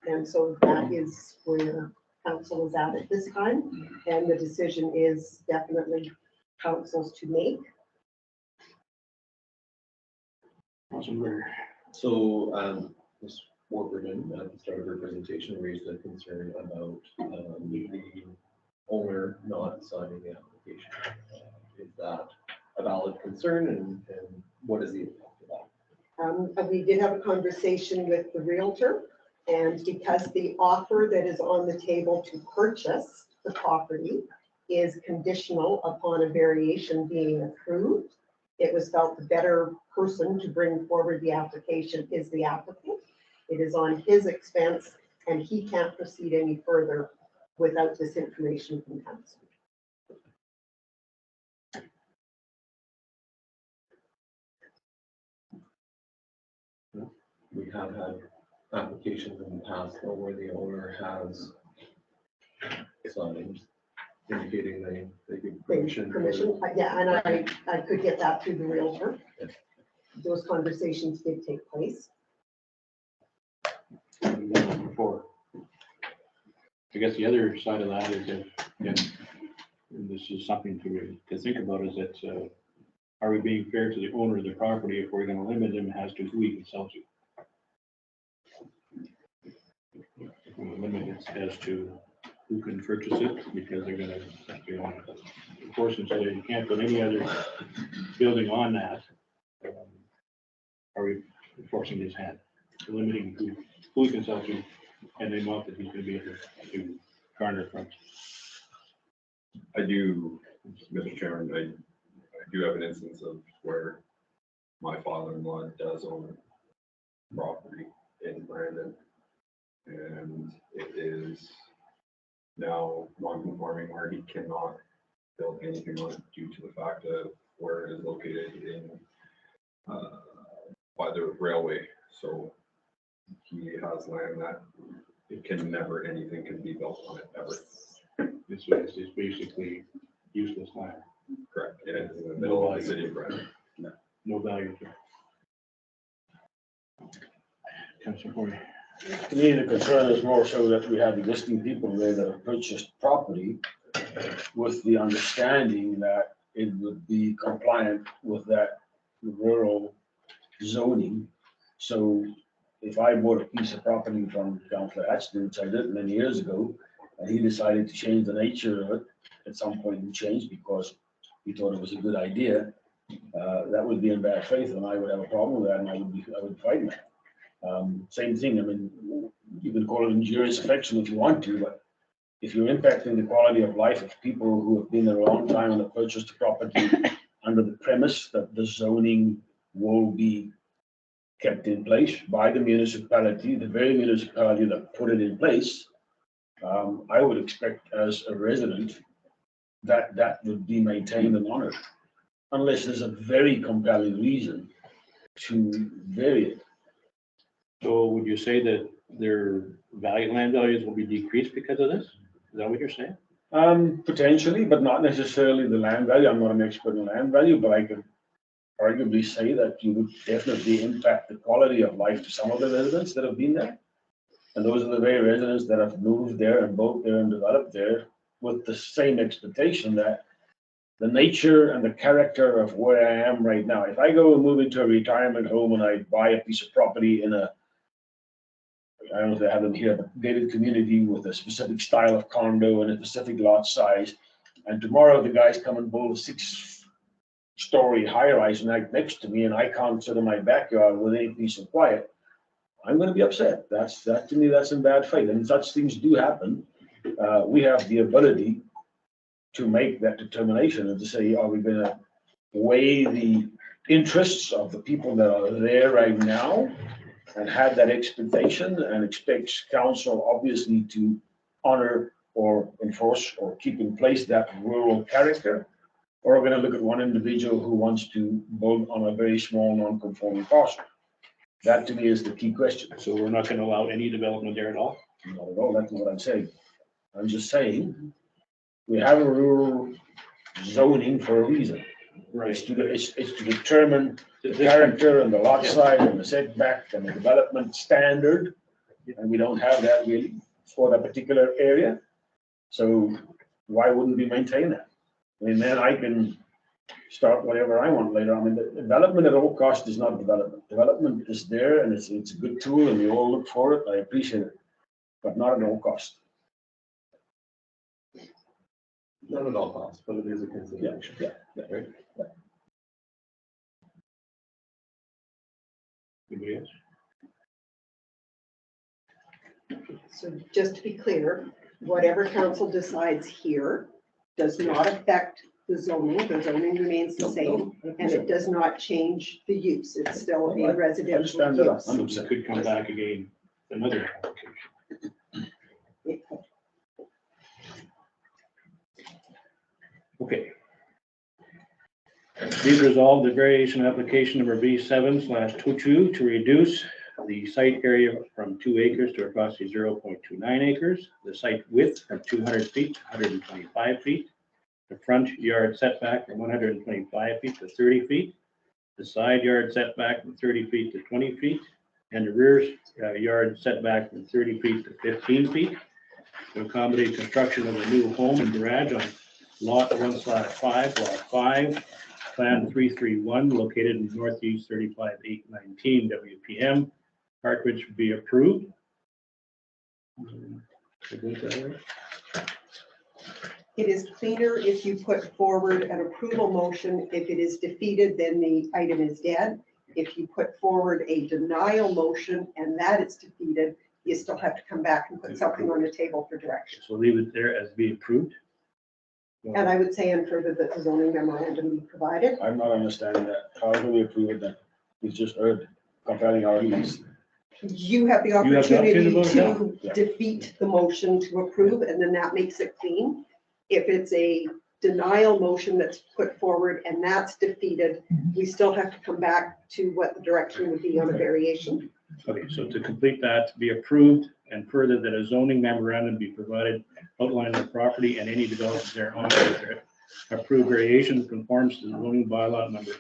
Speaker 1: And so that is where council is at this time. And the decision is definitely council's to make.
Speaker 3: So, Ms. Warburton, at the start of her presentation, raised a concern about the owner not signing the application. Is that a valid concern, and what is the impact of that?
Speaker 1: We did have a conversation with the realtor, and because the offer that is on the table to purchase the property is conditional upon a variation being approved, it was felt the better person to bring forward the application is the applicant. It is on his expense, and he can't proceed any further without this information from council.
Speaker 3: We have had applications in the past though, where the owner has signed indicating they give permission.
Speaker 1: Yeah, and I could get that through the realtor. Those conversations did take place.
Speaker 2: Before. I guess the other side of that is if and this is something to think about, is that are we being fair to the owner of the property if we're going to limit him as to who he can sell to? If we limit it as to who can purchase it, because they're going to force him so that you can't put any other building on that. Are we forcing his hand, limiting who he can sell to, and the amount that he's going to be able to garner from?
Speaker 7: I do, Mr. Chairman, I do have an instance of where my father-in-law does own property in Brandon, and it is now non-conforming where he cannot build anything on it due to the fact of where it is located in by the railway. So he has land that it can never, anything can be built on it ever.
Speaker 2: This is basically useless land.
Speaker 7: Correct. It is in the middle of the city of Brandon.
Speaker 2: No value to it. Councilor Corey.
Speaker 4: To me, the concern is more so that we have existing people there that have purchased property with the understanding that it would be compliant with that rural zoning. So if I bought a piece of property from Councilor Ashton, which I did many years ago, and he decided to change the nature of it, at some point he changed because he thought it was a good idea, that would be in bad faith, and I would have a problem with that, and I would fight that. Same thing, I mean, you can call it injurious affection if you want to, but if you're impacting the quality of life of people who have been there a long time and have purchased the property under the premise that the zoning will be kept in place by the municipality, the very municipality that put it in place, I would expect as a resident that that would be maintained and honored, unless there's a very compelling reason to vary it.
Speaker 2: So would you say that their land values will be decreased because of this? Is that what you're saying?
Speaker 4: Potentially, but not necessarily the land value. I'm not an expert in land value, but I could arguably say that you would definitely impact the quality of life to some of the residents that have been there. And those are the very residents that have moved there and built there and developed there with the same expectation that the nature and the character of where I am right now. If I go and move into a retirement home and I buy a piece of property in a, I don't know if they have them here, but gated community with a specific style of condo and a specific lot size, and tomorrow the guys come and build a 6-story high-rise right next to me and I can't sit in my backyard with any peace and quiet, I'm going to be upset. That to me, that's in bad faith, and such things do happen. We have the ability to make that determination and to say, are we going to weigh the interests of the people that are there right now and had that expectation and expects council obviously to honor or enforce or keep in place that rural character? Or we're gonna look at one individual who wants to build on a very small non-conforming parcel? That to me is the key question.
Speaker 2: So we're not gonna allow any development there at all?
Speaker 4: Not at all, that's not what I'm saying. I'm just saying, we have a rural zoning for a reason. It's to determine the character and the lot size and the setback and the development standard. And we don't have that really for that particular area. So why wouldn't we maintain that? I mean, then I can start whatever I want later. I mean, the development at all cost is not development. Development is there and it's a good tool and we all look for it. I appreciate it, but not at all cost.
Speaker 3: Not at all costs, but it is a consideration.
Speaker 4: Yeah.
Speaker 3: Right?
Speaker 2: Anybody else?
Speaker 1: So just to be clear, whatever council decides here does not affect the zoning. The zoning remains the same, and it does not change the use. It's still a residential use.
Speaker 2: It could come back again, another application. Okay. Be resolved, the variation application number B7/22 to reduce the site area from 2 acres to approximately 0.29 acres, the site width from 200 feet to 125 feet, the front yard setback from 125 feet to 30 feet, the side yard setback from 30 feet to 20 feet, and the rear yard setback from 30 feet to 15 feet to accommodate construction of a new home and garage on lot 1/5, lot 5, plan 331, located in northeast 35819 WPM. Cartridge be approved.
Speaker 1: It is cleaner if you put forward an approval motion. If it is defeated, then the item is dead. If you put forward a denial motion and that is defeated, you still have to come back and put something on the table for direction.
Speaker 2: So leave it there as be approved.
Speaker 1: And I would say and further that the zoning memorandum be provided.
Speaker 4: I'm not understanding that. How do we approve it then? We've just heard compelling arguments.
Speaker 1: You have the
Speaker 2: You have the
Speaker 1: opportunity
Speaker 2: opportunity
Speaker 1: to defeat the motion to approve, and then that makes it clean. If it's a denial motion that's put forward and that's defeated, we still have to come back to what the direction would be on a variation.
Speaker 2: Okay, so to complete that, be approved and further that a zoning memorandum be provided outlining the property and any developments thereon. Approved variation conforms to the zoning bylaw number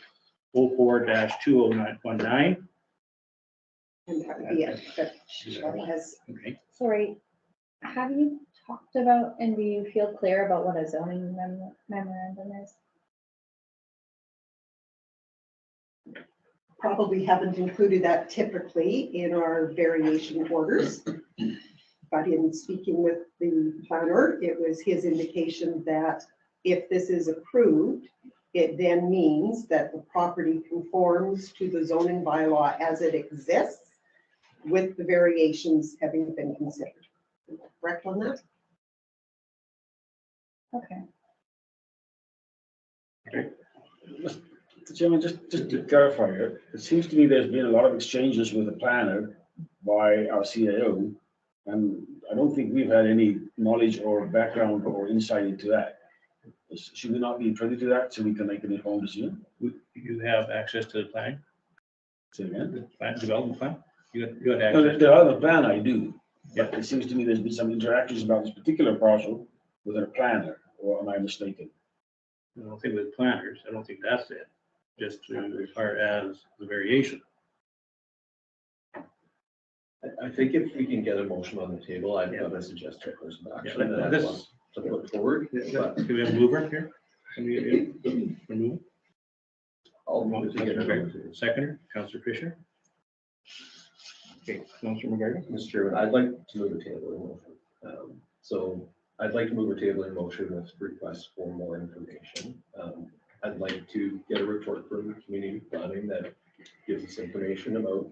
Speaker 2: 04-20919.
Speaker 1: And that would be it. But Cheryl has,
Speaker 2: Okay,
Speaker 16: Sorry, have you talked about and do you feel clear about what a zoning memorandum is?
Speaker 1: probably haven't included that typically in our variation orders. But in speaking with the planner, it was his indication that if this is approved, it then means that the property conforms to the zoning bylaw as it exists, with the variations having been considered. Am I correct on that?
Speaker 16: Okay.
Speaker 4: Mr. Chairman, just to clarify here, it seems to me there's been a lot of exchanges with the planner by our CAO, and I don't think we've had any knowledge or background or insight into that. Should we not be privy to that so we can make an informed decision?
Speaker 2: you have access to the plan,
Speaker 4: Say again?
Speaker 2: the plan, development plan? You got
Speaker 4: No,
Speaker 2: access?
Speaker 4: the other plan I do, but it seems to me there's been some interactions about this particular parcel with a planner, or am I mistaken?
Speaker 2: I don't think with planners, I don't think that's it, just as far as the variation.
Speaker 3: I think if we can get a motion on the table, I'd have a suggested course of action that I'd want to put forward. But
Speaker 2: Do we have a mover here? Can we remove?
Speaker 3: I'll move it to get it.
Speaker 2: Seconder, Councillor Fisher. Okay, Councillor McGregor.
Speaker 3: Mr. Chairman, I'd like to move a table motion. So I'd like to move a table in motion with requests for more information. I'd like to get a report from community planning that gives us information about,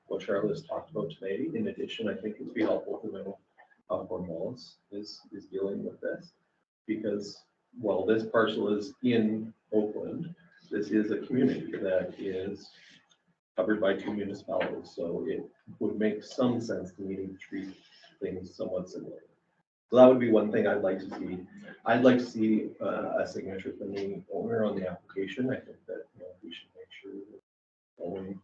Speaker 3: what Charlotte has talked about today. In addition, I think it would be helpful to know how Cornwallis is dealing with this. Because while this parcel is in Oakland, this is a community that is covered by two municipalities, so it would make some sense to me to treat things somewhat similar. So that would be one thing I'd like to see. I'd like to see a signature from the owner on the application. I think that, we should make sure that following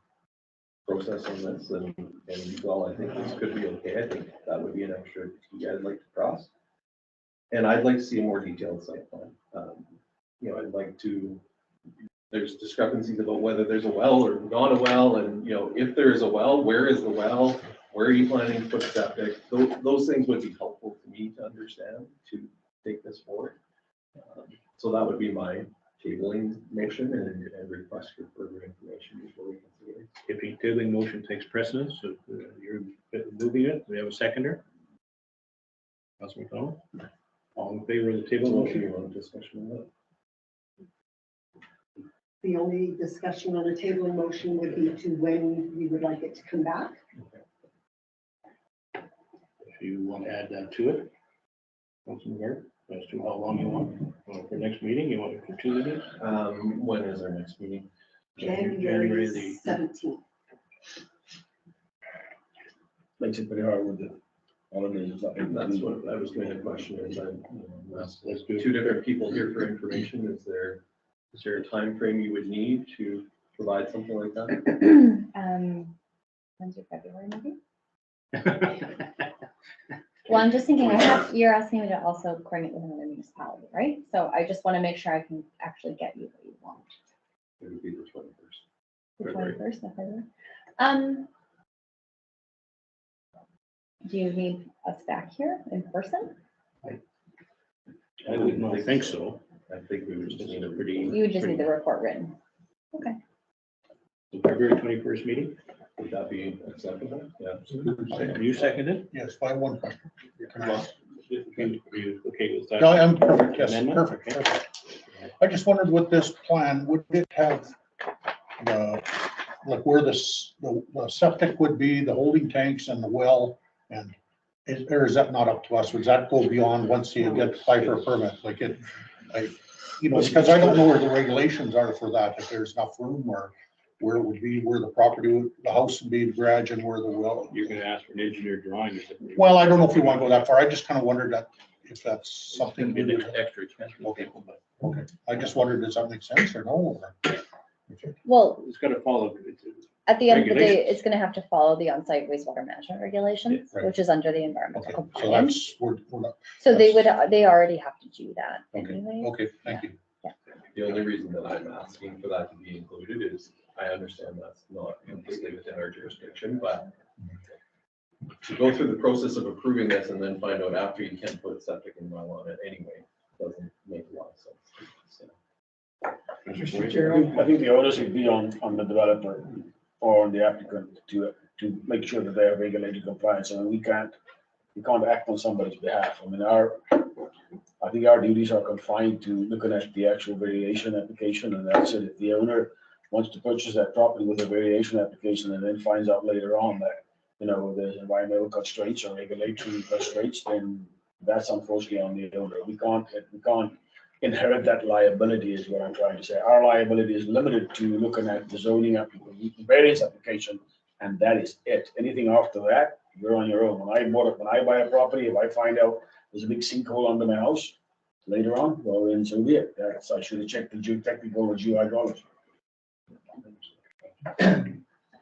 Speaker 3: process on this, and well, I think this could be okay. I think that would be an extra T I'd like to cross. And I'd like to see a more detailed site plan. I'd like to, there's discrepancies about whether there's a well or not a well, and, if there is a well, where is the well? Where are you planning to put septic? Those things would be helpful to me to understand, to take this forward. So that would be my tabling motion and request for further information before we consider it.
Speaker 2: If the tabling motion takes precedence, you're moving it, we have a seconder. Councilor McDonald, all in favor of the table motion?
Speaker 3: You want a discussion on that?
Speaker 1: The only discussion on a table in motion would be to when we would like it to come back.
Speaker 2: If you want to add that to it, Councilor Garrett, as to how long you want for next meeting, you want it for 2 minutes?
Speaker 3: When is our next meeting?
Speaker 1: January
Speaker 2: the
Speaker 1: 17th.
Speaker 4: Makes it pretty hard with the holidays.
Speaker 3: That's what I was going to question is,
Speaker 2: Let's do
Speaker 3: two different people here for information. Is there a time frame you would need to provide something like that?
Speaker 16: When's your February maybe? Well, I'm just thinking, you're asking me to also coordinate with another municipality, right? So I just want to make sure I can actually get you what you want.
Speaker 3: It would be the 21st.
Speaker 16: The
Speaker 3: February.
Speaker 16: 21st of February. Do you need us back here in person?
Speaker 2: I would not think so.
Speaker 3: I think we would just need a
Speaker 2: Pretty.
Speaker 16: You would just need the report written. Okay.
Speaker 2: February 21st meeting?
Speaker 3: Would that be acceptable? Yeah.
Speaker 2: You seconded?
Speaker 9: Yes, by one question.
Speaker 2: Are you okay with that?
Speaker 9: No, I'm perfect, yes,
Speaker 2: amendment?
Speaker 9: perfect, perfect. I just wondered with this plan, would it have like where the septic would be, the holding tanks and the well, and or is that not up to us? Would that go beyond once you get apply for a permit? Like because I don't know where the regulations are for that, if there's enough room or where it would be, where the property, the house would be, the garage, and where the well.
Speaker 2: You're gonna ask for an engineer drawing.
Speaker 9: Well, I don't know if we want to go that far. I just kind of wondered that if that's something.
Speaker 2: Extra expense.
Speaker 9: Okay, okay. I just wondered, does that make sense or no?
Speaker 16: Well,
Speaker 2: It's gotta follow.
Speaker 16: at the end of the day,
Speaker 2: Regulations.
Speaker 16: it's going to have to follow the on-site wastewater management regulations,
Speaker 9: Right.
Speaker 16: which is under the environmental
Speaker 9: Okay, so
Speaker 16: compliance.
Speaker 9: we're not,
Speaker 16: So they already have to do that.
Speaker 9: okay,
Speaker 16: anyway.
Speaker 9: okay, thank you.
Speaker 3: The only reason that I'm asking for that to be included is I understand that's not completely within our jurisdiction, but to go through the process of approving this and then find out after you can't put septic and well on it anyway, doesn't make a lot of sense. So,
Speaker 8: Mr. Chair,
Speaker 4: I think the onus would be on the developer or on the applicant to make sure that they are regulated compliance. I mean, we can't act on somebody's behalf. I mean, I think our duties are confined to looking at the actual variation application, and that's it. If the owner wants to purchase that property with a variation application and then finds out later on that, there's environmental constraints or regulatory constraints, then that's unfortunately on the owner. We can't inherit that liability is what I'm trying to say. Our liability is limited to looking at the zoning variance application, and that is it. Anything after that, you're on your own. When I buy a property, if I find out there's a big sinkhole under my house later on, well, then so be it. I should have checked the geotechnical or geohydrology.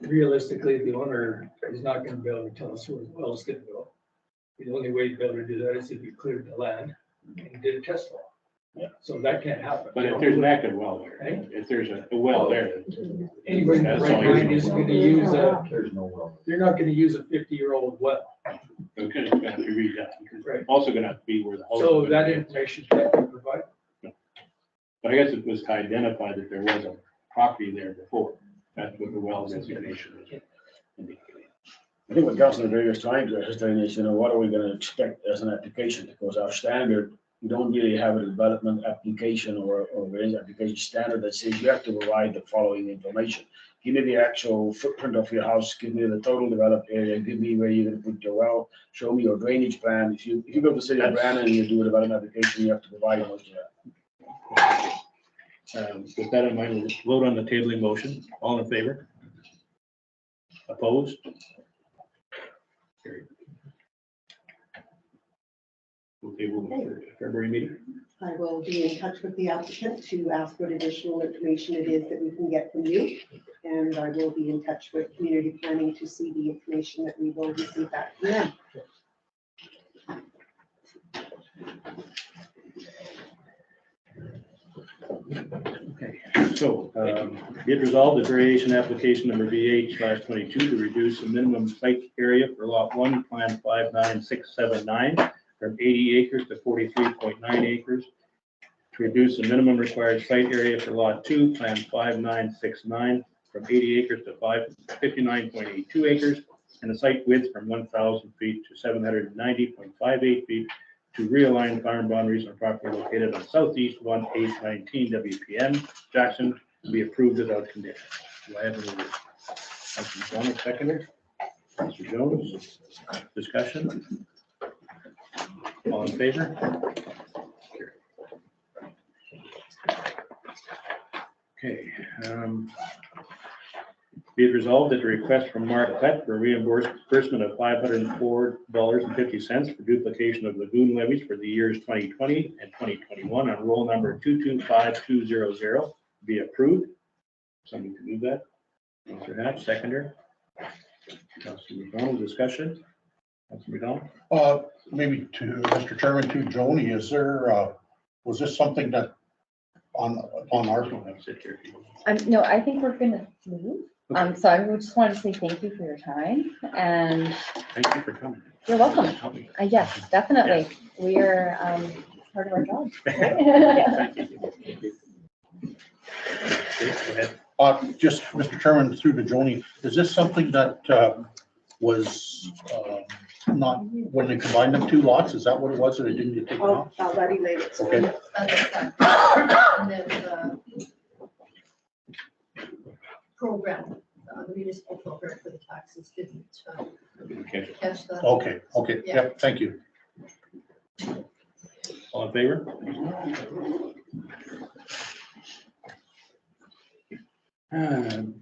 Speaker 8: realistically, the owner is not going to be able to tell us where the well is going to go. The only way to be able to do that is if you cleared the land and did a test well.
Speaker 4: Yeah.
Speaker 8: So that can't happen.
Speaker 2: But if there's an active well there,
Speaker 8: Right.
Speaker 2: if there's a well there.
Speaker 8: Anybody in the
Speaker 2: That's
Speaker 8: right
Speaker 2: all you
Speaker 8: mind
Speaker 2: need.
Speaker 8: isn't going to use
Speaker 3: there's no well.
Speaker 8: they're not going to use a 50-year-old well.
Speaker 2: It's gonna have to be redone.
Speaker 8: Right.
Speaker 2: Also gonna have to be where the. house
Speaker 8: So
Speaker 2: is
Speaker 8: that
Speaker 2: gonna be.
Speaker 8: information can't be provided.
Speaker 2: But I guess it was to identify that there was a property there before. That's what the well designation is indicating.
Speaker 4: I think what Councilor Drager is trying to ascertain is, what are we going to expect as an application? Because our standard, we don't really have a development application or variance application standard that says you have to provide the following information. Give me the actual footprint of your house, give me the total developed area, give me where you're going to put your well, show me your drainage plan. If you go to the city of Brandon and you do a development application, you have to provide most of that.
Speaker 2: With that in mind, we'll vote on the tabling motion. All in favor? Opposed? Carried. Okay, we'll move to February meeting.
Speaker 1: I will be in touch with the applicant to ask what additional information it is that we can get from you. And I will be in touch with community planning to see the information that we will receive back from them.
Speaker 2: Okay, so, be it resolved that variation application number VH/22 to reduce the minimum site area for lot 1, plan 59679 from 80 acres to 43.9 acres. To reduce the minimum required site area for lot 2, plan 5969 from 80 acres to 59.82 acres. And the site width from 1,000 feet to 790.58 feet to realign farm boundaries on property located on southeast 1819 WPM, Jackson, to be approved without condition. Do I have any? Councilor McDonald, seconder. Mr. Jones, discussion? All in favor? Okay. Be it resolved that the request from Mark Klett for reimbursement of $504.50 for duplication of lagoon levies for the years 2020 and 2021 on roll number 225200 be approved. Somebody to move that. Councilor Hatch, seconder. Councilor McDonald, discussion. Councilor McDonald.
Speaker 9: Maybe to Mr. Chairman, to Joni, is there, was this something that on our?
Speaker 16: No, I think we're gonna move. So I just wanted to say thank you for your time and
Speaker 2: Thank you for coming.
Speaker 16: you're welcome. Yes, definitely. We are part of our job.
Speaker 2: Thank you. Okay, go ahead.
Speaker 9: Just, Mr. Chairman, through to Joni, is this something that was not, when they combined them two lots, is that what it was, that it didn't get taken off?
Speaker 1: I'll let you later.
Speaker 9: Okay.
Speaker 6: And then the program, the municipal program for the taxes didn't catch that.
Speaker 9: Okay,
Speaker 6: Yeah.
Speaker 9: yep, thank you.
Speaker 2: All in favor?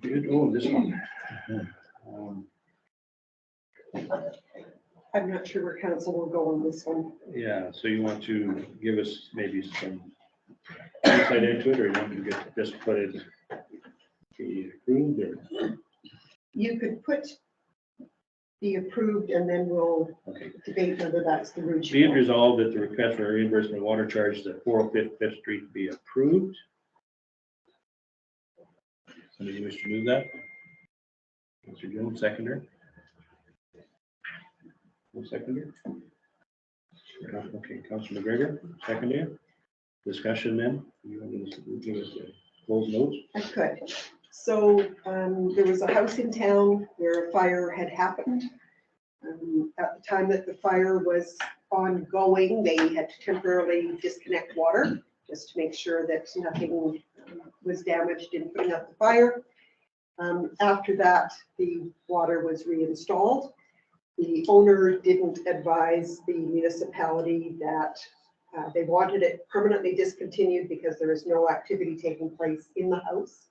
Speaker 2: Good. Oh, this one.
Speaker 1: I'm not sure where council will go on this one.
Speaker 2: Yeah, so you want to give us maybe some insight into it, or you want to just put it be approved, or?
Speaker 1: You could put the approved and then we'll debate whether that's the route.
Speaker 2: Be it resolved that the request for reimbursement of water charges at 405 Fifth Street be approved. Somebody wish to move that? Mr. Jones, seconder. No seconder? Okay, Councilor McGregor, seconder. Discussion then? You want to give us a closed notes?
Speaker 1: I could. So there was a house in town where a fire had happened. At the time that the fire was ongoing, they had to temporarily disconnect water just to make sure that nothing was damaged in putting out the fire. After that, the water was reinstalled. The owner didn't advise the municipality that they wanted it permanently discontinued because there is no activity taking place in the house.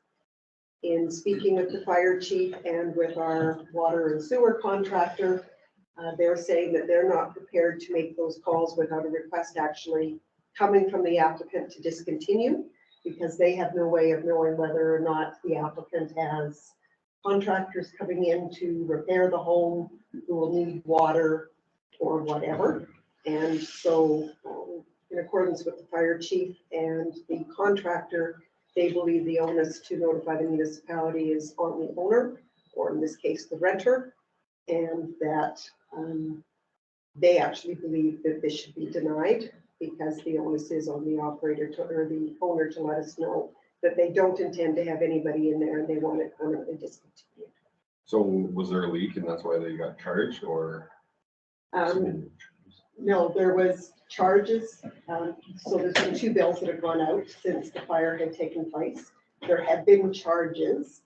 Speaker 1: In speaking with the fire chief and with our water and sewer contractor, they're saying that they're not prepared to make those calls without a request actually coming from the applicant to discontinue, because they have no way of knowing whether or not the applicant has contractors coming in to repair the home who will need water or whatever. And so in accordance with the fire chief and the contractor, they believe the onus to notify the municipality is on the owner, or in this case, the renter, and that they actually believe that this should be denied because the onus is on the operator to, or the owner to let us know that they don't intend to have anybody in there and they want it permanently discontinued.
Speaker 7: So was there a leak and that's why they got charged, or?
Speaker 1: No, there was charges. So there's been 2 bills that have gone out since the fire had taken place. There have been charges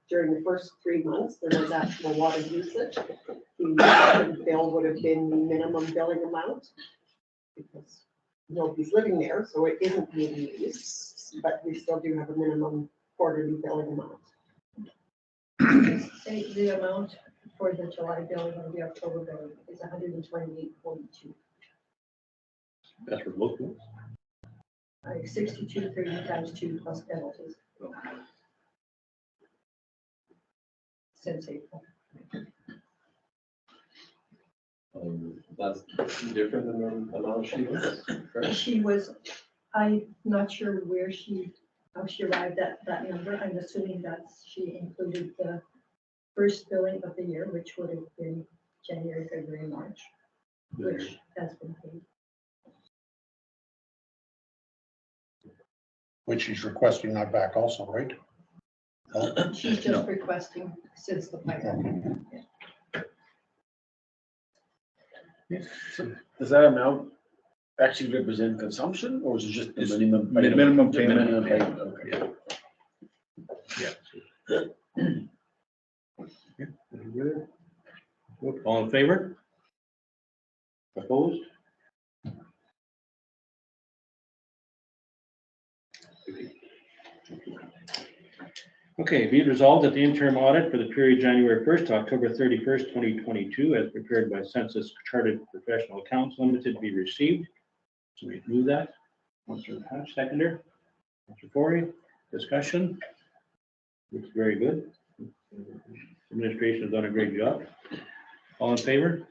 Speaker 1: during the first 3 months. There was actual water usage. The bill would have been the minimum billing amount because nobody's living there, so it isn't being used, but we still do have a minimum quarterly billing amount.
Speaker 6: Say the amount for the July billing and the October billing is 128.42.
Speaker 2: That's for both ones.
Speaker 6: 62.30 times 2 plus penalties. Since April.
Speaker 3: That's different than the amount she was. correct?
Speaker 6: She was, I'm not sure how she arrived at that number. I'm assuming that she included the first billing of the year, which would have been January, February, March, which has been paid.
Speaker 9: Which she's requesting that back also, right? No?
Speaker 6: She's just requesting since the pipeline.
Speaker 4: So does that amount actually represent consumption, or is it just the
Speaker 5: It's
Speaker 4: minimum?
Speaker 5: minimum
Speaker 4: The
Speaker 5: payment.
Speaker 4: minimum payment, okay.
Speaker 2: All in favor? Opposed? Okay, be it resolved that the interim audit for the period January 1st to October 31st, 2022, as prepared by Census Chartered Professional Accounts Limited, be received. So we move that. Councilor Hatch, seconder. Councilor Forey, discussion. Looks very good. Administration has done a great job. All in favor?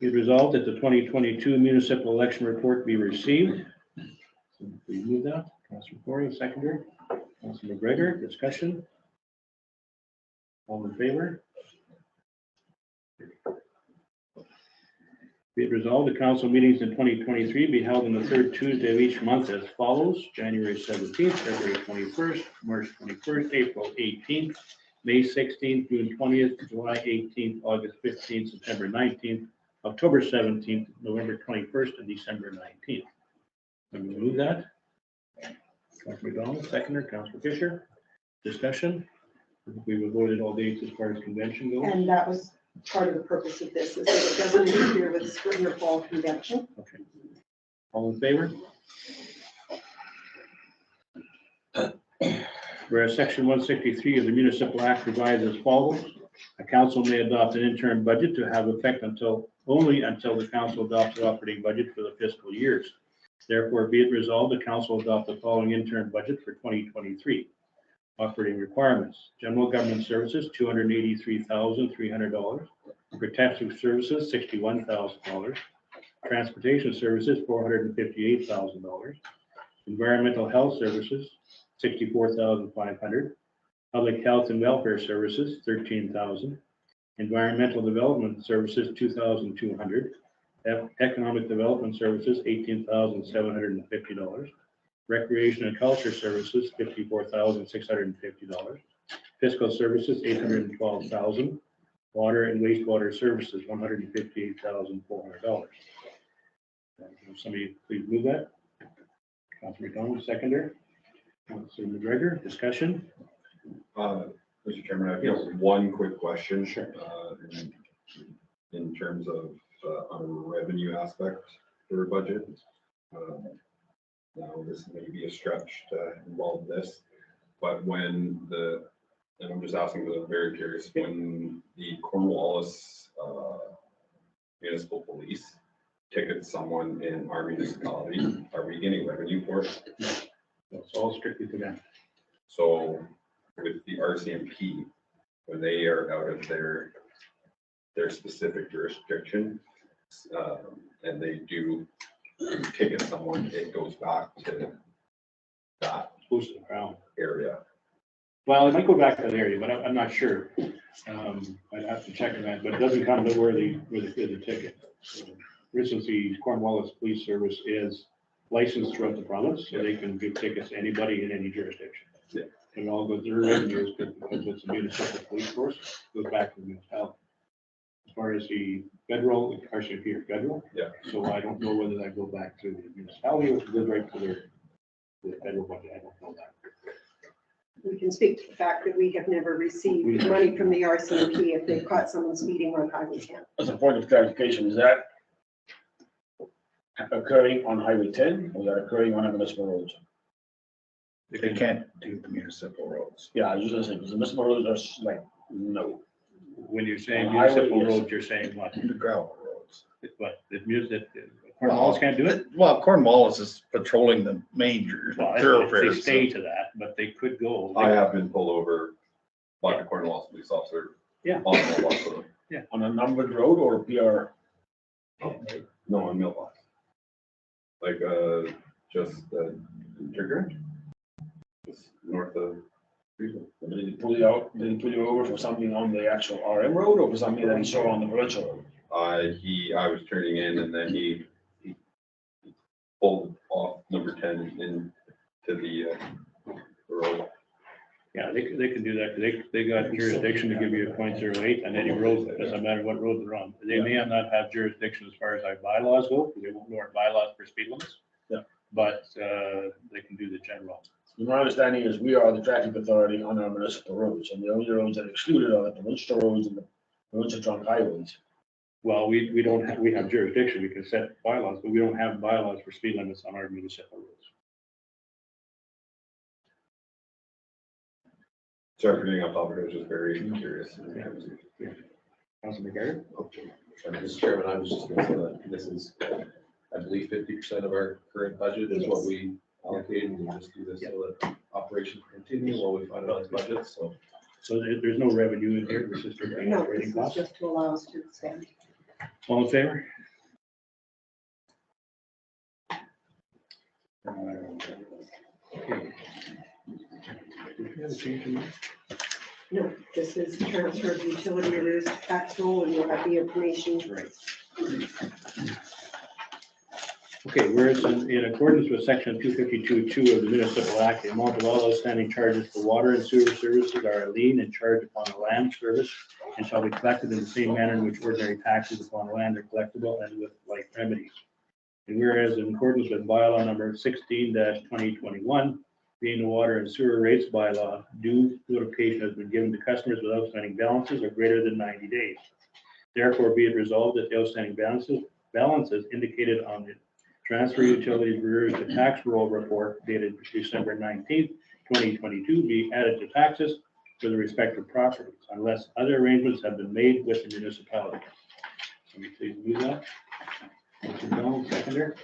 Speaker 2: Be it resolved that the 2022 municipal election report be received. So we move that. Councilor Corey, seconder. Councilor McGregor, discussion. All in favor? Be it resolved, the council meetings in 2023 be held on the third Tuesday of each month as follows: January 17th, February 21st, March 21st, April 18th, May 16th, June 20th, July 18th, August 15th, September 19th, October 17th, November 21st, and December 19th. Let me move that. Councilor McDonald, seconder. Councilor Fisher, discussion. We've avoided all dates as far as convention goes.
Speaker 1: And that was part of the purpose of this, is that it doesn't interfere with spring or fall convention.
Speaker 2: Okay. All in favor? Whereas section 163 of the Municipal Act provides as follows: a council may adopt an interim budget to have effect only until the council adopts an operating budget for the fiscal years. Therefore, be it resolved, the council adopt the following interim budget for 2023. Operating requirements: general government services, $283,300. Protective services, $61,000. Transportation services, $458,000. Environmental health services, $64,500. Public health and welfare services, $13,000. Environmental development services, $2,200. Economic development services, $18,750. Recreation and culture services, $54,650. Fiscal services, $812,000. Water and wastewater services, $158,400. Somebody please move that. Councilor McDonald, seconder. Councilor McGregor, discussion.
Speaker 7: Mr. Chairman, I have just one quick question.
Speaker 2: Sure.
Speaker 7: In terms of on a revenue aspect for a budget. Now, this may be a stretch to involve this, but and I'm just asking because I'm very curious, when the Cornwallis Municipal Police tickets someone in our municipality, are we getting revenue for it?
Speaker 2: That's all strictly to them.
Speaker 7: So with the RCMP, when they are out of their specific jurisdiction, and they do ticket someone, it goes back to that
Speaker 2: Goes to the crown.
Speaker 7: area.
Speaker 2: Well, it might go back to that area, but I'm not sure. I'd have to check on that, but it doesn't come to where they did the ticket. For instance, the Cornwallis Police Service is licensed throughout the province, so they can give tickets to anybody in any jurisdiction.
Speaker 7: Yeah.
Speaker 2: And all goes, their revenue is good because it's a municipal police force, goes back to the municipality. As far as the federal, RCMP or federal.
Speaker 7: Yeah.
Speaker 2: So I don't know whether that go back to the municipality or if it goes right to the federal budget. I don't know that.
Speaker 1: We can speak to the fact that we have never received money from the RCMP if they've caught someone speeding on Highway 10.
Speaker 4: As a point of clarification, is that occurring on Highway 10 or is that occurring on our municipal roads?
Speaker 5: They can't do municipal roads.
Speaker 4: Yeah, I was just gonna say, because the municipal roads are like, no.
Speaker 2: When you're saying
Speaker 4: On highway,
Speaker 2: municipal
Speaker 4: yes.
Speaker 2: roads, you're saying what?
Speaker 5: The gravel roads.
Speaker 2: What, the music, Cornwallis can't do it?
Speaker 5: Well, Cornwallis is patrolling the major
Speaker 2: Well, they
Speaker 5: thoroughfares.
Speaker 2: stay to that, but they could go.
Speaker 7: I have been pulled over by a Cornwall police officer.
Speaker 2: Yeah.
Speaker 7: On the West Road.
Speaker 4: On a numbered road or a PR?
Speaker 7: No, on mailbox. Like, just, Trigger. Just north of.
Speaker 4: Did he pull you out, did he pull you over for something on the actual RM road or for something that he saw on the provincial road?
Speaker 7: I was turning in and then he pulled off number 10 into the road.
Speaker 2: Yeah, they can do that, because they got jurisdiction to give you a .08 on any road, doesn't matter what road they're on. They may not have jurisdiction as far as our bylaws go, because they won't know our bylaws for speed limits.
Speaker 4: Yeah.
Speaker 2: But, they can do the general.
Speaker 4: My understanding is we are the traffic authority on our municipal roads, and the only roads that are excluded are the provincial roads and the provincial trunk highways.
Speaker 2: Well, we don't have, we have jurisdiction, we can set bylaws, but we don't have bylaws for speed limits on our municipal roads.
Speaker 7: Sorry for getting off topic, I was just very curious.
Speaker 2: Councilor McGarry?
Speaker 3: Mr. Chairman, I was just gonna say that this is, I believe 50% of our current budget is what we allocate, and we just do this so that operations continue while we finalize budgets, so.
Speaker 2: So there's no revenue in here, this is for
Speaker 1: No,
Speaker 2: operating
Speaker 1: this is
Speaker 2: costs.
Speaker 1: just to allow us to expand.
Speaker 2: All in favor? Okay. Did we have a change in that?
Speaker 1: No, this is transfer of utility arrears to tax roll, and you'll have the information.
Speaker 2: Right. Okay, whereas in accordance with section 252(2) of the Municipal Act, the amount of all outstanding charges for water and sewer services are a lien and charge upon the land service and shall be collected in the same manner in which ordinary taxes upon land are collectible and with like remedies. And whereas in accordance with bylaw number 16-2021, being the water and sewer rates bylaw, due notification has been given to customers with outstanding balances are greater than 90 days. Therefore, be it resolved that the outstanding balances indicated on the transfer utilities arrears to tax roll report dated December 19th, 2022 be added to taxes for the respective properties unless other arrangements have been made with the municipality. Can we please move that? Mr. Donald, seconder.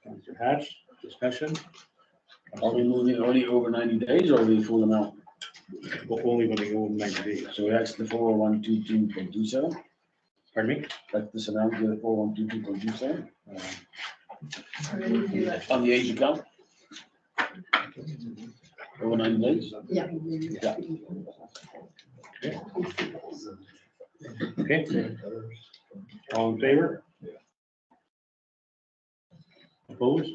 Speaker 2: Mr. Hatch, discussion.
Speaker 4: Are we moving only over 90 days or are we full amount?
Speaker 2: Well, only when they go over 90 days.
Speaker 4: So that's the 40122.27?
Speaker 2: Pardon me?
Speaker 4: That's this amount, the 40122.27? On the age account? Over 90 days?
Speaker 1: Yeah.
Speaker 2: Okay. All in favor? Opposed?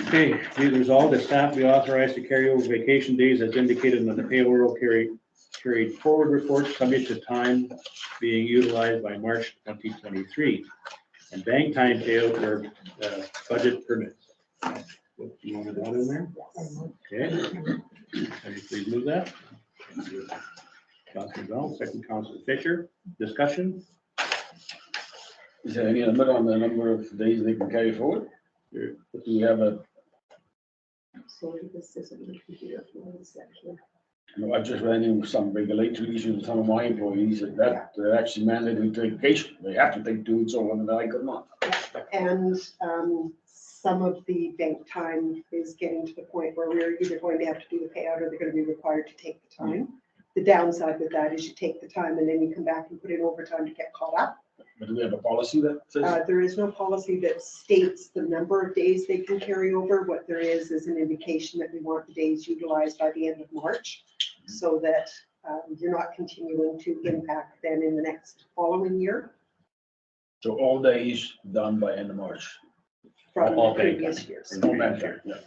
Speaker 2: Okay, be it resolved that staff be authorized to carry over vacation days as indicated in the payroll carried forward report subject to time being utilized by March 2023 and bank time payout or budget permits. You wanted that in there? Okay. Can you please move that? Councilor Bell, second Councilor Fisher, discussion?
Speaker 4: Is there any limit on the number of days they can carry forward? Do we have a,
Speaker 1: Sorry, this isn't the computer for one second.
Speaker 4: I just ran into some regulatory issues with some of my employees that they're actually mandated to take vacation. They have to take 2 weeks off and I could not.
Speaker 1: And some of the bank time is getting to the point where we're either going to have to do the payout or they're going to be required to take the time. The downside with that is you take the time and then you come back and put in overtime to get caught up.
Speaker 4: But do we have a policy that says?
Speaker 1: There is no policy that states the number of days they can carry over. What there is an indication that we want the days utilized by the end of March so that you're not continuing to impact then in the next following year.
Speaker 4: So all days done by end of March.
Speaker 1: From
Speaker 2: All
Speaker 1: the
Speaker 2: bank
Speaker 1: previous
Speaker 2: time.
Speaker 1: years.
Speaker 4: No matter. Yeah.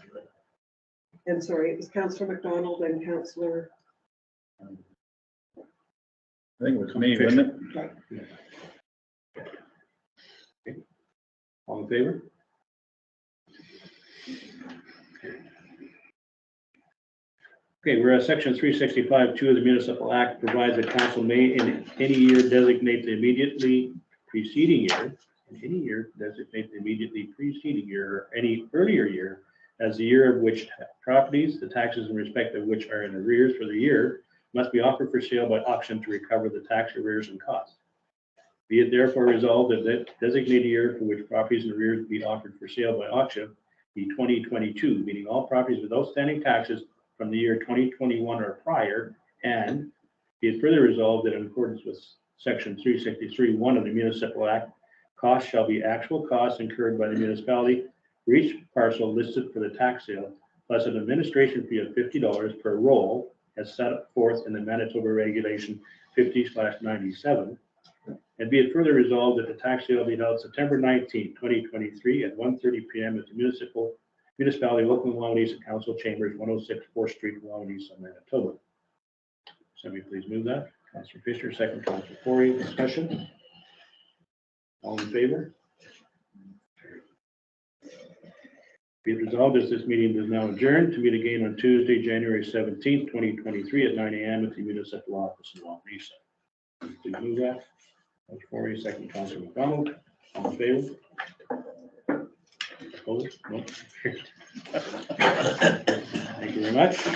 Speaker 1: And sorry, it was Councillor McDonald and Councillor.
Speaker 5: I think it was me, wasn't it?
Speaker 1: Right.
Speaker 2: All in favor? Okay, whereas section 365(2) of the Municipal Act provides that council may in any year designate the immediately preceding year, in any year designate the immediately preceding year or any earlier year as the year of which properties, the taxes in respect of which are in arrears for the year, must be offered for sale by auction to recover the tax arrears and costs. Be it therefore resolved that the designated year for which properties in arrears be offered for sale by auction be 2022, meaning all properties with outstanding taxes from the year 2021 or prior, and be it further resolved that in accordance with section 363(1) of the Municipal Act, costs shall be actual costs incurred by the municipality for each parcel listed for the tax sale, plus an administration fee of $50 per roll as set forth in the Manitoba Regulation 50/97. And be it further resolved that the tax sale be held September 19, 2023 at 1:30 p.m. at the Municipality of Oakland-Wawanesa Council Chambers, 106 4th Street, Wawanesa, Manitoba. Somebody please move that. Councilor Fisher, second. Councilor Corey, discussion? All in favor? Be it resolved as this meeting is now adjourned to meet again on Tuesday, January 17, 2023 at 9 a.m. at the municipal office in Wawanesa. Please move that. Councilor Corey, second. Councilor McDonald, all in favor? Opposed? No. Thank you very much.